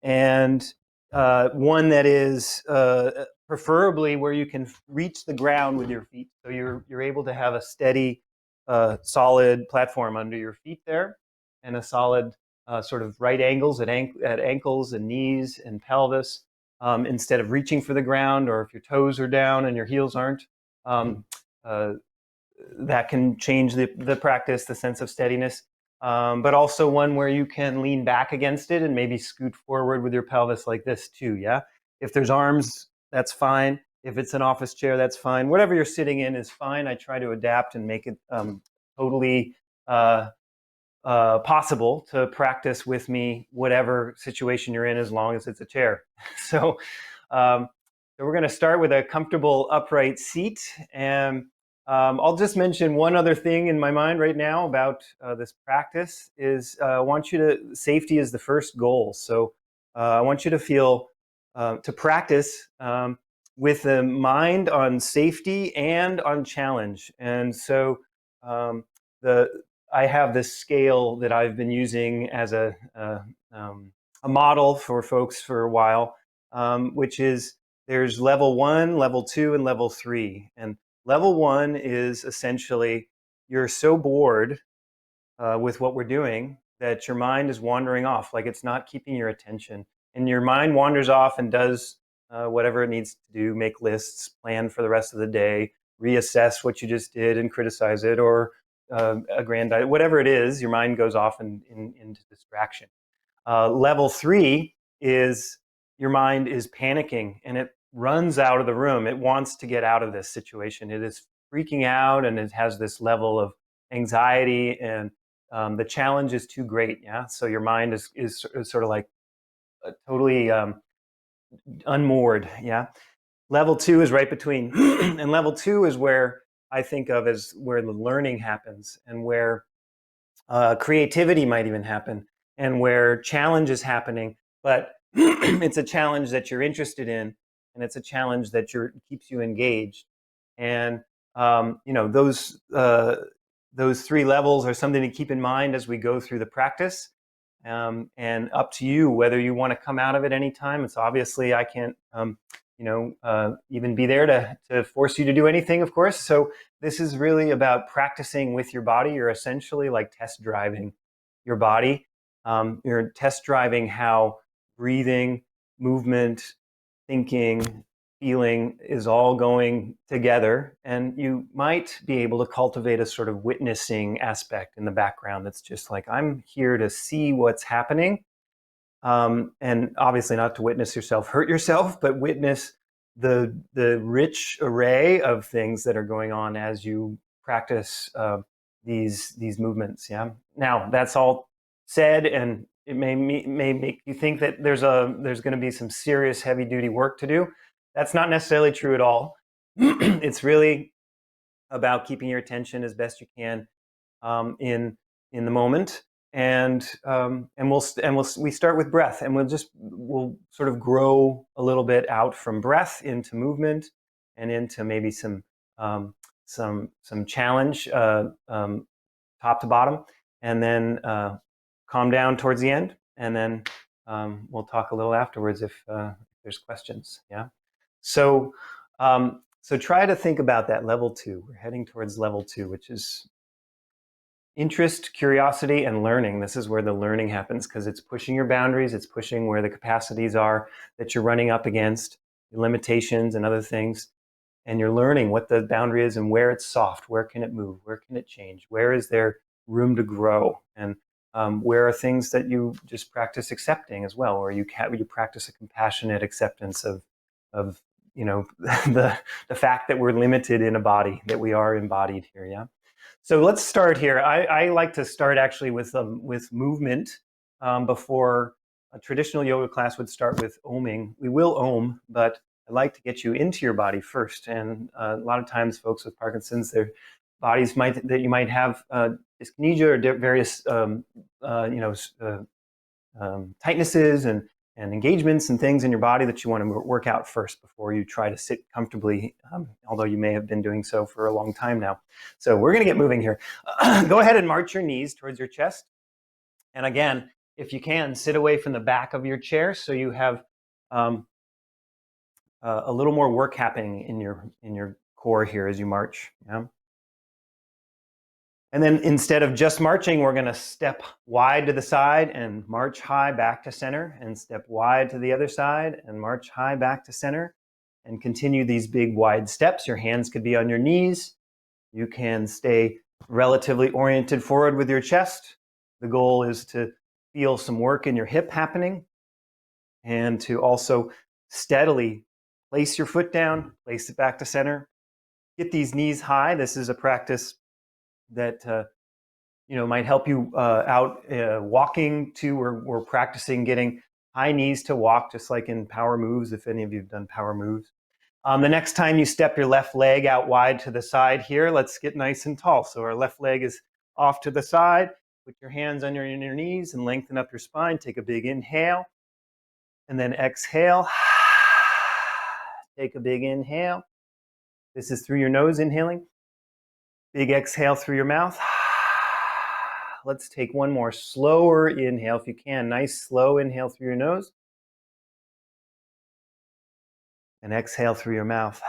Speaker 8: and one that is preferably where you can reach the ground with your feet, so you're able to have a steady, solid platform under your feet there, and a solid sort of right angles at ankles and knees and pelvis, instead of reaching for the ground, or if your toes are down and your heels aren't. That can change the practice, the sense of steadiness. But also one where you can lean back against it and maybe scoot forward with your pelvis like this too, yeah? If there's arms, that's fine. If it's an office chair, that's fine. Whatever you're sitting in is fine. I try to adapt and make it totally possible to practice with me, whatever situation you're in, as long as it's a chair. So we're going to start with a comfortable upright seat, and I'll just mention one other thing in my mind right now about this practice is safety is the first goal. So I want you to feel, to practice with the mind on safety and on challenge. And so I have this scale that I've been using as a model for folks for a while, which is, there's level 1, level 2, and level 3. And level 1 is essentially, you're so bored with what we're doing that your mind is wandering off, like it's not keeping your attention. And your mind wanders off and does whatever it needs to do, make lists, plan for the rest of the day, reassess what you just did and criticize it, or aggrandize, whatever it is, your mind goes off into distraction. Level 3 is, your mind is panicking and it runs out of the room. It wants to get out of this situation. It is freaking out, and it has this level of anxiety, and the challenge is too great. Yeah, so your mind is sort of like totally unmoored. Yeah. Level 2 is right between, and level 2 is where I think of as where the learning happens, and where creativity might even happen, and where challenge is happening, but it's a challenge that you're interested in, and it's a challenge that keeps you engaged. And those 3 levels are something to keep in mind as we go through the practice. And up to you whether you want to come out of it anytime. It's obviously I can't even be there to force you to do anything, of course. So this is really about practicing with your body. You're essentially like test driving your body. You're test driving how breathing, movement, thinking, feeling is all going together. And you might be able to cultivate a sort of witnessing aspect in the background that's just like, I'm here to see what's happening. And obviously not to witness yourself hurt yourself, but witness the rich array of things that are going on as you practice these movements. Yeah. Now that's all said, and it may make you think that there's going to be some serious heavy duty work to do. That's not necessarily true at all. It's really about keeping your attention as best you can in the moment, and we start with breath, and we'll sort of grow a little bit out from breath into movement and into maybe some challenge, top to bottom, and then calm down towards the end, and then we'll talk a little afterwards if there's questions. Yeah. So try to think about that level 2. We're heading towards level 2, which is interest, curiosity, and learning. This is where the learning happens, because it's pushing your boundaries. It's pushing where the capacities are that you're running up against, limitations and other things. And you're learning what the boundary is and where it's soft, where can it move, where can it change, where is there room to grow, and where are things that you just practice accepting as well, or you practice a compassionate acceptance of the fact that we're limited in a body, that we are embodied here. Yeah. So let's start here. I like to start actually with movement before a traditional yoga class would start with oming. We will om, but I like to get you into your body first. And a lot of times, folks with Parkinson's, their bodies you might have dyskinesia or various tightnesses and engagements and things in your body that you want to work out first before you try to sit comfortably, although you may have been doing so for a long time now. So we're going to get moving here. Go ahead and march your knees towards your chest. And again, if you can, sit away from the back of your chair so you have a little more work happening in your core here as you march. Yeah. And then instead of just marching, we're going to step wide to the side and march high back to center, and step wide to the other side and march high back to center, and continue these big wide steps. Your hands could be on your knees. You can stay relatively oriented forward with your chest. The goal is to feel some work in your hip happening, and to also steadily place your foot down, place it back to center. Get these knees high. This is a practice that might help you out walking too. We're practicing getting high knees to walk, just like in power moves, if any of you have done power moves. The next time you step your left leg out wide to the side here, let's get nice and tall. So our left leg is off to the side. Put your hands on your knees and lengthen up your spine. Take a big inhale, and then exhale. Take a big inhale. This is through your nose, inhaling. Big exhale through your mouth. Let's take one more slower inhale if you can. Nice slow inhale through your nose. And exhale through your mouth.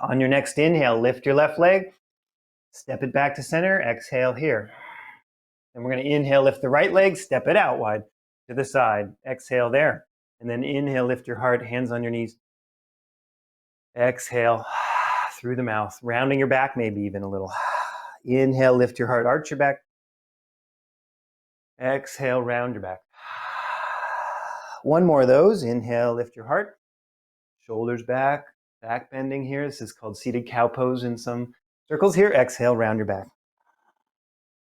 Speaker 8: On your next inhale, lift your left leg. Step it back to center. Exhale here. And we're going to inhale, lift the right leg. Step it out wide to the side. Exhale there. And then inhale, lift your heart. Hands on your knees. Exhale through the mouth, rounding your back, maybe even a little. Inhale, lift your heart, arch your back. Exhale, round your back. One more of those. Inhale, lift your heart. Shoulders back, back bending here. This is called seated cow pose in some Circles here. Exhale, round your back.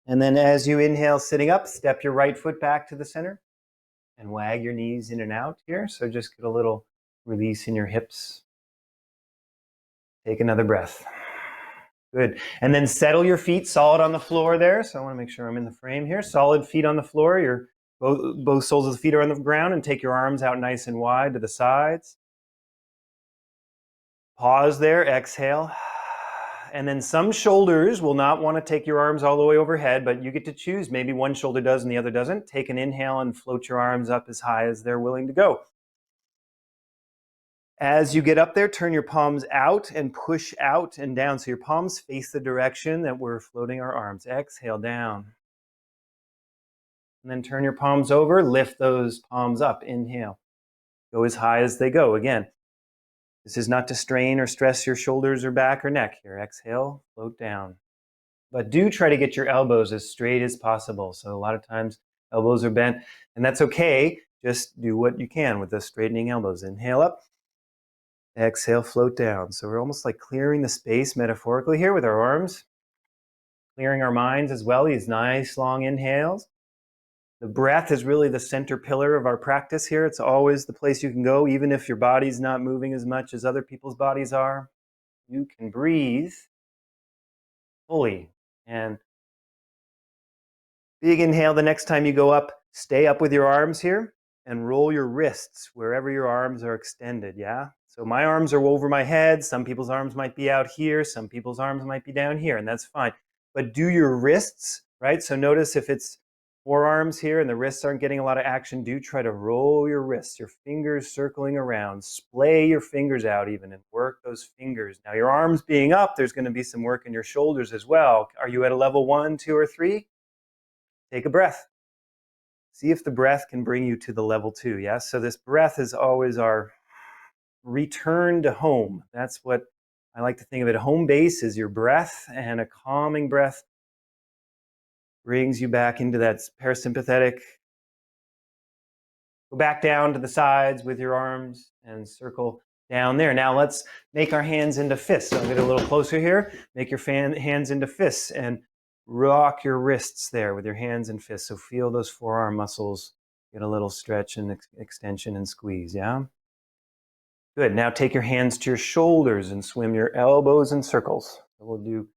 Speaker 8: And then as you inhale, sitting up, step your right foot back to the center and wag your knees in and out here. So just get a little release in your hips. Take another breath. Good. And then settle your feet solid on the floor there. So I want to make sure I'm in the frame here. Solid feet on the floor. Both soles of the feet are on the ground, and take your arms out nice and wide to the sides. Pause there. Exhale. And then some shoulders will not want to take your arms all the way overhead, but you get to choose. Maybe one shoulder does and the other doesn't. Take an inhale and float your arms up as high as they're willing to go. As you get up there, turn your palms out and push out and down. So your palms face the direction that we're floating our arms. Exhale down. And then turn your palms over, lift those palms up. Inhale. Go as high as they go. Again, this is not to strain or stress your shoulders or back or neck here. Exhale, float down. But do try to get your elbows as straight as possible. So a lot of times elbows are bent, and that's okay. Just do what you can with the straightening elbows. Inhale up. Exhale, float down. So we're almost like clearing the space metaphorically here with our arms. Clearing our minds as well, these nice long inhales. The breath is really the center pillar of our practice here. It's always the place you can go, even if your body's not moving as much as other people's bodies are. You can breathe fully. And big inhale the next time you go up. Stay up with your arms here and roll your wrists wherever your arms are extended, yeah? So my arms are over my head. Some people's arms might be out here. Some people's arms might be down here, and that's fine. But do your wrists, right? So notice if it's forearms here and the wrists aren't getting a lot of action, do try to roll your wrists, your fingers circling around, splay your fingers out even and work those fingers. Now your arms being up, there's going to be some work in your shoulders as well. Are you at a level 1, 2, or 3? Take a breath. See if the breath can bring you to the level 2, yes? So this breath is always our return to home. That's what I like to think of it. Home base is your breath, and a calming breath brings you back into that parasympathetic. Go back down to the sides with your arms and circle down there. Now let's make our hands into fists. So I'll get a little closer here. Make your hands into fists and rock your wrists there with your hands and fists. So feel those forearm muscles get a little stretch and extension and squeeze, yeah? Good. Now take your hands to your shoulders and swim your elbows in circles. So we'll do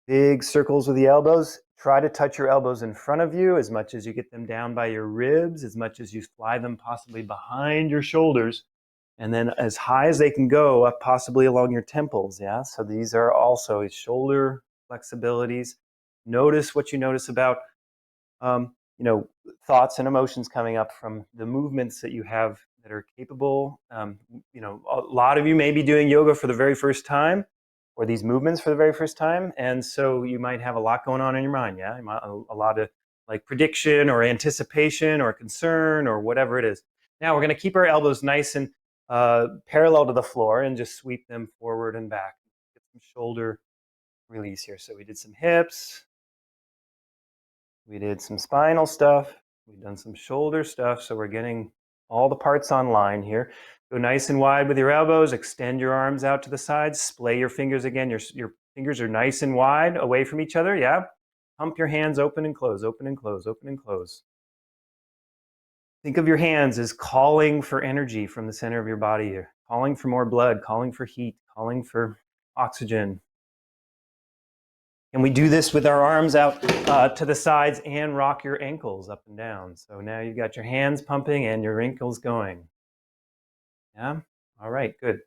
Speaker 8: big circles with the elbows. Try to touch your elbows in front of you as much as you get them down by your ribs, as much as you fly them possibly behind your shoulders, and then as high as they can go up possibly along your temples, yeah? So these are also shoulder flexibilities. Notice what you notice about thoughts and emotions coming up from the movements that you have that are capable. A lot of you may be doing yoga for the very first time, or these movements for the very first time, and so you might have a lot going on in your mind, yeah? A lot of like prediction or anticipation or concern or whatever it is. Now we're going to keep our elbows nice and parallel to the floor and just sweep them forward and back. Get some shoulder release here. So we did some hips, we did some spinal stuff, we've done some shoulder stuff, so we're getting all the parts online here. Go nice and wide with your elbows, extend your arms out to the sides, splay your fingers again. Your fingers are nice and wide away from each other, yeah? Pump your hands open and close, open and close, open and close. Think of your hands as calling for energy from the center of your body here, calling for more blood, calling for heat, calling for oxygen. And we do this with our arms out to the sides and rock your ankles up and down. So now you've got your hands pumping and your ankles going. Yeah? All right, good.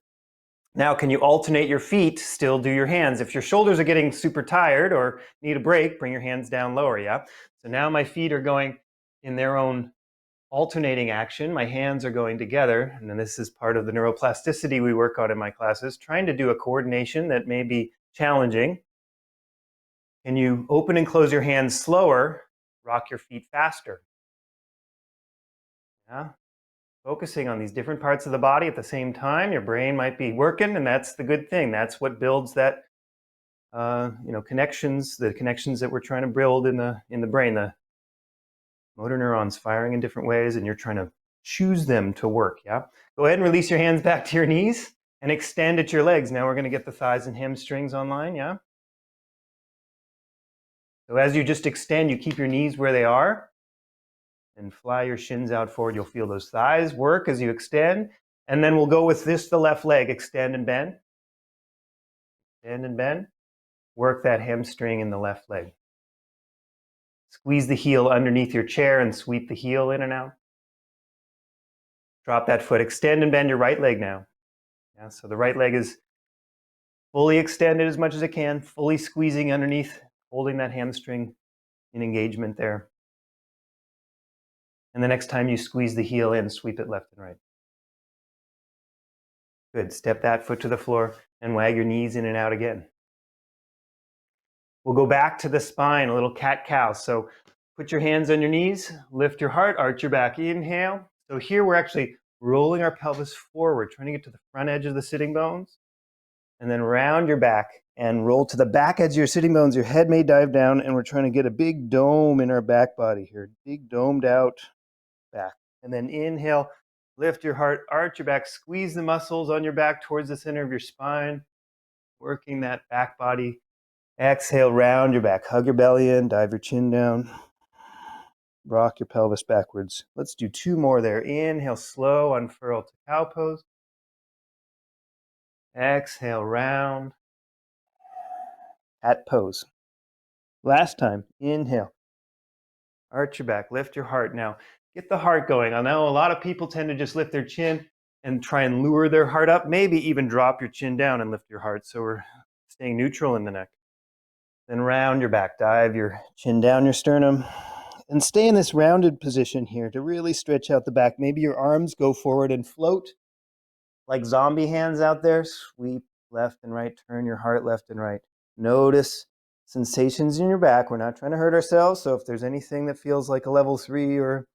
Speaker 8: Now, can you alternate your feet, still do your hands? If your shoulders are getting super tired or need a break, bring your hands down lower, yeah? So now my feet are going in their own alternating action. My hands are going together, and then this is part of the neuroplasticity we work on in my classes, trying to do a coordination that may be challenging. Can you open and close your hands slower, rock your feet faster? Yeah? Focusing on these different parts of the body at the same time. Your brain might be working, and that's the good thing. That's what builds that, connections, the connections that we're trying to build in the brain, the motor neurons firing in different ways, and you're trying to choose them to work, yeah? Go ahead and release your hands back to your knees and extend at your legs. Now we're going to get the thighs and hamstrings online, yeah? So as you just extend, you keep your knees where they are and fly your shins out forward. You'll feel those thighs work as you extend. And then we'll go with this, the left leg, extend and bend. Extend and bend. Work that hamstring in the left leg. Squeeze the heel underneath your chair and sweep the heel in and out. Drop that foot. Extend and bend your right leg now. Yeah, so the right leg is fully extended as much as it can, fully squeezing underneath, holding that hamstring in engagement there. And the next time you squeeze the heel in, sweep it left and right. Good. Step that foot to the floor and wag your knees in and out again. We'll go back to the spine, a little cat-cow. So put your hands on your knees, lift your heart, arch your back. Inhale. So here we're actually rolling our pelvis forward, trying to get to the front edge of the sitting bones. And then round your back and roll to the back edge of your sitting bones. Your head may dive down, and we're trying to get a big dome in our back body here. Big domed out back. And then inhale, lift your heart, arch your back, squeeze the muscles on your back towards the center of your spine, working that back body. Exhale, round your back, hug your belly in, dive your chin down, rock your pelvis backwards. Let's do 2 more there. Inhale, slow, unfurl to cow pose. Exhale, round. Cat pose. Last time, inhale. Arch your back, lift your heart. Now, get the heart going. I know a lot of people tend to just lift their chin and try and lure their heart up. Maybe even drop your chin down and lift your heart. So we're staying neutral in the neck. Then round your back, dive your chin down your sternum. And stay in this rounded position here to really stretch out the back. Maybe your arms go forward and float like zombie hands out there. Sweep left and right, turn your heart left and right. Notice sensations in your back. We're not trying to hurt ourselves. So if there's anything that feels like a level 3 or,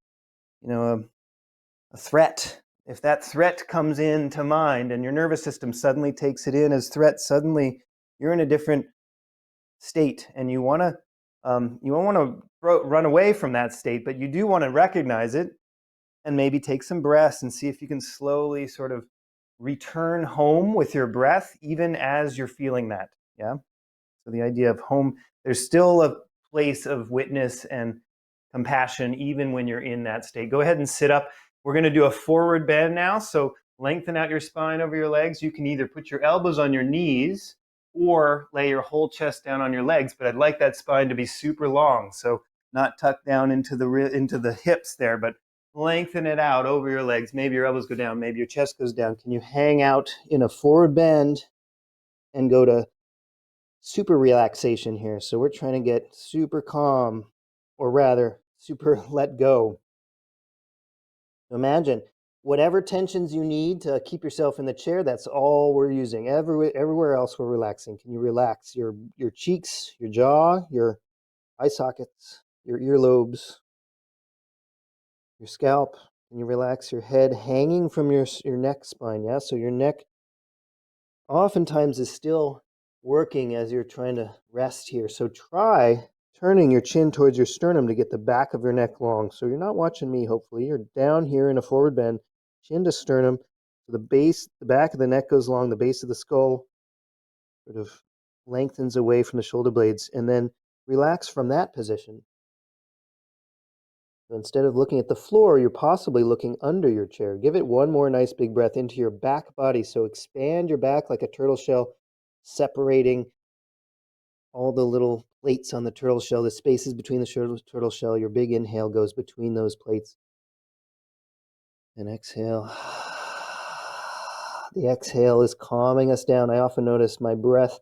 Speaker 8: a threat, if that threat comes into mind and your nervous system suddenly takes it in as threat, suddenly you're in a different state, and you don't want to run away from that state, but you do want to recognize it and maybe take some breaths and see if you can slowly sort of return home with your breath, even as you're feeling that. Yeah. So the idea of home, there's still a place of witness and compassion, even when you're in that state. Go ahead and sit up. We're going to do a forward bend now. So lengthen out your spine over your legs. You can either put your elbows on your knees or lay your whole chest down on your legs, but I'd like that spine to be super long. So not tucked down into the hips there, but lengthen it out over your legs. Maybe your elbows go down, maybe your chest goes down. Can you hang out in a forward bend and go to super relaxation here? So we're trying to get super calm, or rather, super let go. Imagine whatever tensions you need to keep yourself in the chair, that's all we're using. Everywhere else we're relaxing. Can you relax your cheeks, your jaw, your eye sockets, your earlobes, your scalp? Can you relax your head hanging from your neck spine? Yeah, so your neck oftentimes is still working as you're trying to rest here. So try turning your chin towards your sternum to get the back of your neck long. So you're not watching me, hopefully. You're down here in a forward bend, chin to sternum. So the back of the neck goes along, the base of the skull sort of lengthens away from the shoulder blades, and then relax from that position. So instead of looking at the floor, you're possibly looking under your chair. Give it one more nice big breath into your back body. So expand your back like a turtle shell, separating all the little plates on the turtle shell, the spaces between the turtle shell. Your big inhale goes between those plates. And exhale. The exhale is calming us down. I often notice my breath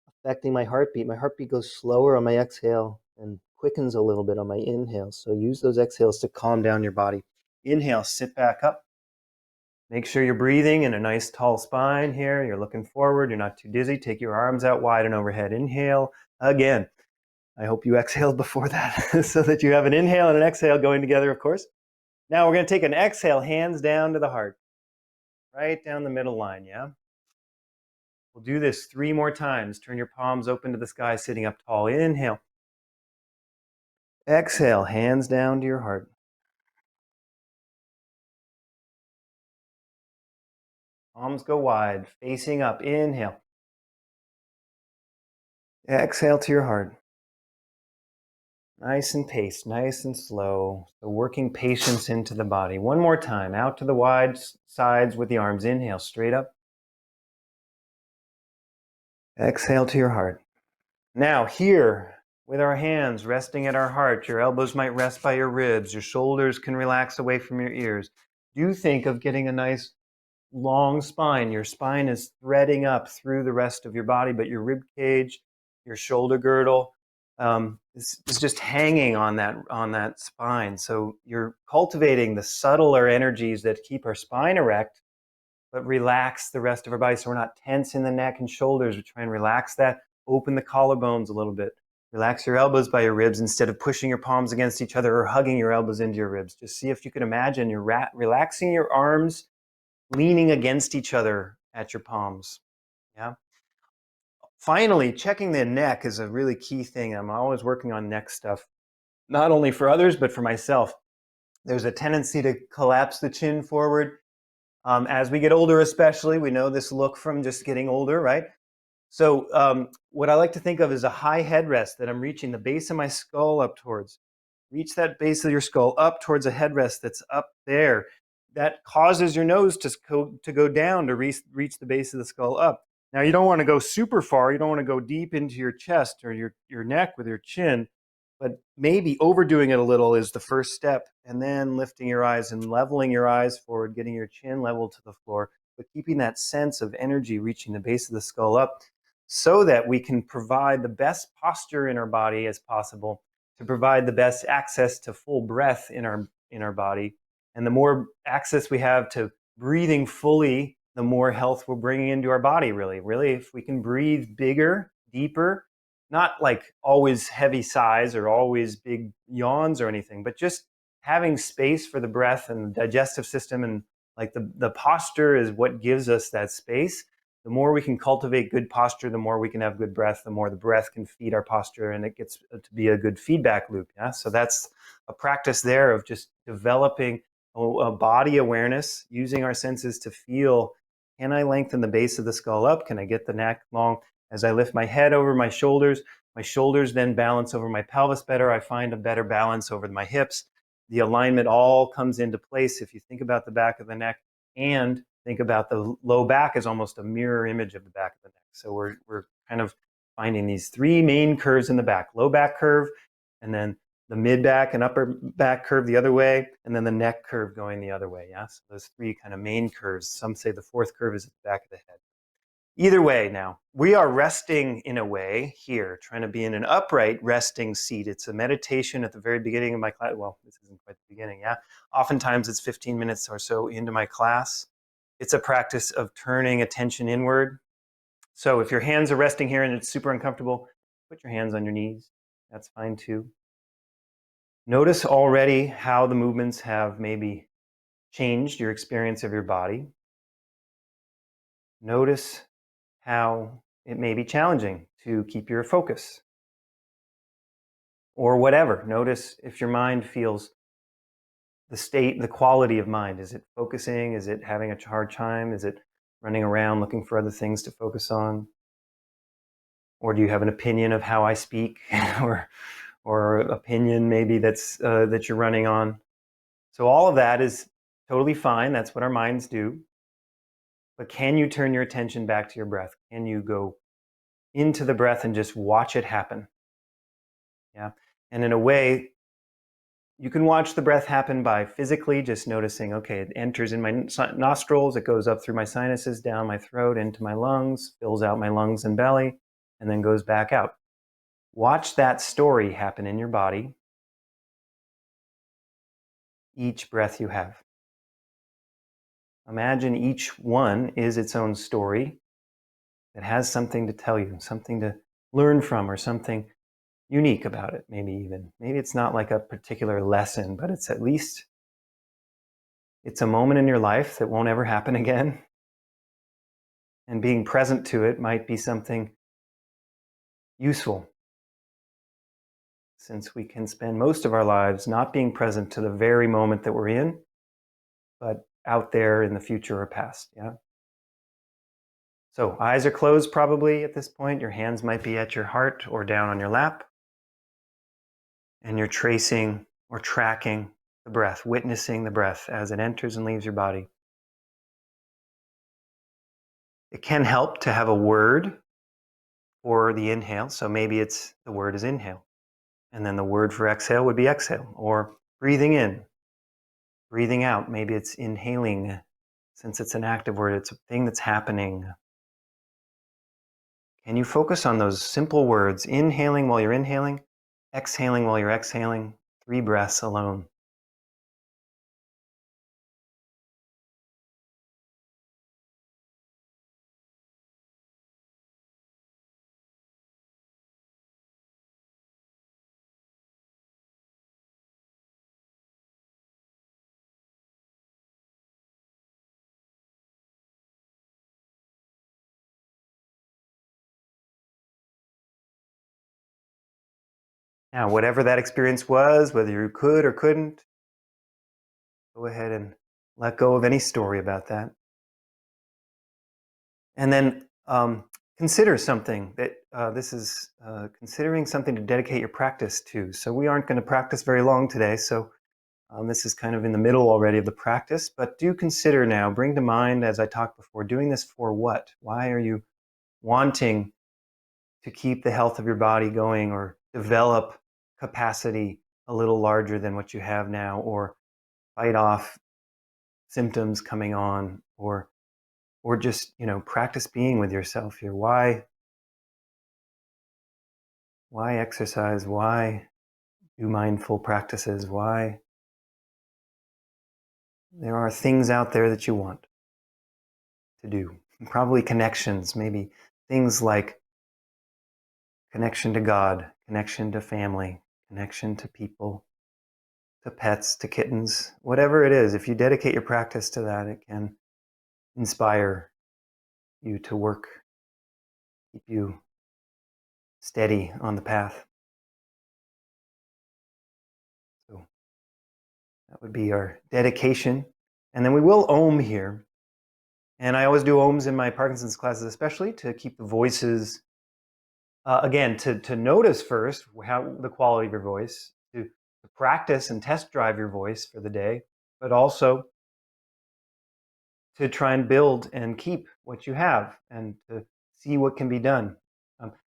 Speaker 8: affecting my heartbeat. My heartbeat goes slower on my exhale and quickens a little bit on my inhale. So use those exhales to calm down your body. Inhale, sit back up. Make sure you're breathing in a nice tall spine here. You're looking forward. You're not too dizzy. Take your arms out wide and overhead. Inhale again. I hope you exhaled before that so that you have an inhale and an exhale going together, of course. Now we're going to take an exhale, hands down to the heart. Right down the middle line, yeah? We'll do this 3 more times. Turn your palms open to the sky, sitting up tall. Inhale. Exhale, hands down to your heart. Palms go wide, facing up. Inhale. Exhale to your heart. Nice and paced, nice and slow. So working patience into the body. One more time, out to the wide sides with the arms. Inhale, straight up. Exhale to your heart. Now here, with our hands resting at our heart, your elbows might rest by your ribs, your shoulders can relax away from your ears. Do think of getting a nice long spine. Your spine is threading up through the rest of your body, but your rib cage, your shoulder girdle, is just hanging on that spine. So you're cultivating the subtler energies that keep our spine erect, but relax the rest of our body. So we're not tense in the neck and shoulders. We try and relax that. Open the collarbones a little bit. Relax your elbows by your ribs instead of pushing your palms against each other or hugging your elbows into your ribs. Just see if you can imagine you're relaxing your arms, leaning against each other at your palms. Yeah. Finally, checking the neck is a really key thing. I'm always working on neck stuff, not only for others, but for myself. There's a tendency to collapse the chin forward. As we get older, especially, we know this look from just getting older, right? So what I like to think of is a high headrest that I'm reaching the base of my skull up towards. Reach that base of your skull up towards a headrest that's up there. That causes your nose to go down to reach the base of the skull up. Now, you don't want to go super far. You don't want to go deep into your chest or your neck with your chin, but maybe overdoing it a little is the first step, and then lifting your eyes and leveling your eyes forward, getting your chin level to the floor, but keeping that sense of energy reaching the base of the skull up so that we can provide the best posture in our body as possible to provide the best access to full breath in our body. And the more access we have to breathing fully, the more health we're bringing into our body, really. If we can breathe bigger, deeper, not like always heavy sighs or always big yawns or anything, but just having space for the breath and the digestive system, and like the posture is what gives us that space. The more we can cultivate good posture, the more we can have good breath, the more the breath can feed our posture, and it gets to be a good feedback loop. Yeah. So that's a practice there of just developing a body awareness, using our senses to feel, can I lengthen the base of the skull up? Can I get the neck long? As I lift my head over my shoulders then balance over my pelvis better. I find a better balance over my hips. The alignment all comes into place if you think about the back of the neck and think about the low back as almost a mirror image of the back of the neck. So we're kind of finding these three main curves in the back: low back curve, and then the mid back and upper back curve the other way, and then the neck curve going the other way. Yeah, so those three kind of main curves. Some say the fourth curve is at the back of the head. Either way, now we are resting in a way here, trying to be in an upright resting seat. It's a meditation at the very beginning of my class. Well, this isn't quite the beginning. Yeah, oftentimes it's 15 minutes or so into my class. It's a practice of turning attention inward. So if your hands are resting here and it's super uncomfortable, put your hands on your knees. That's fine too. Notice already how the movements have maybe changed your experience of your body. Notice how it may be challenging to keep your focus or whatever. Notice if your mind feels the state, the quality of mind. Is it focusing? Is it having a hard time? Is it running around looking for other things to focus on? Or do you have an opinion of how I speak or opinion maybe that's that you're running on? So all of that is totally fine. That's what our minds do. But can you turn your attention back to your breath? Can you go into the breath and just watch it happen? Yeah. And in a way, you can watch the breath happen by physically just noticing, okay, it enters in my nostrils, it goes up through my sinuses, down my throat, into my lungs, fills out my lungs and belly, and then goes back out. Watch that story happen in your body each breath you have. Imagine each one is its own story that has something to tell you, something to learn from, or something unique about it. Maybe it's not like a particular lesson, but it's at least it's a moment in your life that won't ever happen again. And being present to it might be something useful, since we can spend most of our lives not being present to the very moment that we're in, but out there in the future or past. Yeah. So eyes are closed probably at this point. Your hands might be at your heart or down on your lap. and you're tracing or tracking the breath, witnessing the breath as it enters and leaves your body. It can help to have a word for the inhale. So maybe the word is inhale. And then the word for exhale would be exhale, or breathing in, breathing out. Maybe it's inhaling. Since it's an active word, it's a thing that's happening. Can you focus on those simple words, inhaling while you're inhaling, exhaling while you're exhaling, 3 breaths alone? Now, whatever that experience was, whether you could or couldn't, go ahead and let go of any story about that. And then consider something that this is considering something to dedicate your practice to. So we aren't going to practice very long today, so this is kind of in the middle already of the practice, but do consider now, bring to mind, as I talked before, doing this for what? Why are you wanting to keep the health of your body going, or develop capacity a little larger than what you have now, or fight off symptoms coming on, or just, practice being with yourself here? Why exercise? Why do mindful practices? Why? There are things out there that you want to do. Probably connections, maybe things like connection to God, connection to family, connection to people, to pets, to kittens, whatever it is. If you dedicate your practice to that, it can inspire you to work, keep you steady on the path. So that would be our dedication. And then we will Om here. And I always do Oms in my Parkinson's classes, especially to keep the voices, again, to notice first how the quality of your voice, to practice and test drive your voice for the day, but also to try and build and keep what you have and to see what can be done.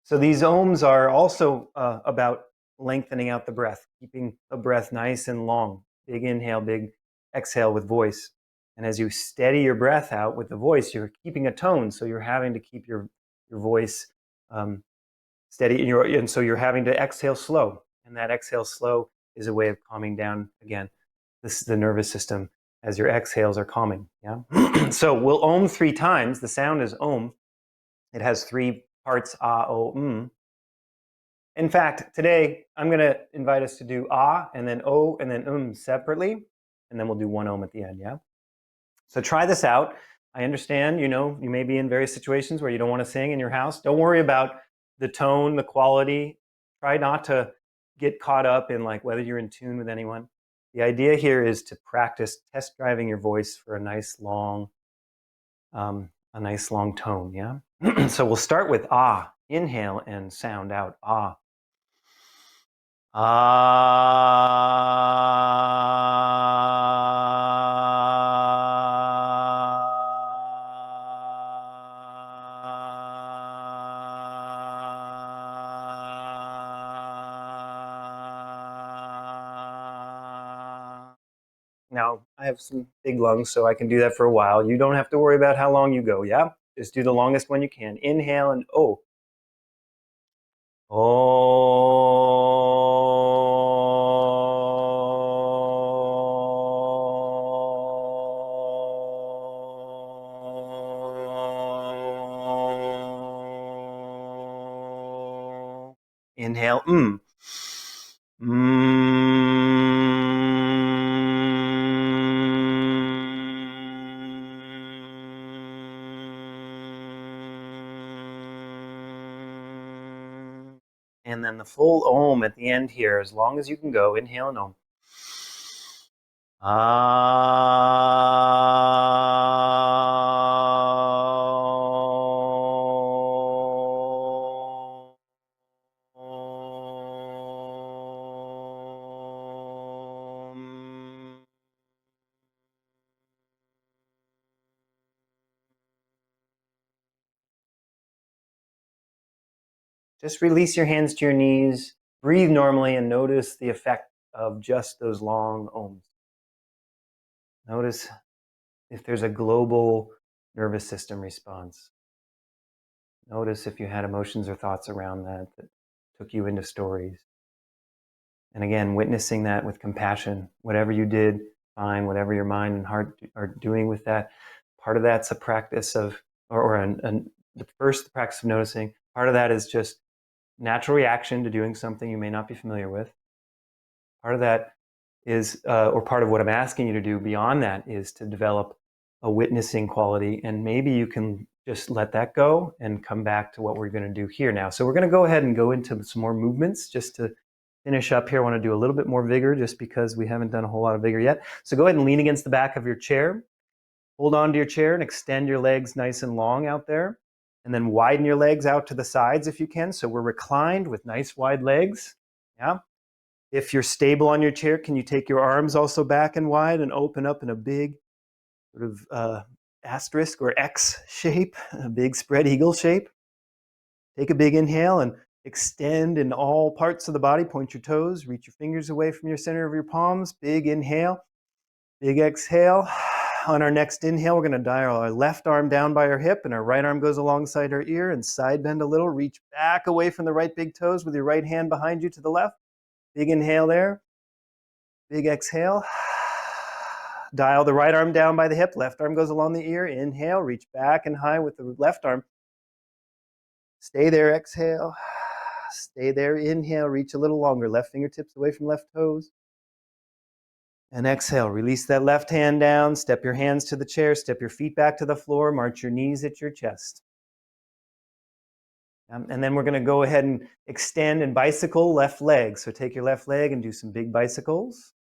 Speaker 8: So these Oms are also about lengthening out the breath, keeping the breath nice and long. Big inhale, big exhale with voice. And as you steady your breath out with the voice, you're keeping a tone. So you're having to keep your voice steady. And so you're having to exhale slow. And that exhale slow is a way of calming down, again, this is the nervous system as your exhales are calming. Yeah. So we'll Om 3 times. The sound is Om. It has 3 parts, ah, o, In fact, today I'm going to invite us to do ah and then o and then separately, and then we'll do 1 Om at the end. Yeah. So try this out. I understand, you may be in various situations where you don't want to sing in your house. Don't worry about the tone, the quality. Try not to get caught up in like whether you're in tune with anyone. The idea here is to practice test driving your voice for a nice long tone. Yeah. So we'll start with ah. Inhale and sound out ah. Now, I have some big lungs, so I can do that for a while. You don't have to worry about how long you go, yeah? Just do the longest one you can. Inhale and oh. Inhale, And then the full Om at the end here, as long as you can go. Inhale and Om. Just release your hands to your knees, breathe normally, and notice the effect of just those long ohms. Notice if there's a global nervous system response. Notice if you had emotions or thoughts around that took you into stories. And again, witnessing that with compassion. Whatever you did, fine. Whatever your mind and heart are doing with that, part of that's a practice of, the first practice of noticing. Part of that is just natural reaction to doing something you may not be familiar with. Part of that is, or part of what I'm asking you to do beyond that, is to develop a witnessing quality. And maybe you can just let that go and come back to what we're going to do here now. So we're going to go ahead and go into some more movements just to finish up here. I want to do a little bit more vigor just because we haven't done a whole lot of vigor yet. So go ahead and lean against the back of your chair. Hold on to your chair and extend your legs nice and long out there. And then widen your legs out to the sides if you can. So we're reclined with nice wide legs. Yeah. If you're stable on your chair, can you take your arms also back and wide and open up in a big sort of asterisk or X shape, a big spread eagle shape? Take a big inhale and extend in all parts of the body. Point your toes, reach your fingers away from your center of your palms. Big inhale, big exhale. On our next inhale, we're going to dial our left arm down by our hip and our right arm goes alongside our ear and side bend a little. Reach back away from the right big toes with your right hand behind you to the left. Big inhale there. Big exhale. Dial the right arm down by the hip. Left arm goes along the ear. Inhale, reach back and high with the left arm. Stay there, exhale. Stay there, inhale, reach a little longer. Left fingertips away from left toes. And exhale, release that left hand down. Step your hands to the chair. Step your feet back to the floor. March your knees at your chest. And then we're going to go ahead and extend and bicycle left leg. So take your left leg and do some big bicycles.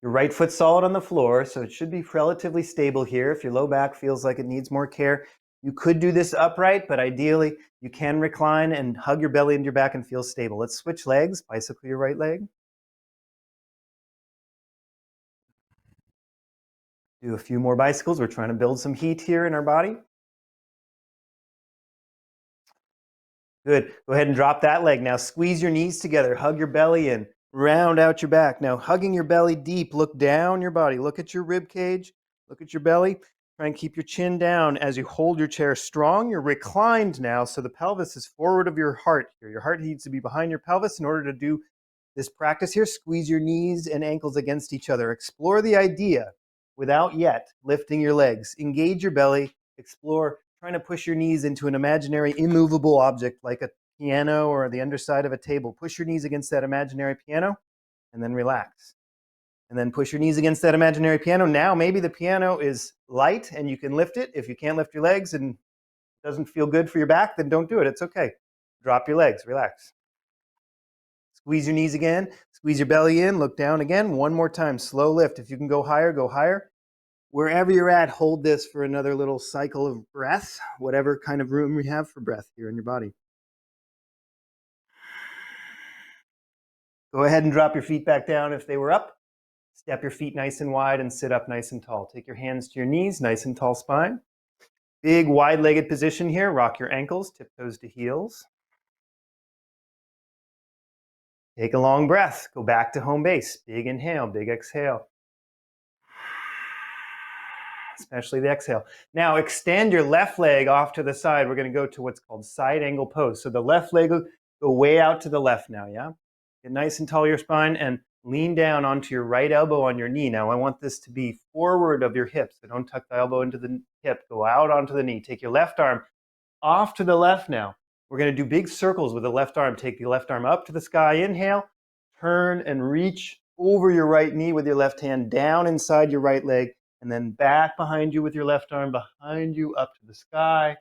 Speaker 8: Your right foot solid on the floor, so it should be relatively stable here. If your low back feels like it needs more care, you could do this upright, but ideally you can recline and hug your belly into your back and feel stable. Let's switch legs. Bicycle your right leg. Do a few more bicycles. We're trying to build some heat here in our body. Good. Go ahead and drop that leg. Now squeeze your knees together. Hug your belly in. Round out your back. Now hugging your belly deep. Look down your body. Look at your rib cage. Look at your belly. Try and keep your chin down as you hold your chair strong. You're reclined now, so the pelvis is forward of your heart here. Your heart needs to be behind your pelvis in order to do this practice here. Squeeze your knees and ankles against each other. Explore the idea without yet lifting your legs. Engage your belly. Explore trying to push your knees into an imaginary immovable object like a piano or the underside of a table. Push your knees against that imaginary piano and then relax. And then push your knees against that imaginary piano. Now maybe the piano is light and you can lift it. If you can't lift your legs and it doesn't feel good for your back, then don't do it. It's okay. Drop your legs. Relax. Squeeze your knees again. Squeeze your belly in. Look down again. One more time. Slow lift. If you can go higher, go higher. Wherever you're at, hold this for another little cycle of breath, whatever kind of room you have for breath here in your body. Go ahead and drop your feet back down if they were up. Step your feet nice and wide and sit up nice and tall. Take your hands to your knees, nice and tall spine. Big wide-legged position here. Rock your ankles, tiptoes to heels. Take a long breath. Go back to home base. Big inhale, big exhale. Especially the exhale. Now extend your left leg off to the side. We're going to go to what's called side angle pose. So the left leg will go way out to the left now, yeah? Get nice and tall your spine and lean down onto your right elbow on your knee. Now I want this to be forward of your hips. So don't tuck the elbow into the hip. Go out onto the knee. Take your left arm off to the left now. We're going to do big circles with the left arm. Take the left arm up to the sky. Inhale. Turn and reach over your right knee with your left hand down inside your right leg. And then back behind you with your left arm behind you up to the sky.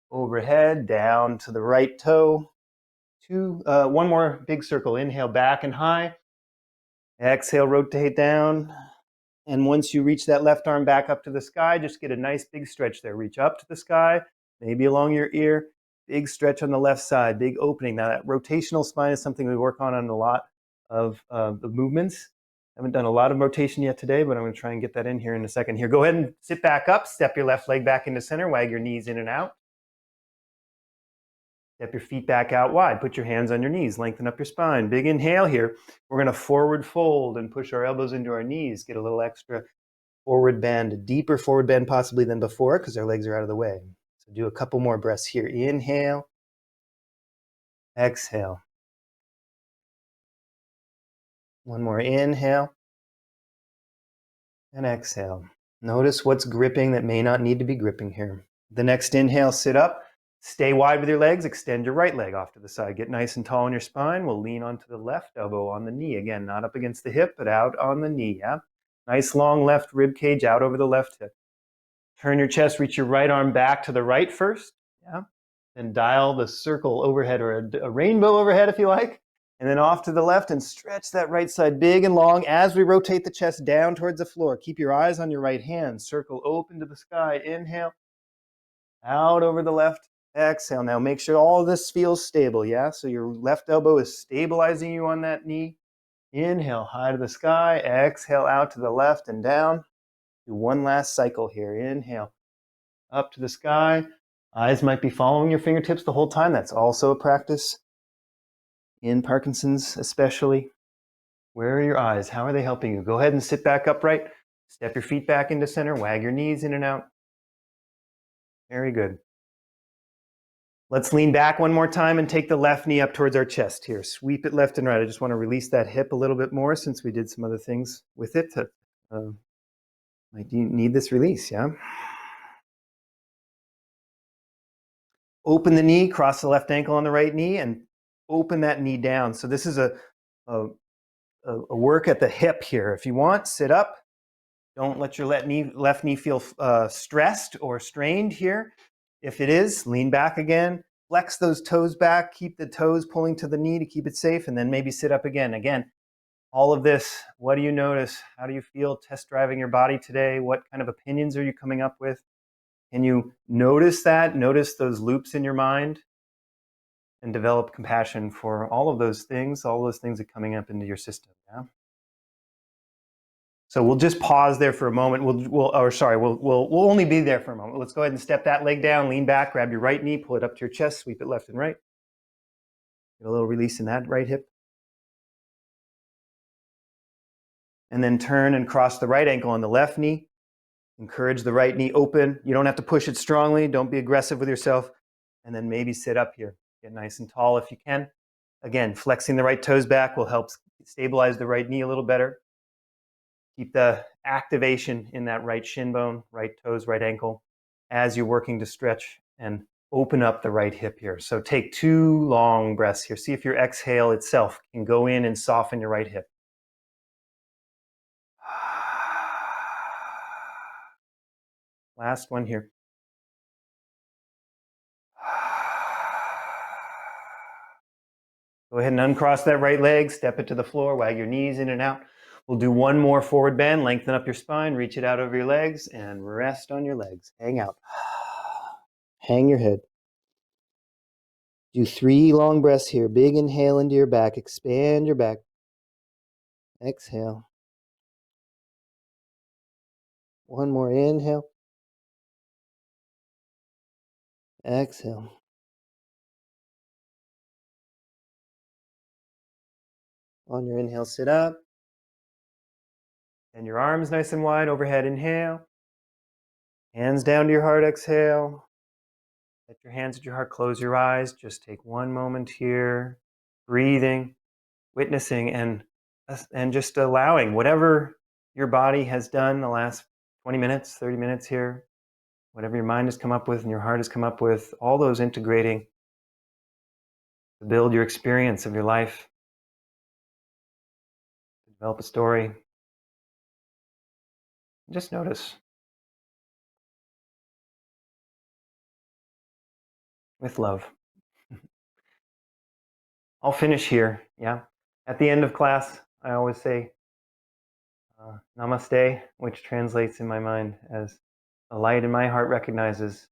Speaker 8: Overhead, down to the right toe. One more big circle. Inhale back and high. Exhale, rotate down. And once you reach that left arm back up to the sky, just get a nice big stretch there. Reach up to the sky, maybe along your ear. Big stretch on the left side, big opening. Now that rotational spine is something we work on a lot of the movements. I haven't done a lot of rotation yet today, but I'm going to try and get that in here in a second. Here, go ahead and sit back up. Step your left leg back into center. Wag your knees in and out. Step your feet back out wide. Put your hands on your knees. Lengthen up your spine. Big inhale here. We're going to forward fold and push our elbows into our knees. Get a little extra forward bend, a deeper forward bend possibly than before because our legs are out of the way. So do a couple more breaths here. Inhale. Exhale. One more inhale. And exhale. Notice what's gripping that may not need to be gripping here. The next inhale, sit up. Stay wide with your legs. Extend your right leg off to the side. Get nice and tall in your spine. We'll lean onto the left elbow on the knee. Again, not up against the hip, but out on the knee. Yeah? Nice long left rib cage out over the left hip. Turn your chest, reach your right arm back to the right first. Yeah? Then dial the circle overhead or a rainbow overhead if you like. And then off to the left and stretch that right side big and long as we rotate the chest down towards the floor. Keep your eyes on your right hand. Circle open to the sky. Inhale. Out over the left. Exhale. Now make sure all of this feels stable, yeah? So your left elbow is stabilizing you on that knee. Inhale, high to the sky. Exhale, out to the left and down. Do one last cycle here. Inhale, up to the sky. Eyes might be following your fingertips the whole time. That's also a practice. In Parkinson's especially. Where are your eyes? How are they helping you? Go ahead and sit back upright. Step your feet back into center. Wag your knees in and out. Very good. Let's lean back one more time and take the left knee up towards our chest here. Sweep it left and right. I just want to release that hip a little bit more since we did some other things with it. Might need this release, yeah? Open the knee, cross the left ankle on the right knee, and open that knee down. So this is a work at the hip here. If you want, sit up. Don't let your left knee feel stressed or strained here. If it is, lean back again. Flex those toes back. Keep the toes pulling to the knee to keep it safe, and then maybe sit up again. Again, all of this, what do you notice? How do you feel test driving your body today? What kind of opinions are you coming up with? Can you notice that? Notice those loops in your mind and develop compassion for all of those things that are coming up into your system. Yeah? So we'll just pause there for a moment. We'll only be there for a moment. Let's go ahead and step that leg down, lean back, grab your right knee, pull it up to your chest, sweep it left and right. Get a little release in that right hip. And then turn and cross the right ankle on the left knee. Encourage the right knee open. You don't have to push it strongly. Don't be aggressive with yourself. And then maybe sit up here. Get nice and tall if you can. Again, flexing the right toes back will help stabilize the right knee a little better. Keep the activation in that right shin bone, right toes, right ankle as you're working to stretch and open up the right hip here. So take 2 long breaths here. See if your exhale itself can go in and soften your right hip. Last one here. Go ahead and uncross that right leg, step it to the floor, wag your knees in and out. We'll do one more forward bend, lengthen up your spine, reach it out over your legs, and rest on your legs. Hang out. Hang your head. Do 3 long breaths here. Big inhale into your back. Expand your back. Exhale. One more inhale. Exhale. On your inhale, sit up. And your arms nice and wide overhead. Inhale. Hands down to your heart. Exhale. Set your hands at your heart. Close your eyes. Just take one moment here. Breathing, witnessing, and just allowing whatever your body has done the last 20 minutes, 30 minutes here, whatever your mind has come up with and your heart has come up with, all those integrating to build your experience of your life, develop a story. Just notice. With love. I'll finish here, yeah. At the end of class, I always say namaste, which translates in my mind as a light in my heart recognizes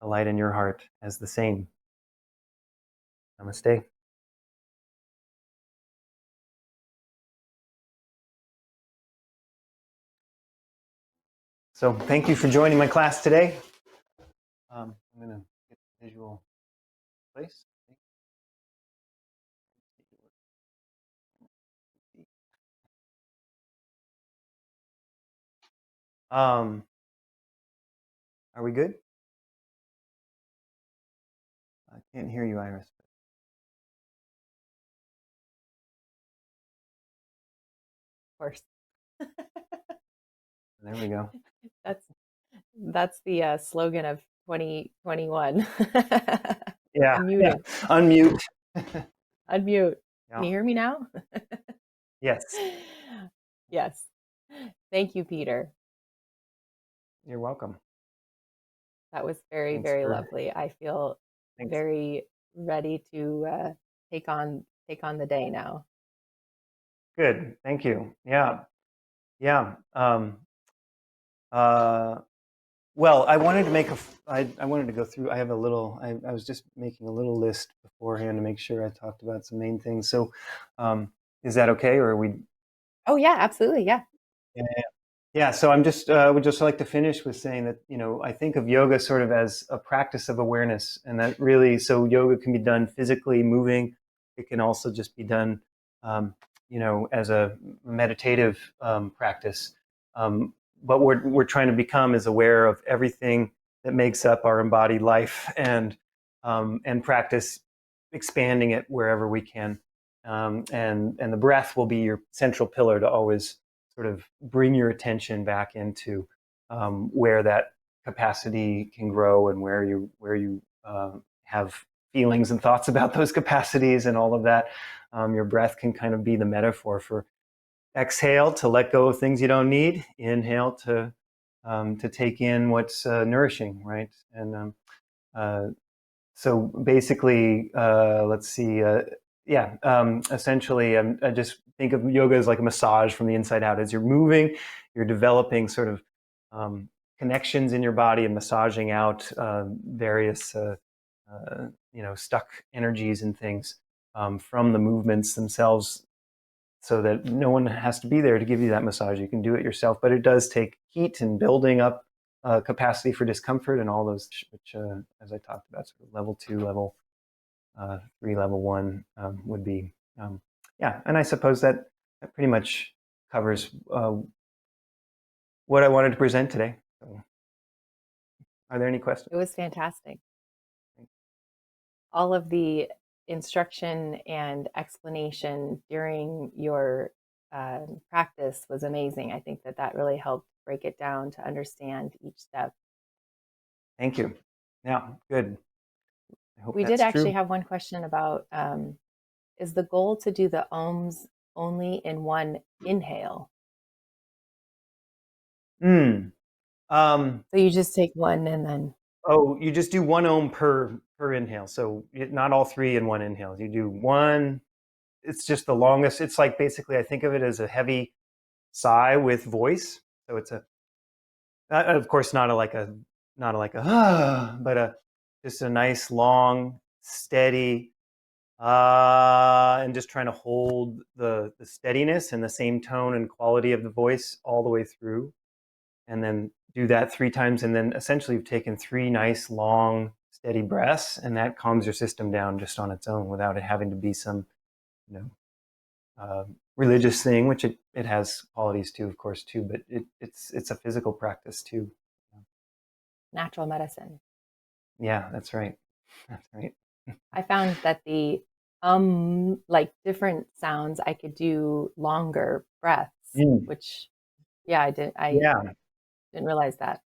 Speaker 8: a light in your heart as the same. Namaste. So thank you for joining my class today. I'm going to get the visual place. Are we good? I can't hear you, Iris.
Speaker 1: Of course.
Speaker 8: There we go.
Speaker 1: That's the slogan of 2021.
Speaker 8: Yeah,
Speaker 1: I'm
Speaker 8: yeah.
Speaker 1: muted.
Speaker 8: Unmute.
Speaker 1: Unmute.
Speaker 8: Yeah.
Speaker 1: Can you hear me now?
Speaker 8: Yes.
Speaker 1: Yes. Thank you, Peter.
Speaker 8: You're welcome.
Speaker 1: That was very,
Speaker 8: Thanks
Speaker 1: very
Speaker 8: for
Speaker 1: lovely. I feel
Speaker 8: thanks.
Speaker 1: very ready to take on the day now.
Speaker 8: Good. Thank you. Yeah. Yeah. Well, I wanted to make I wanted to go through. I have a little. I was just making a little list beforehand to make sure I talked about some main things. So, is that okay, or are we?
Speaker 1: Oh yeah, absolutely. Yeah.
Speaker 8: Yeah. Yeah, so I'm just would just like to finish with saying that, you know, I think of yoga sort of as a practice of awareness, and that really, so yoga can be done physically moving. It can also just be done, you know, as a meditative practice. But we're trying to become is aware of everything that makes up our embodied life, and practice expanding it wherever we can. And the breath will be your central pillar to always sort of bring your attention back into where that capacity can grow, and where you have feelings and thoughts about those capacities and all of that. Your breath can kind of be the metaphor for exhale to let go of things you don't need. Inhale to take in what's nourishing, right? And uh, so basically, let's see. Essentially, I just think of yoga as like a massage from the inside out. As you're moving, you're developing sort of connections in your body and massaging out various, you know, stuck energies and things from the movements themselves, so that no one has to be there to give you that massage. You can do it yourself, but it does take heat and building up capacity for discomfort and all those, which, as I talked about, sort of level 2, level 3, level 1 would be. Yeah, and I suppose that pretty much covers what I wanted to present today. So, are there any questions?
Speaker 1: It was fantastic. All of the instruction and explanation during your practice was amazing. I think that really helped break it down to understand each step.
Speaker 8: Thank you. Yeah, good. I hope
Speaker 1: We
Speaker 8: that's
Speaker 1: did actually
Speaker 8: true.
Speaker 1: have one question about is the goal to do the ohms only in one inhale?
Speaker 8: Mm.
Speaker 1: So you just take one and then.
Speaker 8: Oh, you just do 1 ohm per inhale. So not all 3 in one inhale. You do 1. It's just the longest. It's like, basically, I think of it as a heavy sigh with voice. So it's of course, not like a but just a nice, long, steady, and just trying to hold the steadiness and the same tone and quality of the voice all the way through, and then do that 3 times, and then essentially you've taken 3 nice, long, steady breaths, and that calms your system down just on its own, without it having to be some, you know, religious thing, which it has qualities too, of course, too, but it's a physical practice too.
Speaker 1: Natural medicine.
Speaker 8: Yeah, that's right. That's right.
Speaker 1: I found that the like different sounds I could do longer breaths,
Speaker 8: Mm.
Speaker 1: which I
Speaker 8: Yeah,
Speaker 1: didn't realize that.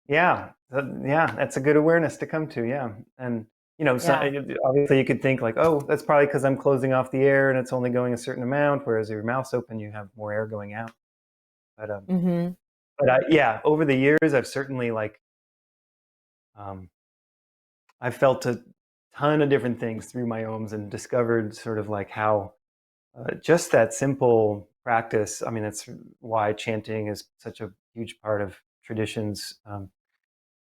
Speaker 8: yeah, yeah. That's a good awareness to come to. Yeah, and you know, so,
Speaker 1: Yeah.
Speaker 8: obviously you could think like, oh, that's probably because I'm closing off the air and it's only going a certain amount, whereas your mouth's open, you have more air going out. But
Speaker 1: Mm-hmm.
Speaker 8: yeah, over the years, I've certainly like, um, I've felt a ton of different things through my ohms, and discovered sort of like how just that simple practice. I mean, that's why chanting is such a huge part of traditions.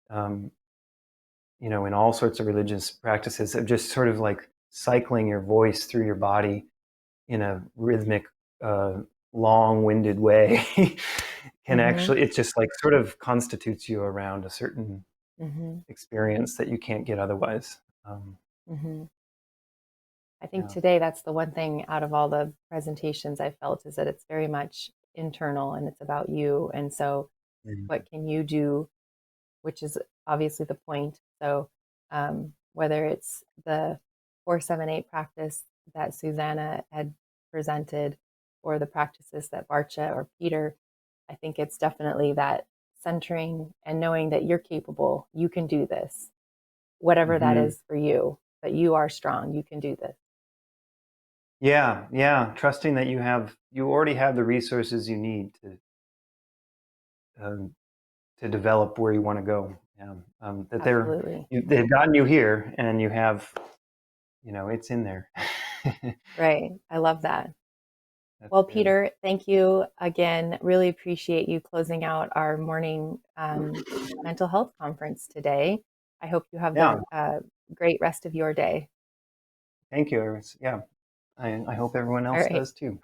Speaker 8: Um, you know, in all sorts of religious practices, of just sort of like cycling your voice through your body in a rhythmic, uh, long-winded way can
Speaker 1: Mm-hmm.
Speaker 8: actually, it just like sort of constitutes you around a certain
Speaker 1: Mm-hmm.
Speaker 8: experience that you can't get otherwise.
Speaker 1: Mm-hmm. I think
Speaker 8: Yeah.
Speaker 1: today that's the one thing out of all the presentations I felt is that it's very much internal and it's about you. And so what can you do, which is obviously the point. So whether it's the 478 practice that Suzanna had presented or the practices that Barcha or Peter, I think it's definitely that centering and knowing that you're capable, you can do this, whatever that is for you, but you are strong, you can do this.
Speaker 8: Yeah. Trusting that you already have the resources you need to develop where you want to go. That they've gotten you here, and you have, it's in there.
Speaker 1: Right. I love that. Well, Peter, thank you again. Really appreciate you closing out our morning mental health conference today. I hope you have a great rest of your day.
Speaker 8: Thank you, Iris. Yeah, I hope everyone else does too.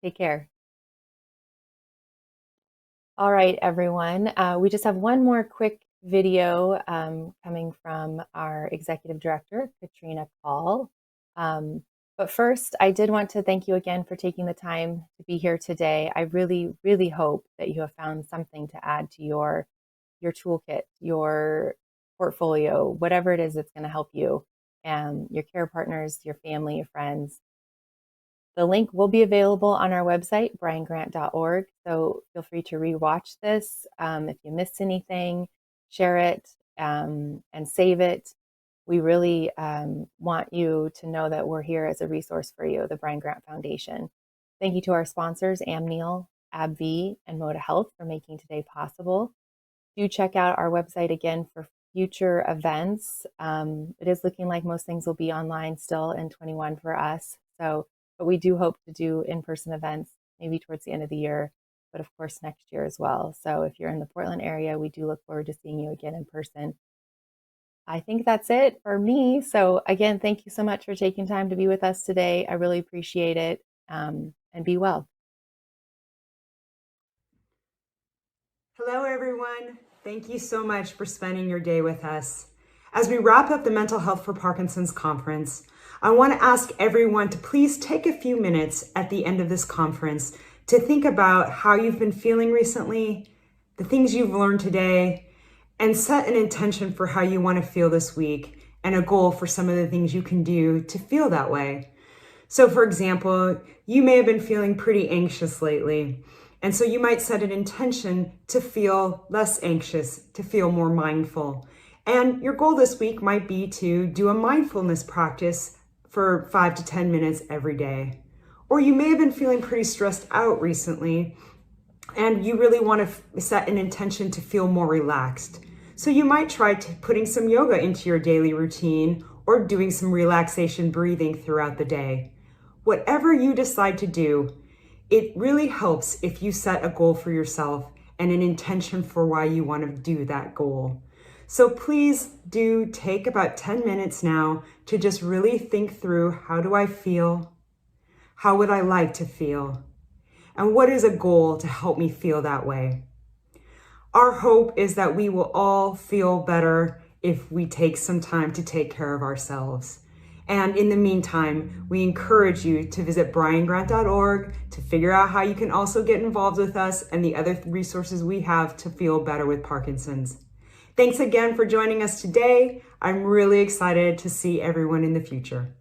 Speaker 1: Take care. All right, everyone. We just have one more quick video coming from our executive director, Katrina Call. But first, I did want to thank you again for taking the time to be here today. I really, really hope that you have found something to add to your toolkit, your portfolio, whatever it is that's going to help you and your care partners, your family, your friends. The link will be available on our website, briangrant.org. So feel free to rewatch this. If you missed anything, share it and save it. We really want you to know that we're here as a resource for you, the Brian Grant Foundation. Thank you to our sponsors, Amneal, AbbVie, and Moda Health for making today possible. Do check out our website again for future events. It is looking like most things will be online still in 21 for us. But we do hope to do in-person events maybe towards the end of the year, but of course next year as well. So if you're in the Portland area, we do look forward to seeing you again in person. I think that's it for me. So again, thank you so much for taking time to be with us today. I really appreciate it, and be well.
Speaker 9: Hello, everyone. Thank you so much for spending your day with us. As we wrap up the Mental Health for Parkinson's conference, I want to ask everyone to please take a few minutes at the end of this conference to think about how you've been feeling recently, the things you've learned today, and set an intention for how you want to feel this week and a goal for some of the things you can do to feel that way. So, for example, you may have been feeling pretty anxious lately. And so you might set an intention to feel less anxious, to feel more mindful. And your goal this week might be to do a mindfulness practice for 5 to 10 minutes every day. Or you may have been feeling pretty stressed out recently, and you really want to set an intention to feel more relaxed. So you might try putting some yoga into your daily routine or doing some relaxation breathing throughout the day. Whatever you decide to do, it really helps if you set a goal for yourself and an intention for why you want to do that goal. So please do take about 10 minutes now to just really think through, how do I feel? How would I like to feel? And what is a goal to help me feel that way? Our hope is that we will all feel better if we take some time to take care of ourselves. And in the meantime, we encourage you to visit briangrant.org to figure out how you can also get involved with us and the other resources we have to feel better with Parkinson's. Thanks again for joining us today. I'm really excited to see everyone in the future.